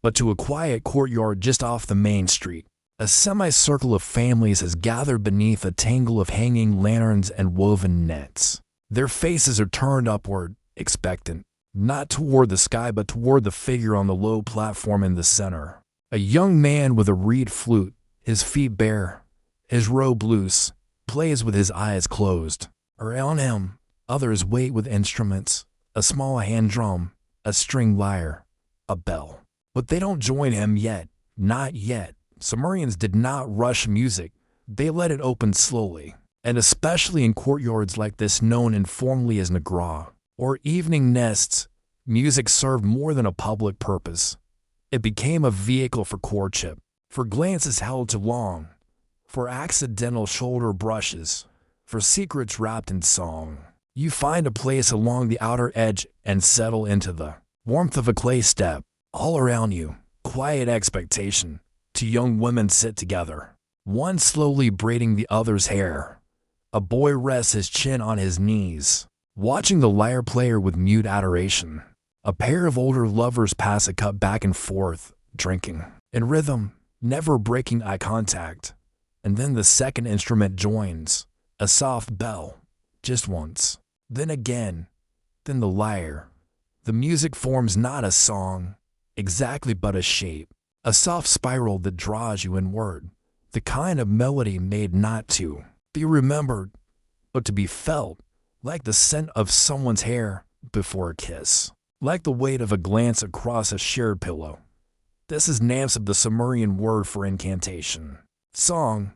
Speaker 1: but to a quiet courtyard just off the main street. A semicircle of families has gathered beneath a tangle of hanging lanterns and woven nets. Their faces are turned upward, expectant, not toward the sky but toward the figure on the low platform in the center. A young man with a reed flute, his feet bare, his robe loose, plays with his eyes closed. Around him, others wait with instruments, a small hand drum, a string lyre, a bell. But they don't join him yet, not yet. Sumerians did not rush music, they let it open slowly, and especially in courtyards like this known informally as Nagra, or evening nests, music served more than a public purpose. It became a vehicle for courtship, for glances held too long, for accidental shoulder brushes, for secrets wrapped in song. You find a place along the outer edge and settle into the warmth of a clay step. All around you, quiet expectation. Two young women sit together, one slowly braiding the other's hair. A boy rests his chin on his knees, watching the lyre player with mute adoration. A pair of older lovers pass a cup back and forth, drinking, in rhythm, never breaking eye contact. And then the second instrument joins, a soft bell, just once. Then again, then the lyre. The music forms not a song, exactly but a shape. A soft spiral that draws you inward, the kind of melody made not to be remembered, but to be felt, like the scent of someone's hair before a kiss, like the weight of a glance across a shared pillow. This is Namsab, the Sumerian word for incantation. Song,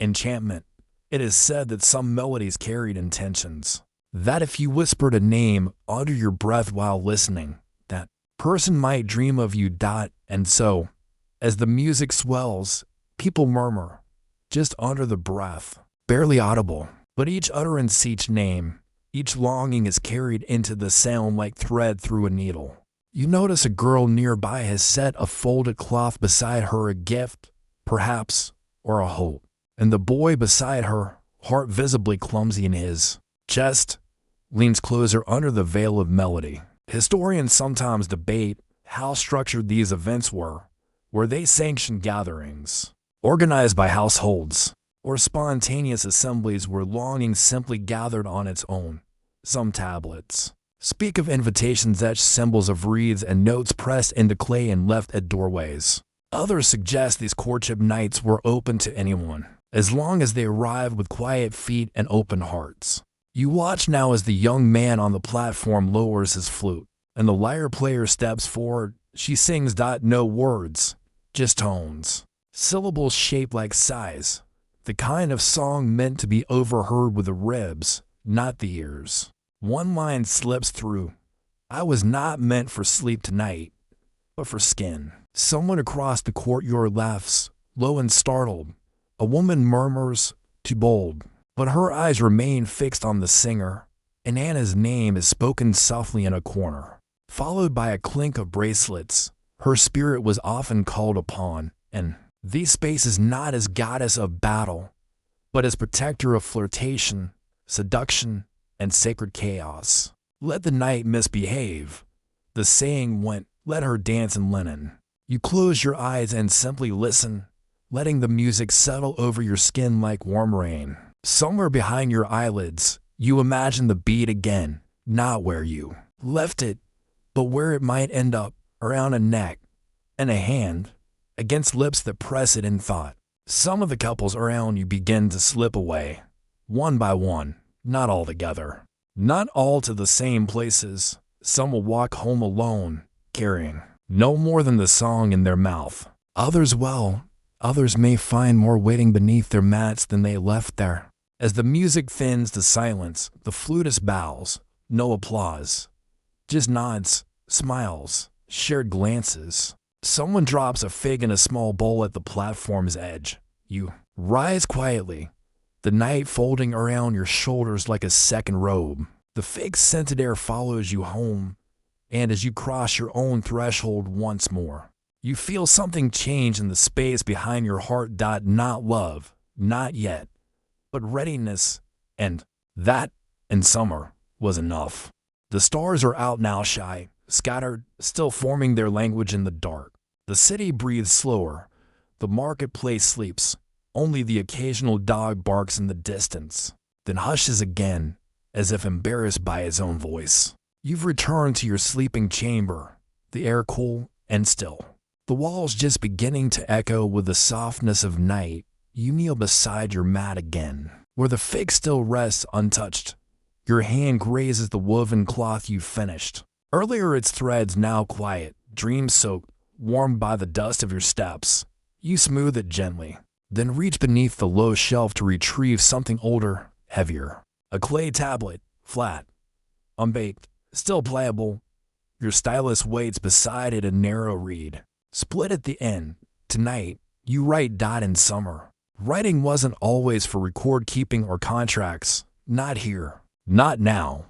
Speaker 1: enchantment. It is said that some melodies carried intentions, that if you whispered a name under your breath while listening, that person might dream of you. And so, as the music swells, people murmur, just under the breath, barely audible, but each utterance, each name, each longing is carried into the sound like thread through a needle. You notice a girl nearby has set a folded cloth beside her, a gift, perhaps, or a hope, and the boy beside her, heart visibly clumsy in his chest, leans closer under the veil of melody. Historians sometimes debate how structured these events were. Were they sanctioned gatherings, organized by households, or spontaneous assemblies where longing simply gathered on its own? Some tablets speak of invitations etched, symbols of wreaths and notes pressed into clay and left at doorways. Others suggest these courtship nights were open to anyone, as long as they arrived with quiet feet and open hearts. You watch now as the young man on the platform lowers his flute, and the lyre player steps forward. She sings. No words, just tones, syllables shaped like sighs, the kind of song meant to be overheard with the ribs, not the ears. One line slips through. I was not meant for sleep tonight, but for skin. Someone across the courtyard laughs, low and startled. A woman murmurs, too bold, but her eyes remain fixed on the singer, and Anna's name is spoken softly in a corner, followed by a clink of bracelets. Her spirit was often called upon, and these spaces not as goddess of battle, but as protector of flirtation, seduction, and sacred chaos. Let the night misbehave. The saying went, let her dance in linen. You close your eyes and simply listen, letting the music settle over your skin like warm rain. Somewhere behind your eyelids, you imagine the beat again, not where you left it, but where it might end up, around a neck, and a hand, against lips that press it in thought. Some of the couples around you begin to slip away, one by one, not all together. Not all to the same places. Some will walk home alone, carrying no more than the song in their mouth. Others may find more waiting beneath their mats than they left there. As the music thins to silence, the flutist bows. No applause. Just nods, smiles, shared glances. Someone drops a fig in a small bowl at the platform's edge. You rise quietly, the night folding around your shoulders like a second robe. The fig-scented air follows you home, and as you cross your own threshold once more, you feel something change in the space behind your heart. Not love, not yet, but readiness, and that, in summer, was enough. The stars are out now, shy, scattered, still forming their language in the dark. The city breathes slower. The marketplace sleeps. Only the occasional dog barks in the distance, then hushes again, as if embarrassed by his own voice. You've returned to your sleeping chamber, the air cool and still. The walls just beginning to echo with the softness of night. You kneel beside your mat again, where the fig still rests untouched. Your hand grazes the woven cloth you finished. Earlier its threads now quiet, dream-soaked, warmed by the dust of your steps. You smooth it gently, then reach beneath the low shelf to retrieve something older, heavier. A clay tablet, flat, unbaked, still playable. Your stylus waits beside it, a narrow reed, split at the end. Tonight, you write. In summer, writing wasn't always for record keeping or contracts. Not here. Not now.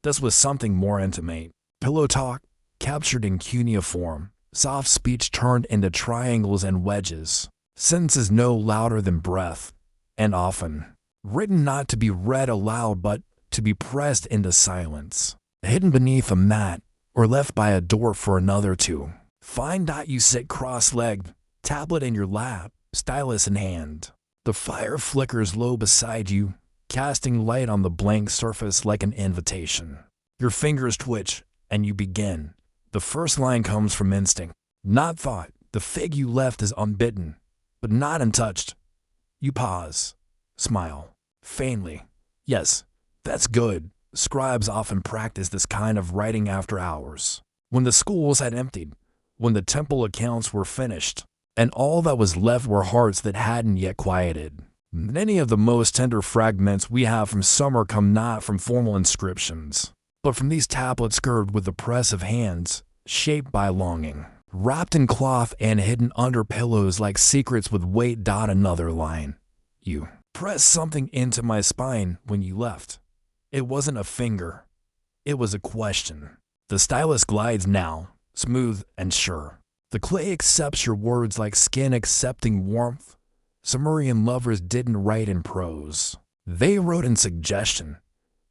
Speaker 1: This was something more intimate. Pillow talk, captured in cuneiform. Soft speech turned into triangles and wedges. Sentences no louder than breath. And often, written not to be read aloud but to be pressed into silence. Hidden beneath a mat or left by a door for another to find. You sit cross-legged, tablet in your lap, stylus in hand. The fire flickers low beside you, casting light on the blank surface like an invitation. Your fingers twitch, and you begin. The first line comes from instinct, not thought. The fig you left is unbitten, but not untouched. You pause, smile, faintly. Yes, that's good. Scribes often practice this kind of writing after hours, when the schools had emptied, when the temple accounts were finished, and all that was left were hearts that hadn't yet quieted. Many of the most tender fragments we have from summer come not from formal inscriptions, but from these tablets curved with the press of hands, shaped by longing, wrapped in cloth and hidden under pillows like secrets with weight. Another line. You pressed something into my spine when you left. It wasn't a finger. It was a question. The stylus glides now, smooth and sure. The clay accepts your words like skin accepting warmth. Sumerian lovers didn't write in prose. They wrote in suggestion,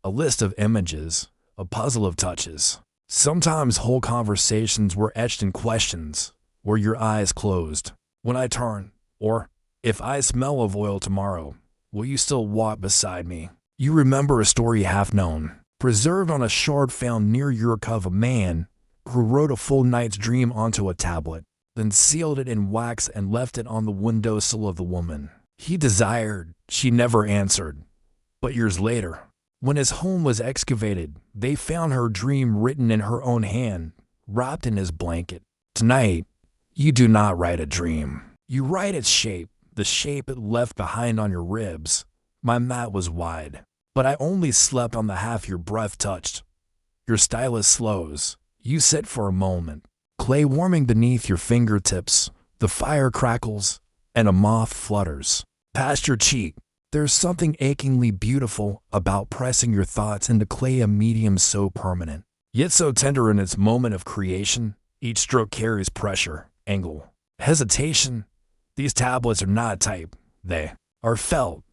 Speaker 1: a list of images, a puzzle of touches. Sometimes whole conversations were etched in questions. Were your eyes closed when I turn? Or, if I smell of oil tomorrow, will you still walk beside me? You remember a story half known, preserved on a shard found near your of a man who wrote a full night's dream onto a tablet, then sealed it in wax and left it on the windowsill of the woman he desired. She never answered. But years later, when his home was excavated, they found her dream written in her own hand, wrapped in his blanket. Tonight, you do not write a dream. You write its shape, the shape it left behind on your ribs. My mat was wide, but I only slept on the half your breath touched. Your stylus slows. You sit for a moment, clay warming beneath your fingertips. The fire crackles, and a moth flutters past your cheek. There's something achingly beautiful about pressing your thoughts into clay, a medium so permanent, yet so tender in its moment of creation. Each stroke carries pressure, angle, hesitation. These tablets are not typed, they are felt.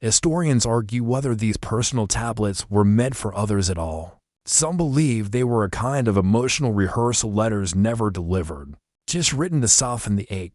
Speaker 1: Historians argue whether these personal tablets were meant for others at all. Some believe they were a kind of emotional rehearsal, letters never delivered, just written to soften the ache.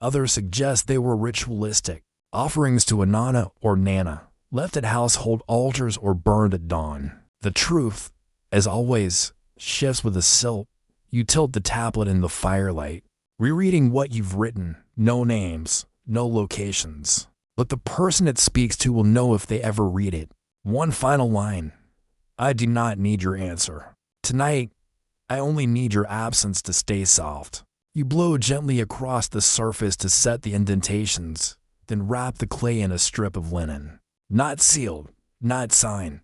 Speaker 1: Others suggest they were ritualistic, offerings to a nana or nana, left at household altars or burned at dawn. The truth, as always, shifts with the silt. You tilt the tablet in the firelight, rereading what you've written. No names, no locations, but the person it speaks to will know if they ever read it. One final line. I do not need your answer. Tonight, I only need your absence to stay soft. You blow gently across the surface to set the indentations, then wrap the clay in a strip of linen. Not sealed, not signed,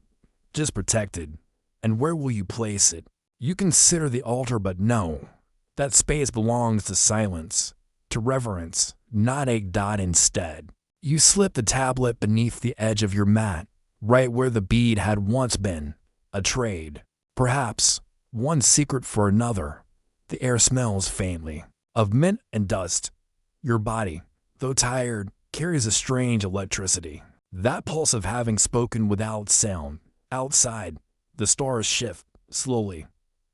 Speaker 1: just protected. And where will you place it? You consider the altar, but no. That space belongs to silence, to reverence, not a dot instead. You slip the tablet beneath the edge of your mat, right where the bead had once been. A trade. Perhaps one secret for another. The air smells faintly of mint and dust. Your body, though tired, carries a strange electricity. That pulse of having spoken without sound. Outside, the stars shift, slowly,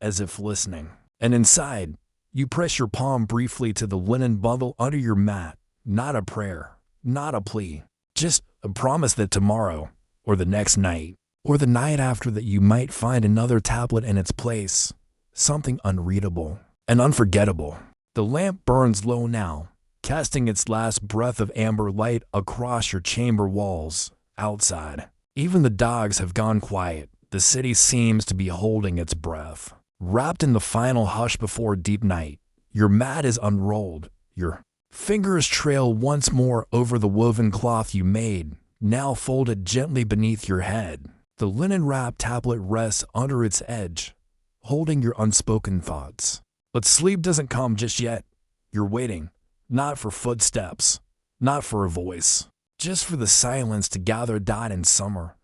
Speaker 1: as if listening. And inside, you press your palm briefly to the linen bundle under your mat. Not a prayer, not a plea. Just a promise that tomorrow, or the next night, or the night after that you might find another tablet in its place. Something unreadable and unforgettable. The lamp burns low now, casting its last breath of amber light across your chamber walls. Outside, even the dogs have gone quiet. The city seems to be holding its breath. Wrapped in the final hush before deep night, your mat is unrolled. Your fingers trail once more over the woven cloth you made, now folded gently beneath your head. The linen-wrapped tablet rests under its edge, holding your unspoken thoughts. But sleep doesn't come just yet. You're waiting, not for footsteps, not for a voice, just for the silence to gather dot in summer.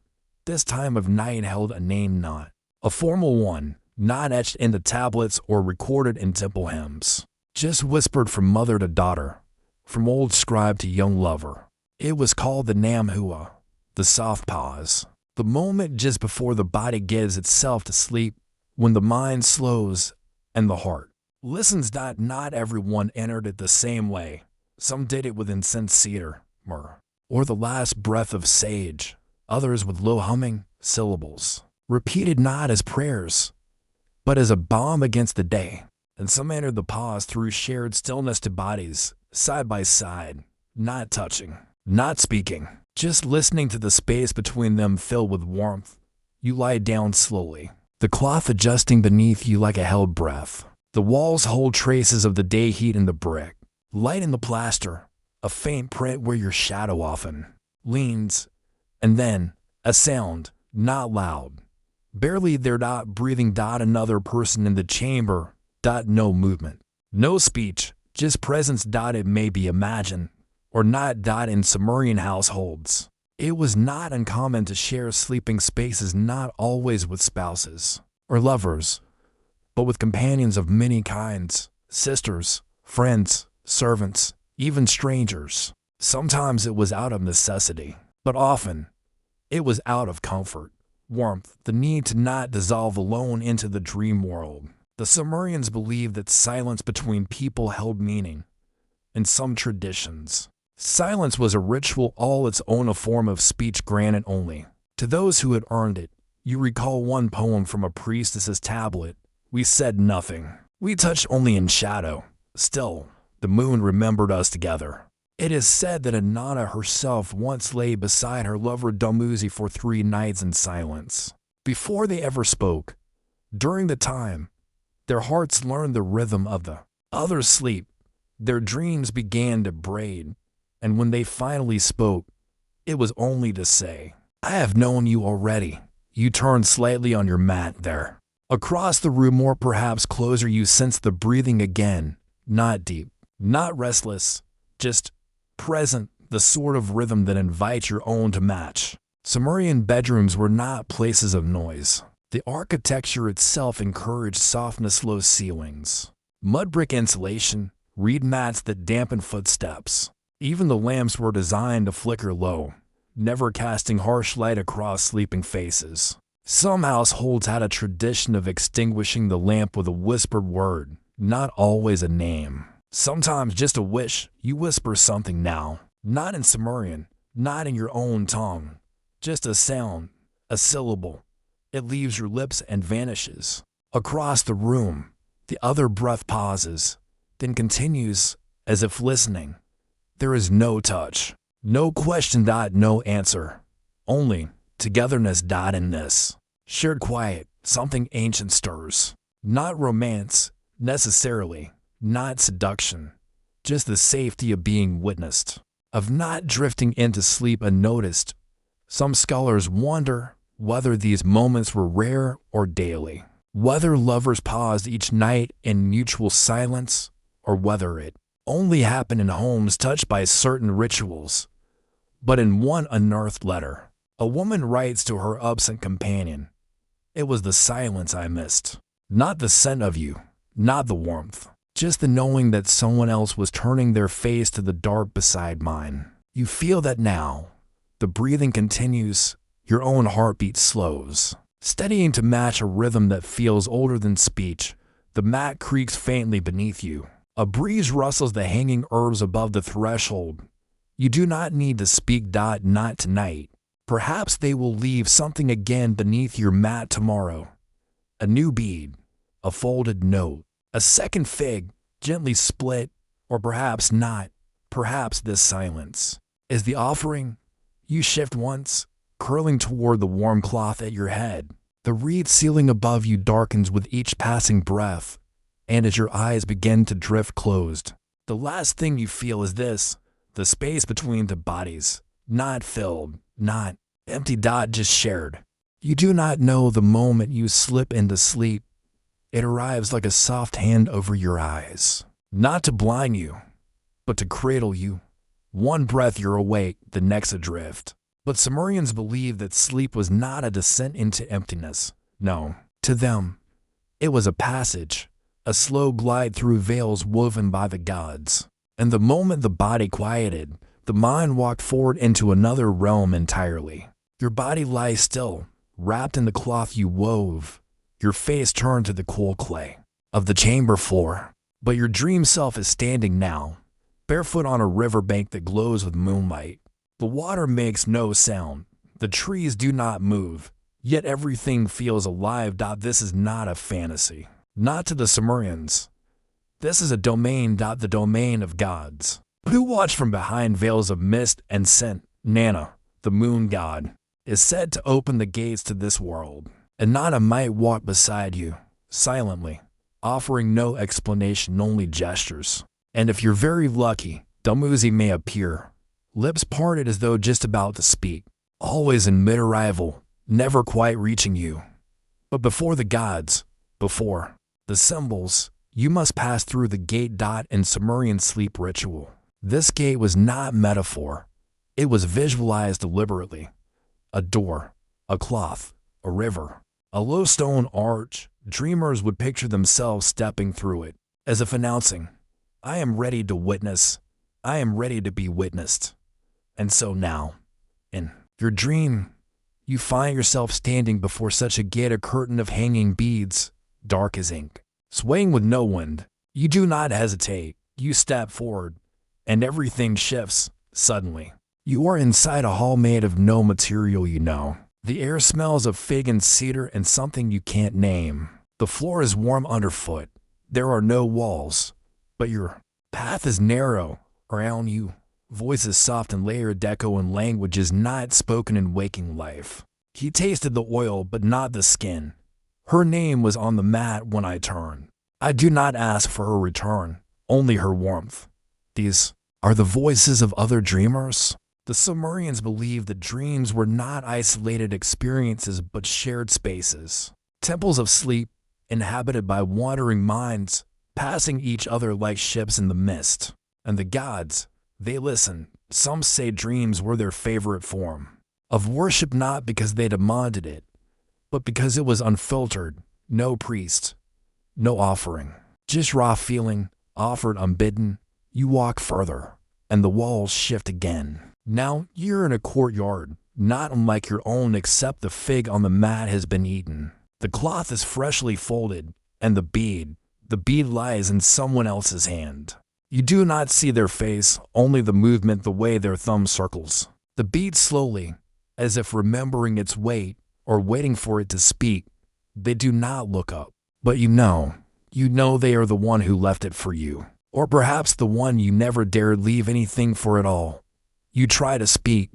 Speaker 1: This time of night held a name, not a formal one, not etched into tablets or recorded in temple hymns, just whispered from mother to daughter, from old scribe to young lover. It was called the Namhua, the soft pause. The moment just before the body gives itself to sleep, when the mind slows and the heart listens. Not everyone entered it the same way. Some did it with incense cedar, myrrh, or the last breath of sage. Others with low humming syllables, repeated not as prayers, but as a balm against the day. And some entered the pause through shared stillness to bodies, side by side, not touching, not speaking, just listening to the space between them fill with warmth. You lie down slowly, the cloth adjusting beneath you like a held breath. The walls hold traces of the day heat in the brick, light in the plaster, a faint print where your shadow often leans, and then a sound, not loud, barely there. Breathing. Another person in the chamber. No movement, no speech, just presence. It may be imagined or not. In Sumerian households, it was not uncommon to share sleeping spaces, not always with spouses or lovers, but with companions of many kinds, sisters, friends, servants, even strangers. Sometimes it was out of necessity, but often it was out of comfort, warmth, the need to not dissolve alone into the dream world. The Sumerians believed that silence between people held meaning. In some traditions, silence was a ritual all its own, a form of speech granted only to those who had earned it. You recall one poem from a priestess's tablet. We said nothing. We touched only in shadow. Still, the moon remembered us together. It is said that Inanna herself once lay beside her lover Dumuzi for 3 nights in silence, before they ever spoke. During the time, their hearts learned the rhythm of the other's sleep. Their dreams began to braid, and when they finally spoke, it was only to say, I have known you already. You turned slightly on your mat there. Across the room, or perhaps closer, you sensed the breathing again, not deep, not restless, just present, the sort of rhythm that invites your own to match. Sumerian bedrooms were not places of noise. The architecture itself encouraged softness, low ceilings, mud brick insulation, reed mats that dampened footsteps. Even the lamps were designed to flicker low, never casting harsh light across sleeping faces. Some households had a tradition of extinguishing the lamp with a whispered word, not always a name. Sometimes just a wish. You whisper something now, not in Sumerian, not in your own tongue, just a sound, a syllable. It leaves your lips and vanishes. Across the room, the other breath pauses, then continues, as if listening. There is no touch, No question. No answer. Only togetherness. In this shared quiet, something ancient stirs. Not romance, necessarily. Not seduction. Just the safety of being witnessed. Of not drifting into sleep unnoticed. Some scholars wonder whether these moments were rare or daily. Whether lovers paused each night in mutual silence, or whether it only happened in homes touched by certain rituals. But in one unearthed letter, a woman writes to her absent companion, "It was the silence I missed. Not the scent of you, not the warmth. Just the knowing that someone else was turning their face to the dark beside mine." You feel that now. The breathing continues, your own heartbeat slows, steadying to match a rhythm that feels older than speech. The mat creaks faintly beneath you. A breeze rustles the hanging herbs above the threshold. You do not need to speak. Not tonight. Perhaps they will leave something again beneath your mat tomorrow. A new bead, a folded note, a second fig, gently split, or perhaps not. Perhaps this silence is the offering. You shift once, curling toward the warm cloth at your head. The reed ceiling above you darkens with each passing breath, and as your eyes begin to drift closed, the last thing you feel is this, the space between the bodies, not filled, not empty. Just shared. You do not know the moment you slip into sleep. It arrives like a soft hand over your eyes, not to blind you, but to cradle you. One breath you're awake, the next adrift. But Sumerians believed that sleep was not a descent into emptiness. No, to them, it was a passage, a slow glide through veils woven by the gods. And the moment the body quieted, the mind walked forward into another realm entirely. Your body lies still, wrapped in the cloth you wove, your face turned to the cool clay of the chamber floor. But your dream self is standing now, barefoot on a riverbank that glows with moonlight. The water makes no sound, the trees do not move, yet everything feels alive. This is not a fantasy. Not to the Sumerians. This is a domain. The domain of gods, who watch from behind veils of mist and scent. Nana, the moon god, is said to open the gates to this world, and Nana might walk beside you, silently, offering no explanation, only gestures. And if you're very lucky, Dumuzi may appear, lips parted as though just about to speak, always in mid-arrival, never quite reaching you. But before the gods, before the symbols, you must pass through the gate. In Sumerian sleep ritual, this gate was not metaphor. It was visualized deliberately. A door, a cloth, a river, a low stone arch. Dreamers would picture themselves stepping through it, as if announcing, "I am ready to witness. I am ready to be witnessed." And so now, in your dream, you find yourself standing before such a gate, a curtain of hanging beads, dark as ink, swaying with no wind. You do not hesitate. You step forward, and everything shifts suddenly. You are inside a hall made of no material you know. The air smells of fig and cedar and something you can't name. The floor is warm underfoot. There are no walls, but your path is narrow. Around you, voices soft and layered echo in languages not spoken in waking life. He tasted the oil, but not the skin. Her name was on the mat when I turned. I do not ask for her return, only her warmth. These are the voices of other dreamers. The Sumerians believed that dreams were not isolated experiences but shared spaces. Temples of sleep, inhabited by wandering minds, passing each other like ships in the mist. And the gods, they listen. Some say dreams were their favorite form of worship, not because they demanded it, but because it was unfiltered, no priest, no offering, just raw feeling, offered unbidden. You walk further, and the walls shift again. Now you're in a courtyard, not unlike your own except the fig on the mat has been eaten. The cloth is freshly folded, and the bead lies in someone else's hand. You do not see their face, only the movement, the way their thumb circles the bead slowly, as if remembering its weight or waiting for it to speak. They do not look up, but you know they are the one who left it for you. Or perhaps the one you never dared leave anything for at all. You try to speak,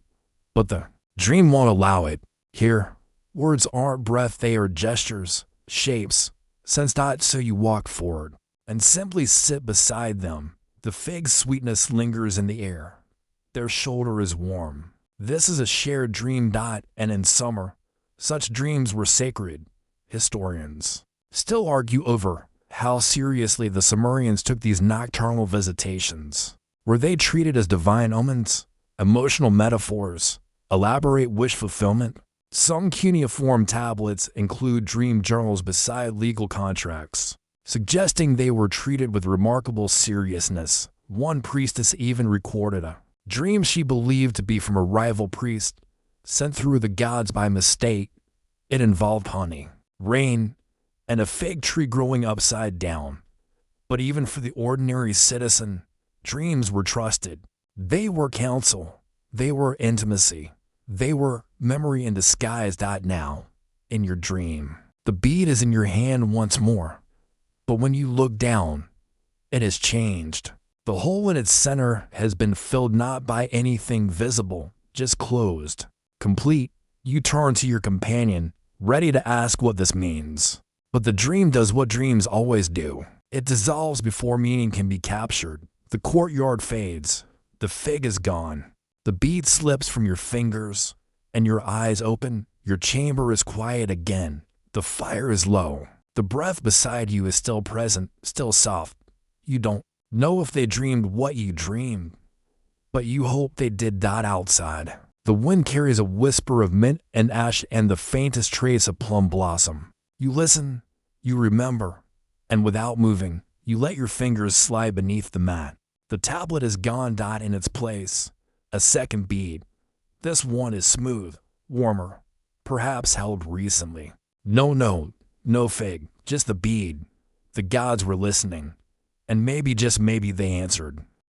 Speaker 1: but the dream won't allow it. Here, words aren't breath, they are gestures, shapes, sense. So you walk forward and simply sit beside them. The fig sweetness lingers in the air. Their shoulder is warm. This is a shared dream. And in summer, such dreams were sacred. Historians still argue over how seriously the Sumerians took these nocturnal visitations. Were they treated as divine omens, emotional metaphors, elaborate wish fulfillment? Some cuneiform tablets include dream journals beside legal contracts, suggesting they were treated with remarkable seriousness. One priestess even recorded a dream she believed to be from a rival priest, sent through the gods by mistake. It involved honey, rain, and a fig tree growing upside down. But even for the ordinary citizen, dreams were trusted. They were counsel. They were intimacy. They were memory in disguise. Now, in your dream, the bead is in your hand once more. But when you look down, it has changed. The hole in its center has been filled not by anything visible, just closed. Complete, you turn to your companion, ready to ask what this means. But the dream does what dreams always do. It dissolves before meaning can be captured. The courtyard fades. The fig is gone. The bead slips from your fingers, and your eyes open. Your chamber is quiet again. The fire is low. The breath beside you is still present, still soft. You don't know if they dreamed what you dreamed, but you hope they did. Outside, the wind carries a whisper of mint and ash and the faintest trace of plum blossom. You listen, you remember, and without moving, you let your fingers slide beneath the mat. The tablet is gone. In its place, a second bead. This one is smooth, warmer, perhaps held recently. No note, no fig, just the bead. The gods were listening, and maybe, just maybe, they answered.